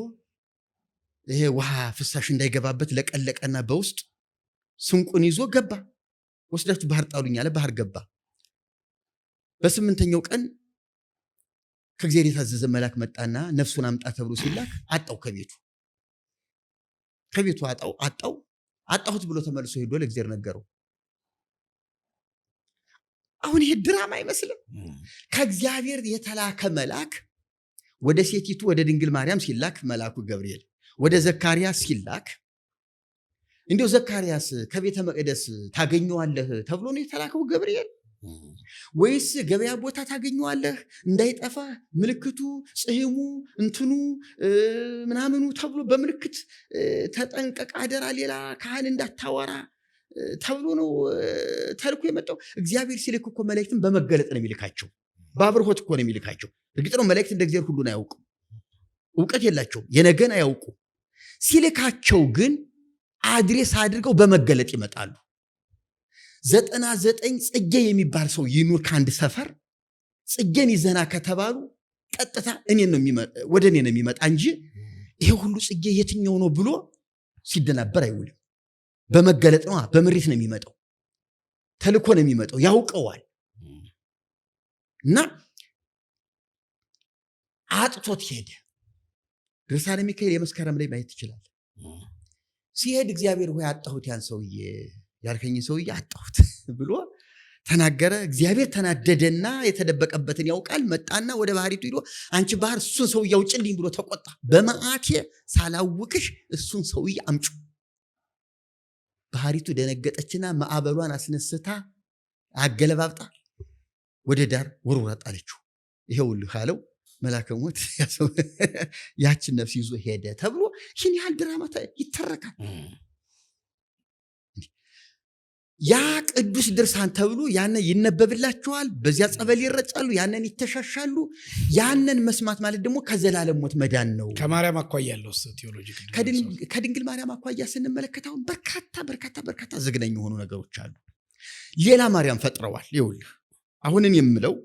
ይሄ ውሃ ፍሳሽ እንዳይገባበት ለቀለቀና በውስጥ ስንቁን ይዞ ገባ። ወስዳችሁ ባህር ጣሉኝ አለ። ባህር ገባ። በስምንተኛው ቀን ከእግዚአብሔር የታዘዘ መልአክ መጣና ነፍሱን አምጣ ተብሎ ሲላክ አጣው። ከቤቱ አጣሁት ብሎ ተመልሶ ሄዶ ለእግዚአብሔር ነገረው። አሁን ይሄ ድራማ አይመስልም? ከእግዚአብሔር የተላከ መልአክ ወደ ሴቲቱ ወደ ድንግል ማርያም ሲላክ መልአኩ ገብርኤል ወደ ዘካርያስ ሲላክ እንዲሁ ዘካርያስ ከቤተ መቅደስ ታገኘዋለህ ተብሎ ነው የተላከው ገብርኤል? ወይስ ገበያ ቦታ ታገኘዋለህ እንዳይጠፋ ምልክቱ ጽሕሙ እንትኑ ምናምኑ ተብሎ በምልክት ተጠንቀቅ አደራ ሌላ ካህን እንዳታወራ ተብሎ ነው ተልኮ የመጣው? እግዚአብሔር ሲልክ እኮ መላእክትን በመገለጥ ነው የሚልካቸው፣ በአብርሆት እኮ ነው የሚልካቸው። እርግጥ ነው መላእክት እንደ እግዚአብሔር ሁሉን አያውቁም፣ እውቀት የላቸውም፣ የነገን አያውቁም። ሲልካቸው ግን አድሬስ አድርገው በመገለጥ ይመጣሉ። 99 ጽጌ የሚባል ሰው ይኑር ከአንድ ሰፈር ጽጌን ይዘና ከተባሉ ቀጥታ ወደ እኔ ነው የሚመጣ እንጂ ይሄ ሁሉ ጽጌ የትኛው ነው ብሎ ሲደናበር አይውልም። በመገለጥ ነው፣ በምሪት ነው የሚመጣው፣ ተልኮ ነው የሚመጣው፣ ያውቀዋል። እና አጥቶት ሄደ። ድርሳነ ሚካኤል የመስከረም ላይ ማየት ትችላል። ሲሄድ እግዚአብሔር ሆይ አጣሁት፣ ያን ሰውዬ ያልከኝ ሰውዬ አጣሁት ብሎ ተናገረ። እግዚአብሔር ተናደደና የተደበቀበትን ያውቃል። መጣና ወደ ባህሪቱ ሄዶ አንቺ ባህር እሱን ሰውዬ አውጭልኝ ብሎ ተቆጣ። በመዓቴ ሳላውቅሽ እሱን ሰውዬ አምጩ። ባህሪቱ ደነገጠችና ማዕበሏን አስነስታ አገለባብጣ ወደ ዳር ወርውራ ጣለችው። ይሄውልህ አለው መልአከ ሞት ያችን ነፍስ ይዞ ሄደ ተብሎ ይህን ያህል ድራማ ይተረካል። ያ ቅዱስ ድርሳን ተብሎ ያንን ይነበብላቸዋል፣ በዚያ ጸበል ይረጫሉ፣ ያንን ይተሻሻሉ። ያንን መስማት ማለት ደግሞ ከዘላለም ሞት መዳን ነው። ከማርያም አኳያ ያለው ቴዎሎጂ ከድንግል ማርያም አኳያ ስንመለከተው በርካታ ዘግናኝ የሆኑ ነገሮች አሉ። ሌላ ማርያም ፈጥረዋል። ይኸውልህ አሁንን የምለው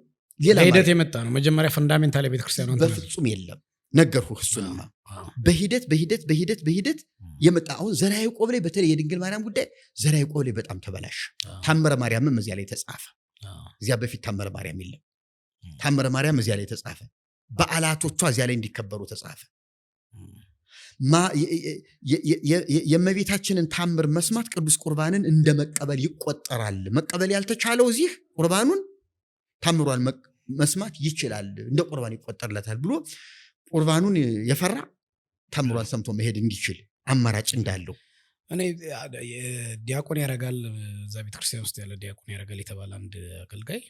ሌላ በሂደት የመጣ ነው። መጀመሪያ ፈንዳሜንታል ቤተክርስቲያን በፍጹም የለም ነገርኩህ። እሱንማ በሂደት የመጣ አሁን ዘርዓ ያዕቆብ ላይ በተለይ የድንግል ማርያም ጉዳይ ዘርዓ ያዕቆብ ላይ በጣም ተበላሽ። ታምረ ማርያምም እዚያ ላይ ተጻፈ። እዚያ በፊት ታምረ ማርያም የለም። ታምረ ማርያም እዚያ ላይ ተጻፈ። በዓላቶቿ እዚያ ላይ እንዲከበሩ ተጻፈ። የእመቤታችንን ታምር መስማት ቅዱስ ቁርባንን እንደ መቀበል ይቆጠራል። መቀበል ያልተቻለው እዚህ ቁርባኑን ታምሯን መስማት ይችላል፣ እንደ ቁርባን ይቆጠርለታል ብሎ ቁርባኑን የፈራ ታምሯን ሰምቶ መሄድ እንዲችል አማራጭ እንዳለው እኔ ዲያቆን ያረጋል እዛ ቤተክርስቲያን ውስጥ ያለ ዲያቆን ያረጋል የተባለ አንድ አገልጋይ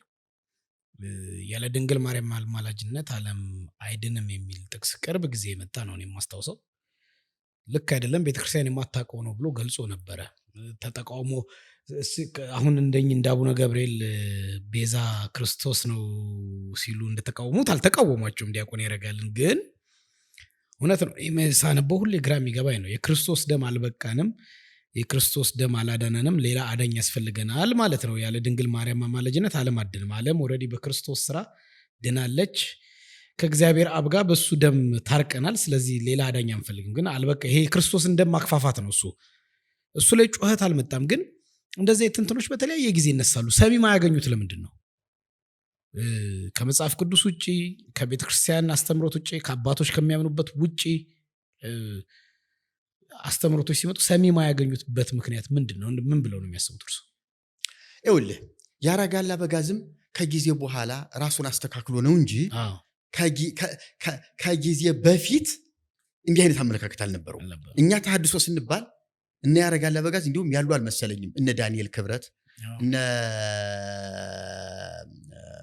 ያለ ድንግል ማርያም አማላጅነት ዓለም አይድንም የሚል ጥቅስ ቅርብ ጊዜ የመጣ ነው የማስታውሰው። ልክ አይደለም ቤተክርስቲያን የማታውቀው ነው ብሎ ገልጾ ነበረ። ተጠቃውሞ አሁን እንደ አቡነ ገብርኤል ቤዛ ክርስቶስ ነው ሲሉ እንደተቃወሙት አልተቃወሟቸውም ዲያቆን ያረጋልን። ግን እውነት ነው ሳነበው ሁሌ ግራ የሚገባኝ ነው። የክርስቶስ ደም አልበቃንም፣ የክርስቶስ ደም አላዳነንም፣ ሌላ አዳኝ ያስፈልገናል ማለት ነው። ያለ ድንግል ማርያም አማላጅነት ዓለም አድንም። ዓለም ኦልሬዲ በክርስቶስ ስራ ድናለች። ከእግዚአብሔር አብ ጋር በሱ ደም ታርቀናል። ስለዚህ ሌላ አዳኝ አንፈልግም። ግን አልበቃ ይሄ የክርስቶስን ደም ማክፋፋት ነው። እሱ ላይ ጩኸት አልመጣም። ግን እንደዚህ የትንትኖች በተለያየ ጊዜ ይነሳሉ። ሰሚ ማያገኙት ለምንድን ነው? ከመጽሐፍ ቅዱስ ውጭ፣ ከቤተ ክርስቲያን አስተምሮት ውጭ፣ ከአባቶች ከሚያምኑበት ውጭ አስተምሮቶች ሲመጡ ሰሚ ማያገኙትበት ምክንያት ምንድን ነው? ምን ብለው ነው የሚያስቡት እርሱ? ይኸውልህ ያረጋል አበጋዝም ከጊዜ በኋላ ራሱን አስተካክሎ ነው እንጂ ከጊዜ በፊት እንዲህ አይነት አመለካከት አልነበረው። እኛ ተሐድሶ ስንባል እነ ያረጋል አበጋዝ እንዲሁም ያሉ አልመሰለኝም። እነ ዳንኤል ክብረት፣ እነ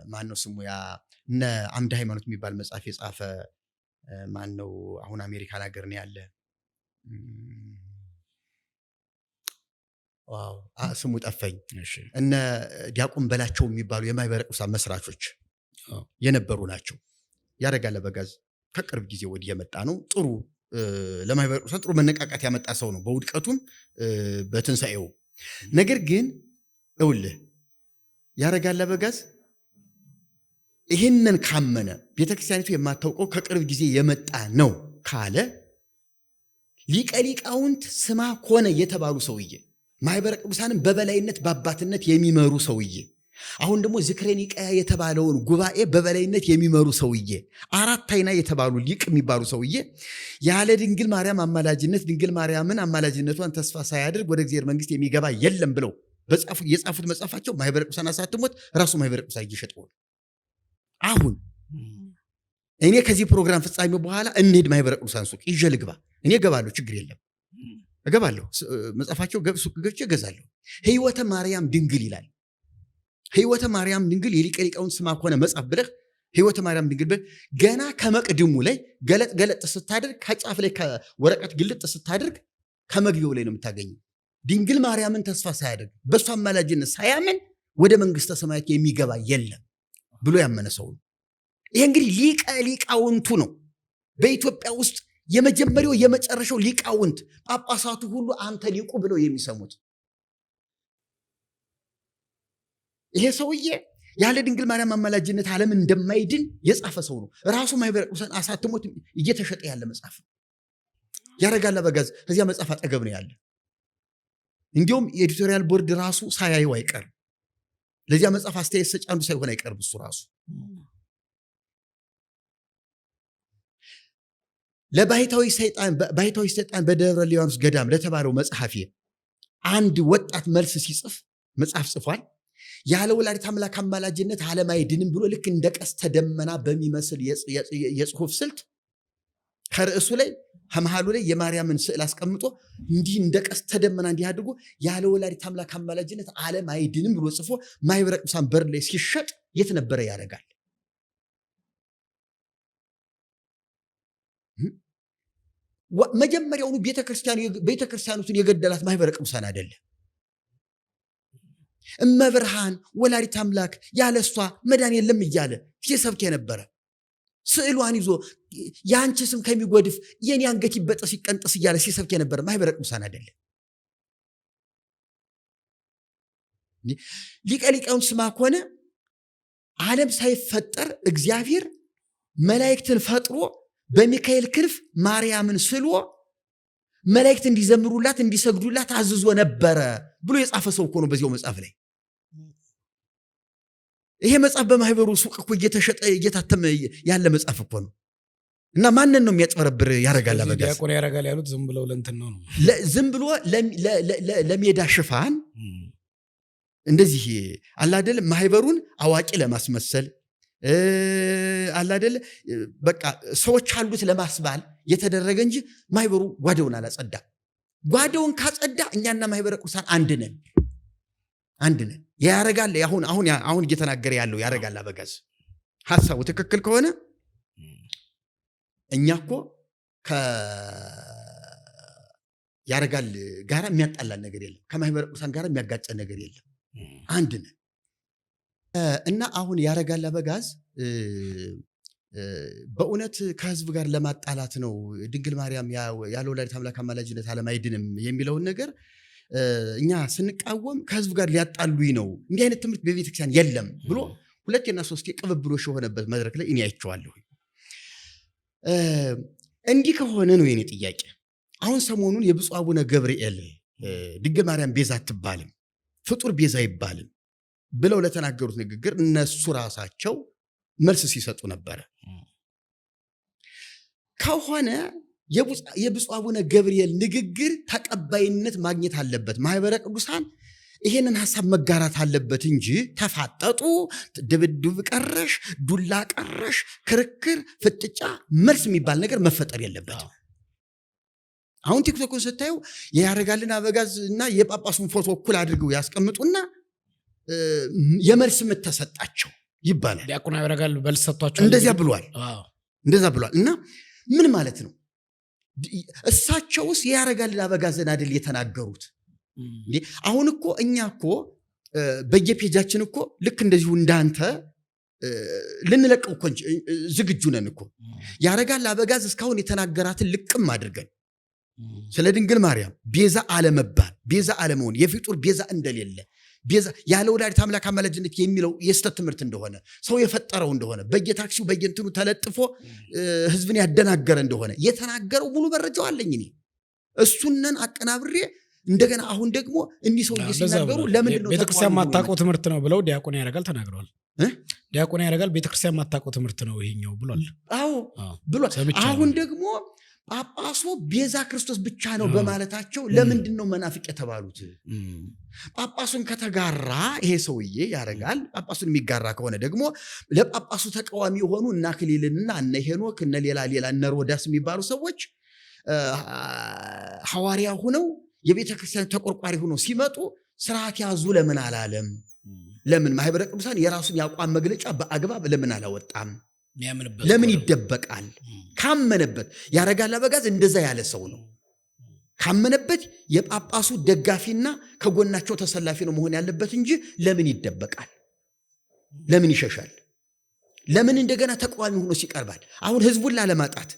ማነው ስሙ ያ እነ አምደ ሃይማኖት የሚባል መጽሐፍ የጻፈ ማነው አሁን አሜሪካን ሀገር ነው ያለ፣ ስሙ ጠፈኝ። እነ ዲያቆን በላቸው የሚባሉ የማኅበረ ቅዱሳን መስራቾች የነበሩ ናቸው። ያረጋል አበጋዝ ከቅርብ ጊዜ ወዲህ የመጣ ነው። ጥሩ ለማኅበረ ቅዱሳን ጥሩ መነቃቃት ያመጣ ሰው ነው። በውድቀቱም በትንሣኤው ነገር ግን እውልህ ያረጋል አበጋዝ ይህንን ካመነ ቤተክርስቲያኒቱ የማታውቀው ከቅርብ ጊዜ የመጣ ነው ካለ ሊቀ ሊቃውንት ስማ ኮነ የተባሉ ሰውዬ ማህበረ ቅዱሳንን በበላይነት በአባትነት የሚመሩ ሰውዬ አሁን ደግሞ ዝክረ ኒቃያ የተባለውን ጉባኤ በበላይነት የሚመሩ ሰውዬ አራት አይና የተባሉ ሊቅ የሚባሉ ሰውዬ ያለ ድንግል ማርያም አማላጅነት ድንግል ማርያምን አማላጅነቷን ተስፋ ሳያደርግ ወደ እግዚአብሔር መንግስት የሚገባ የለም ብለው የጻፉት መጽሐፋቸው ማህበረ ቅዱሳን አሳትሞት ራሱ ማህበረ ቅዱሳን እየሸጠው ነው። አሁን እኔ ከዚህ ፕሮግራም ፍጻሜ በኋላ እንሂድ ማህበረ ቅዱሳን ሱቅ ይዤ ልግባ። እኔ እገባለሁ፣ ችግር የለም እገባለሁ። መጽሐፋቸው ሱቅ ገብቼ እገዛለሁ። ሕይወተ ማርያም ድንግል ይላል። ሕይወተ ማርያም ድንግል የሊቀ ሊቃውንት ስማ ኮነ መጽሐፍ ብለህ ሕይወተ ማርያም ድንግል ብለህ ገና ከመቅድሙ ላይ ገለጥ ስታደርግ ከጫፍ ላይ ከወረቀት ግልጥ ስታደርግ ከመግቢያው ላይ ነው የምታገኘው። ድንግል ማርያምን ተስፋ ሳያደርግ በእሷ አማላጅነት ሳያምን ወደ መንግስተ ሰማያት የሚገባ የለም ብሎ ያመነ ሰው ነው። ይሄ እንግዲህ ሊቀ ሊቃውንቱ ነው። በኢትዮጵያ ውስጥ የመጀመሪያው የመጨረሻው ሊቃውንት ጳጳሳቱ ሁሉ አንተ ሊቁ ብለው የሚሰሙት ይሄ ሰውዬ ያለ ድንግል ማርያም አማላጅነት ዓለም እንደማይድን የጻፈ ሰው ነው። ራሱ ማህበረ ቅዱሳን አሳትሞት እየተሸጠ ያለ መጽሐፍ ነው። ያረጋል አበጋዝ እዚያ መጽሐፍ አጠገብ ነው ያለ። እንዲሁም የኤዲቶሪያል ቦርድ ራሱ ሳያየው አይቀርም። ለዚያ መጽሐፍ አስተያየት ሰጪ አንዱ ሳይሆን አይቀርም እሱ ራሱ። ለባሕታዊ ሰይጣን በደብረ ሊባኖስ ገዳም ለተባለው መጽሐፊ አንድ ወጣት መልስ ሲጽፍ መጽሐፍ ጽፏል። ያለ ወላዲተ አምላክ አማላጅነት ዓለም አይድንም ብሎ ልክ እንደ ቀስተ ደመና በሚመስል የጽሁፍ ስልት ከርዕሱ ላይ ከመሃሉ ላይ የማርያምን ስዕል አስቀምጦ እንዲህ እንደ ቀስተ ደመና እንዲህ አድርጎ ያለ ወላዲተ አምላክ አማላጅነት ዓለም አይድንም ብሎ ጽፎ ማህበረ ቅዱሳን በር ላይ ሲሸጥ የት ነበረ ያረጋል? መጀመሪያውኑ ቤተክርስቲያኑን የገደላት ማህበረ ቅዱሳን አይደለም። እመብርሃን ወላዲተ አምላክ ያለሷ መዳን የለም እያለ ሲሰብክ የነበረ ስዕሏን ይዞ የአንቺ ስም ከሚጎድፍ የኔ አንገት ይበጠስ ይቀንጠስ እያለ ሲሰብክ የነበረ ማህበረ ቅዱሳን አይደለም። ሊቀ ሊቃውንት ስማ ኮነ ዓለም ሳይፈጠር እግዚአብሔር መላእክትን ፈጥሮ በሚካኤል ክንፍ ማርያምን ስሎ መላእክት እንዲዘምሩላት እንዲሰግዱላት አዝዞ ነበረ ብሎ የጻፈ ሰው እኮ ነው በዚያው መጽሐፍ ላይ። ይሄ መጽሐፍ በማህበሩ ሱቅ እኮ እየተሸጠ እየታተመ ያለ መጽሐፍ እኮ ነው። እና ማንን ነው የሚያጭበረብር? ያረጋል አበጋዝ ዲያቆን ያረጋል ያሉት ዝም ብለው ለእንትን ነው ዝም ብሎ ለሜዳ ሽፋን እንደዚህ አላደል ማህበሩን አዋቂ ለማስመሰል አላደል በቃ ሰዎች አሉት ለማስባል የተደረገ እንጂ ማህበሩ ጓዳውን አላጸዳ። ጓዳውን ካጸዳ እኛና ማህበረ ቅዱሳን አንድ ነን። ያረጋል አሁን እየተናገረ ያለው ያረጋል አበጋዝ ሐሳቡ ትክክል ከሆነ እኛ እኮ ያረጋል ጋራ የሚያጣላን ነገር የለም። ከማህበረ ቅዱሳን ጋራ የሚያጋጨን ነገር የለም። አንድ ነን። እና አሁን ያረጋል አበጋዝ በእውነት ከህዝብ ጋር ለማጣላት ነው ድንግል ማርያም ያለ ወላዲተ አምላክ አማላጅነት ዓለም አይድንም የሚለውን ነገር እኛ ስንቃወም ከህዝብ ጋር ሊያጣሉኝ ነው፣ እንዲህ አይነት ትምህርት በቤተክርስቲያን የለም ብሎ ሁለቴና ሶስቴ ቅብብሎሽ የሆነበት መድረክ ላይ እኔ አይቼዋለሁ። እንዲህ ከሆነ ነው የኔ ጥያቄ። አሁን ሰሞኑን የብፁዕ አቡነ ገብርኤል ድንግል ማርያም ቤዛ አትባልም፣ ፍጡር ቤዛ አይባልም ብለው ለተናገሩት ንግግር እነሱ ራሳቸው መልስ ሲሰጡ ነበረ። ከሆነ የብፁዕ አቡነ ገብርኤል ንግግር ተቀባይነት ማግኘት አለበት። ማህበረ ቅዱሳን ይሄንን ሐሳብ መጋራት አለበት እንጂ ተፋጠጡ፣ ድብድብ ቀረሽ፣ ዱላ ቀረሽ፣ ክርክር፣ ፍጥጫ፣ መልስ የሚባል ነገር መፈጠር የለበትም። አሁን ቲክቶክን ስታዩ የያረጋልን አበጋዝ እና የጳጳሱን ፎቶ እኩል አድርገው ያስቀምጡና የመልስ ምት ተሰጣቸው ይባላል። ዲያቆን ያረጋል መልስ ሰጥቷቸው እንደዚያ ብሏል እና ምን ማለት ነው? እሳቸውስ የያረጋልን አበጋዝን አይደል የተናገሩት? አሁን እኮ እኛ እኮ በየፔጃችን እኮ ልክ እንደዚሁ እንዳንተ ልንለቀው እኮ ዝግጁ ነን እኮ። ያረጋል አበጋዝ እስካሁን የተናገራትን ልቅም አድርገን ስለ ድንግል ማርያም ቤዛ አለመባል፣ ቤዛ አለመሆን፣ የፍጡር ቤዛ እንደሌለ፣ ቤዛ ያለ ወላዲተ አምላክ አማላጅነት የሚለው የስተት ትምህርት እንደሆነ፣ ሰው የፈጠረው እንደሆነ፣ በየታክሲው በየእንትኑ ተለጥፎ ህዝብን ያደናገረ እንደሆነ የተናገረው ሙሉ መረጃው አለኝ እኔ። እሱንን አቀናብሬ እንደገና አሁን ደግሞ እንዲህ ሰው ሲናገሩ ለምንድን ነው ቤተክርስቲያን ማታውቀው ትምህርት ነው ብለው ዲያቆን ያረጋል ተናግረዋል። ዲያቆን ያረጋል ቤተክርስቲያን ማታውቀው ትምህርት ነው ይሄኛው ብሏል። አዎ ብሏል። አሁን ደግሞ ጳጳሱ ቤዛ ክርስቶስ ብቻ ነው በማለታቸው ለምንድን ነው መናፍቅ የተባሉት? ጳጳሱን ከተጋራ ይሄ ሰውዬ ያረጋል። ጳጳሱን የሚጋራ ከሆነ ደግሞ ለጳጳሱ ተቃዋሚ የሆኑ እና አክሊልና እነ ሄኖክ እነ ሌላ እነ ሮዳስ የሚባሉ ሰዎች ሐዋርያ ሆነው የቤተ ክርስቲያን ተቆርቋሪ ሆነው ሲመጡ ስርዓት ያዙ ለምን አላለም? ለምን ማህበረ ቅዱሳን የራሱን ያቋም መግለጫ በአግባብ ለምን አላወጣም? ለምን ይደበቃል? ካመነበት ያረጋል አበጋዝ እንደዛ ያለ ሰው ነው። ካመነበት የጳጳሱ ደጋፊና ከጎናቸው ተሰላፊ ነው መሆን ያለበት እንጂ ለምን ይደበቃል? ለምን ይሸሻል? ለምን እንደገና ተቃዋሚ ሆኖ ሲቀርባል? አሁን ህዝቡን ላለማጣት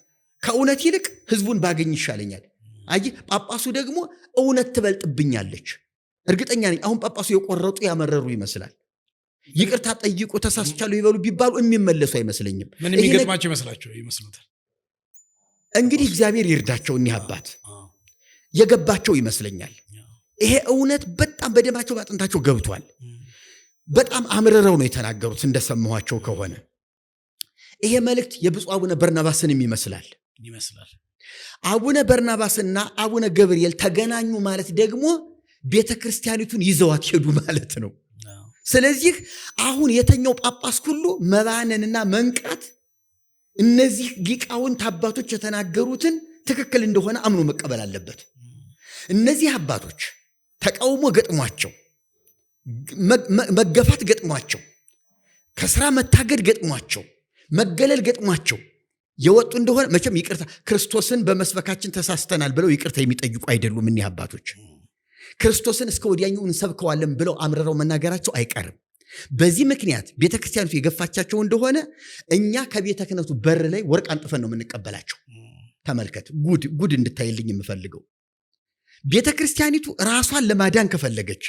ከእውነት ይልቅ ህዝቡን ባገኝ ይሻለኛል። አይ ጳጳሱ ደግሞ እውነት ትበልጥብኛለች። እርግጠኛ ነኝ አሁን ጳጳሱ የቆረጡ ያመረሩ ይመስላል። ይቅርታ ጠይቁ ተሳስቻለሁ ይበሉ ቢባሉ የሚመለሱ አይመስለኝም። ምን የሚገጥማቸው ይመስሉታል? እንግዲህ እግዚአብሔር ይርዳቸው። እኒህ አባት የገባቸው ይመስለኛል። ይሄ እውነት በጣም በደማቸው ባጥንታቸው ገብቷል። በጣም አምርረው ነው የተናገሩት እንደሰማኋቸው ከሆነ። ይሄ መልእክት የብፁዕ አቡነ በርናባስንም ይመስላል። አቡነ በርናባስና አቡነ ገብርኤል ተገናኙ ማለት ደግሞ ቤተ ክርስቲያኒቱን ይዘዋት ሄዱ ማለት ነው። ስለዚህ አሁን የተኛው ጳጳስ ሁሉ መባነንና መንቃት እነዚህ ሊቃውንት አባቶች የተናገሩትን ትክክል እንደሆነ አምኖ መቀበል አለበት። እነዚህ አባቶች ተቃውሞ ገጥሟቸው፣ መገፋት ገጥሟቸው፣ ከስራ መታገድ ገጥሟቸው፣ መገለል ገጥሟቸው የወጡ እንደሆነ መቼም ይቅርታ ክርስቶስን በመስበካችን ተሳስተናል ብለው ይቅርታ የሚጠይቁ አይደሉም። እኒህ አባቶች ክርስቶስን እስከ ወዲያኛው እንሰብከዋለን ብለው አምርረው መናገራቸው አይቀርም። በዚህ ምክንያት ቤተክርስቲያኒቱ የገፋቻቸው እንደሆነ እኛ ከቤተ ክህነቱ በር ላይ ወርቅ አንጥፈን ነው የምንቀበላቸው። ተመልከት፣ ጉድ እንድታይልኝ የምፈልገው ቤተክርስቲያኒቱ ራሷን ለማዳን ከፈለገች፣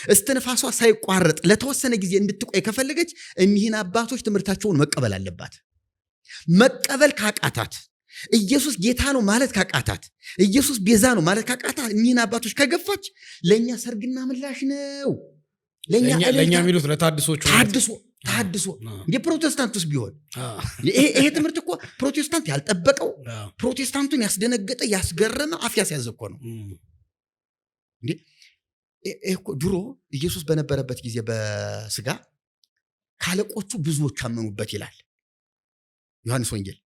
እስትንፋሷ ሳይቋረጥ ለተወሰነ ጊዜ እንድትቆይ ከፈለገች እኒህን አባቶች ትምህርታቸውን መቀበል አለባት። መቀበል ካቃታት፣ ኢየሱስ ጌታ ነው ማለት ካቃታት፣ ኢየሱስ ቤዛ ነው ማለት ካቃታት እኒህን አባቶች ከገፋች ለእኛ ሰርግና ምላሽ ነው። ለእኛ የሚሉት ለታድሶቹ ታድሶ የፕሮቴስታንቱስ ቢሆን ይሄ ትምህርት እኮ ፕሮቴስታንት ያልጠበቀው ፕሮቴስታንቱን ያስደነገጠ ያስገረመ አፍ ያስያዘ እኮ ነው። ድሮ ኢየሱስ በነበረበት ጊዜ በስጋ ካለቆቹ ብዙዎች አመኑበት ይላል ዮሐንስ ወንጌል።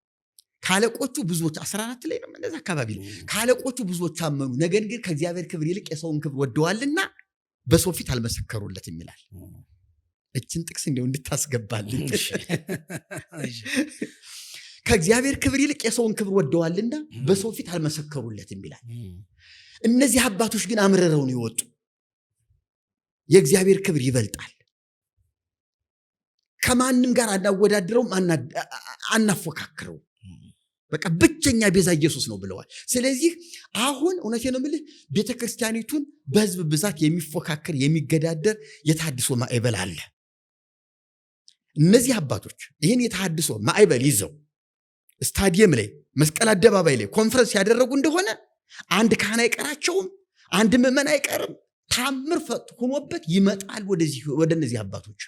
ካለቆቹ ብዙዎች 14 ላይ ነው እንደዛ አካባቢ ላይ ካለቆቹ ብዙዎች አመኑ፣ ነገር ግን ከእግዚአብሔር ክብር ይልቅ የሰውን ክብር ወደዋልና በሰው ፊት አልመሰከሩለትም ይላል። እችን ጥቅስ እንደው እንድታስገባልኝ ከእግዚአብሔር ክብር ይልቅ የሰውን ክብር ወደዋልና በሰው ፊት አልመሰከሩለትም ይላል። እነዚህ አባቶች ግን አምርረው ነው የወጡ። የእግዚአብሔር ክብር ይበልጣል፣ ከማንም ጋር አናወዳድረውም፣ አናፎካክረው፣ በቃ ብቸኛ ቤዛ ኢየሱስ ነው ብለዋል። ስለዚህ አሁን እውነቴን ነው የምልህ ቤተክርስቲያኒቱን በህዝብ ብዛት የሚፎካከር የሚገዳደር የተሐድሶ ማዕበል አለ። እነዚህ አባቶች ይህን የተሐድሶ ማዕበል ይዘው ስታዲየም ላይ መስቀል አደባባይ ላይ ኮንፈረንስ ያደረጉ እንደሆነ አንድ ካህን አይቀራቸውም፣ አንድ ምዕመን አይቀርም። ታምር ሆኖበት ይመጣል ወደ እነዚህ አባቶች።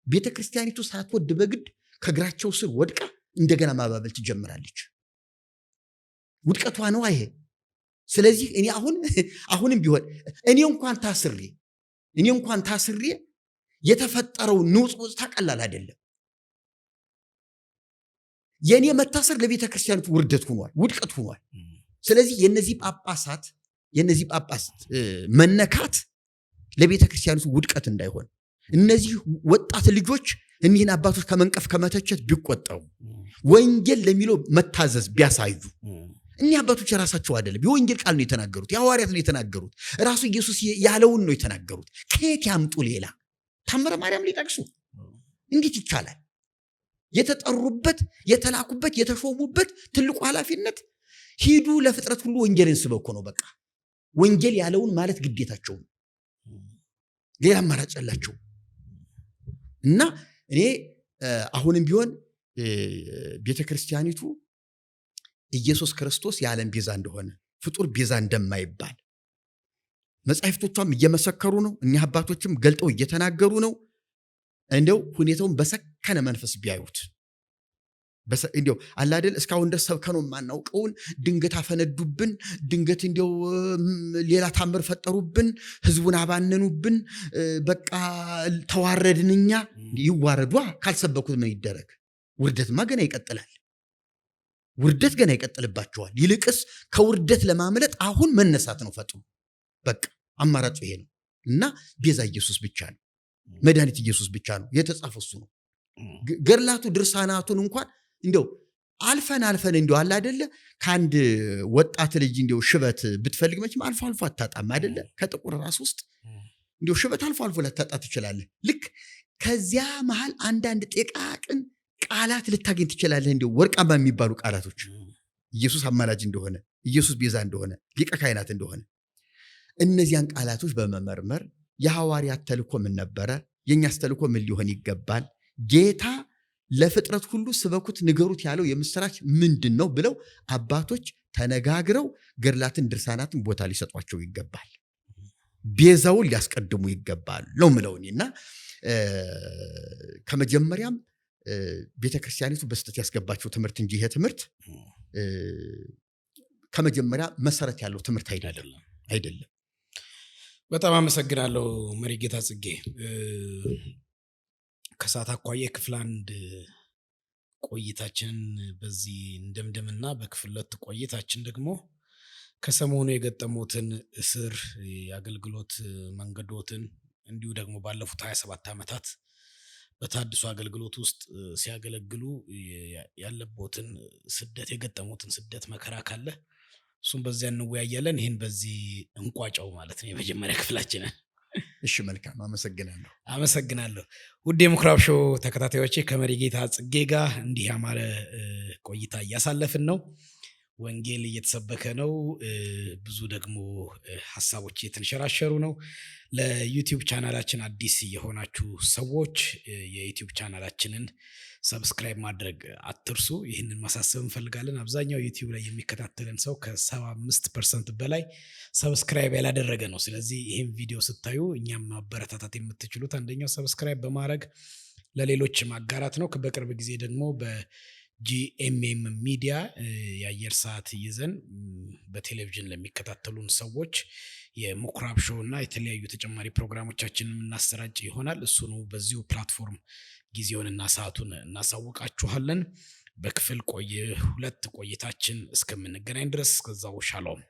ቤተክርስቲያኒቱ ሳትወድ በግድ ከእግራቸው ስር ወድቃ እንደገና ማባበል ትጀምራለች። ውድቀቷ ነው ይሄ። ስለዚህ እኔ አሁንም ቢሆን እኔ እንኳን ታስሬ የተፈጠረው ንውጽውጽታ ቀላል አይደለም። የኔ መታሰር ለቤተ ክርስቲያኒቱ ውድቀት ሆኗል። ስለዚህ የነዚህ ጳጳሳት መነካት ለቤተ ክርስቲያኒቱ ውድቀት እንዳይሆን እነዚህ ወጣት ልጆች እኒህን አባቶች ከመንቀፍ ከመተቸት ቢቆጠሩ፣ ወንጌል ለሚለው መታዘዝ ቢያሳዩ። እኒህ አባቶች የራሳቸው አይደለም፣ የወንጌል ቃል ነው የተናገሩት፣ የሐዋርያት ነው የተናገሩት፣ ራሱ ኢየሱስ ያለውን ነው የተናገሩት። ከየት ያምጡ ሌላ? ታምረ ማርያም ሊጠቅሱ እንዴት ይቻላል? የተጠሩበት፣ የተላኩበት፣ የተሾሙበት ትልቁ ኃላፊነት ሂዱ ለፍጥረት ሁሉ ወንጌልን ስበኩ ነው። በቃ ወንጌል ያለውን ማለት ግዴታቸው ነው። ሌላ አማራጭ ያላቸው እና እኔ አሁንም ቢሆን ቤተክርስቲያኒቱ ኢየሱስ ክርስቶስ የዓለም ቤዛ እንደሆነ ፍጡር ቤዛ እንደማይባል መጻሕፍቶቿም እየመሰከሩ ነው። እኒህ አባቶችም ገልጠው እየተናገሩ ነው። እንደው ሁኔታውን በሰከነ መንፈስ ቢያዩት እንደው አላደል እስካሁን ድረስ ሰብከነው ማናውቀውን ድንገት አፈነዱብን፣ ድንገት እንደው ሌላ ታምር ፈጠሩብን፣ ህዝቡን አባነኑብን፣ በቃ ተዋረድንኛ። ይዋረዷ ካልሰበኩት ምን ይደረግ? ውርደትማ ገና ይቀጥላል። ውርደት ገና ይቀጥልባቸዋል። ይልቅስ ከውርደት ለማምለጥ አሁን መነሳት ነው ፈጥሩ። በቃ አማራጭ ይሄ ነው እና ቤዛ ኢየሱስ ብቻ ነው። መድኃኒት ኢየሱስ ብቻ ነው። የተጻፈው እሱ ነው። ገድላቱ ድርሳናቱን እንኳን እንደው አልፈን እንደው አለ አይደለ ከአንድ ወጣት ልጅ እንደው ሽበት ብትፈልግ መቼም አልፎ አልፎ አታጣም አይደለ? ከጥቁር ራስ ውስጥ እንደው ሽበት አልፎ አልፎ ልታጣ ትችላለህ። ልክ ከዚያ መሃል አንዳንድ ጥቃቅን ቃላት ልታገኝ ትችላለህ። እንደው ወርቃማ የሚባሉ ቃላቶች ኢየሱስ አማላጅ እንደሆነ፣ ኢየሱስ ቤዛ እንደሆነ፣ ሊቀ ካህናት እንደሆነ እነዚያን ቃላቶች በመመርመር የሐዋርያት ተልእኮ ምን ነበረ? የኛስ ተልእኮ ምን ሊሆን ይገባል? ጌታ ለፍጥረት ሁሉ ስበኩት ንገሩት ያለው የምስራች ምንድን ነው ብለው አባቶች ተነጋግረው ገድላትን ድርሳናትን ቦታ ሊሰጧቸው ይገባል። ቤዛውን ሊያስቀድሙ ይገባል ነው ምለውኝና ከመጀመሪያም ቤተክርስቲያኒቱ በስተት ያስገባቸው ትምህርት እንጂ ይሄ ትምህርት ከመጀመሪያ መሰረት ያለው ትምህርት አይደለም። በጣም አመሰግናለሁ መሪጌታ ጽጌ። ከሰዓት አኳያ ክፍል 1 ቆይታችን በዚህ እንደምደምና በክፍል 2 ቆይታችን ደግሞ ከሰሞኑ የገጠሙትን እስር፣ የአገልግሎት መንገዶትን እንዲሁ ደግሞ ባለፉት 27 ዓመታት በታድሶ አገልግሎት ውስጥ ሲያገለግሉ ያለቦትን ስደት፣ የገጠሙትን ስደት መከራ ካለ እሱም በዚያ እንወያያለን። ይህን በዚህ እንቋጫው ማለት ነው የመጀመሪያ ክፍላችንን። እሺ መልካም፣ አመሰግናለሁ። ውድ የምኩራብ ሾው ተከታታዮቼ ከመሪጌታ ጽጌ ጋር እንዲህ ያማረ ቆይታ እያሳለፍን ነው። ወንጌል እየተሰበከ ነው። ብዙ ደግሞ ሀሳቦች እየተንሸራሸሩ ነው። ለዩቲዩብ ቻናላችን አዲስ የሆናችሁ ሰዎች የዩቲዩብ ቻናላችንን ሰብስክራይብ ማድረግ አትርሱ። ይህንን ማሳሰብ እንፈልጋለን። አብዛኛው ዩቲዩብ ላይ የሚከታተልን ሰው ከ75% በላይ ሰብስክራይብ ያላደረገ ነው። ስለዚህ ይህን ቪዲዮ ስታዩ እኛም ማበረታታት የምትችሉት አንደኛው ሰብስክራይብ በማድረግ ለሌሎች ማጋራት ነው። በቅርብ ጊዜ ደግሞ በጂኤምኤም ሚዲያ የአየር ሰዓት ይዘን በቴሌቪዥን ለሚከታተሉን ሰዎች የምኩራብ ሾው እና የተለያዩ ተጨማሪ ፕሮግራሞቻችንን እናሰራጭ ይሆናል። እሱኑ በዚሁ ፕላትፎርም ጊዜውንና ሰዓቱን እናሳውቃችኋለን። በክፍል 2 ቆይታችን እስከምንገናኝ ድረስ እስከዛው ሻሎም።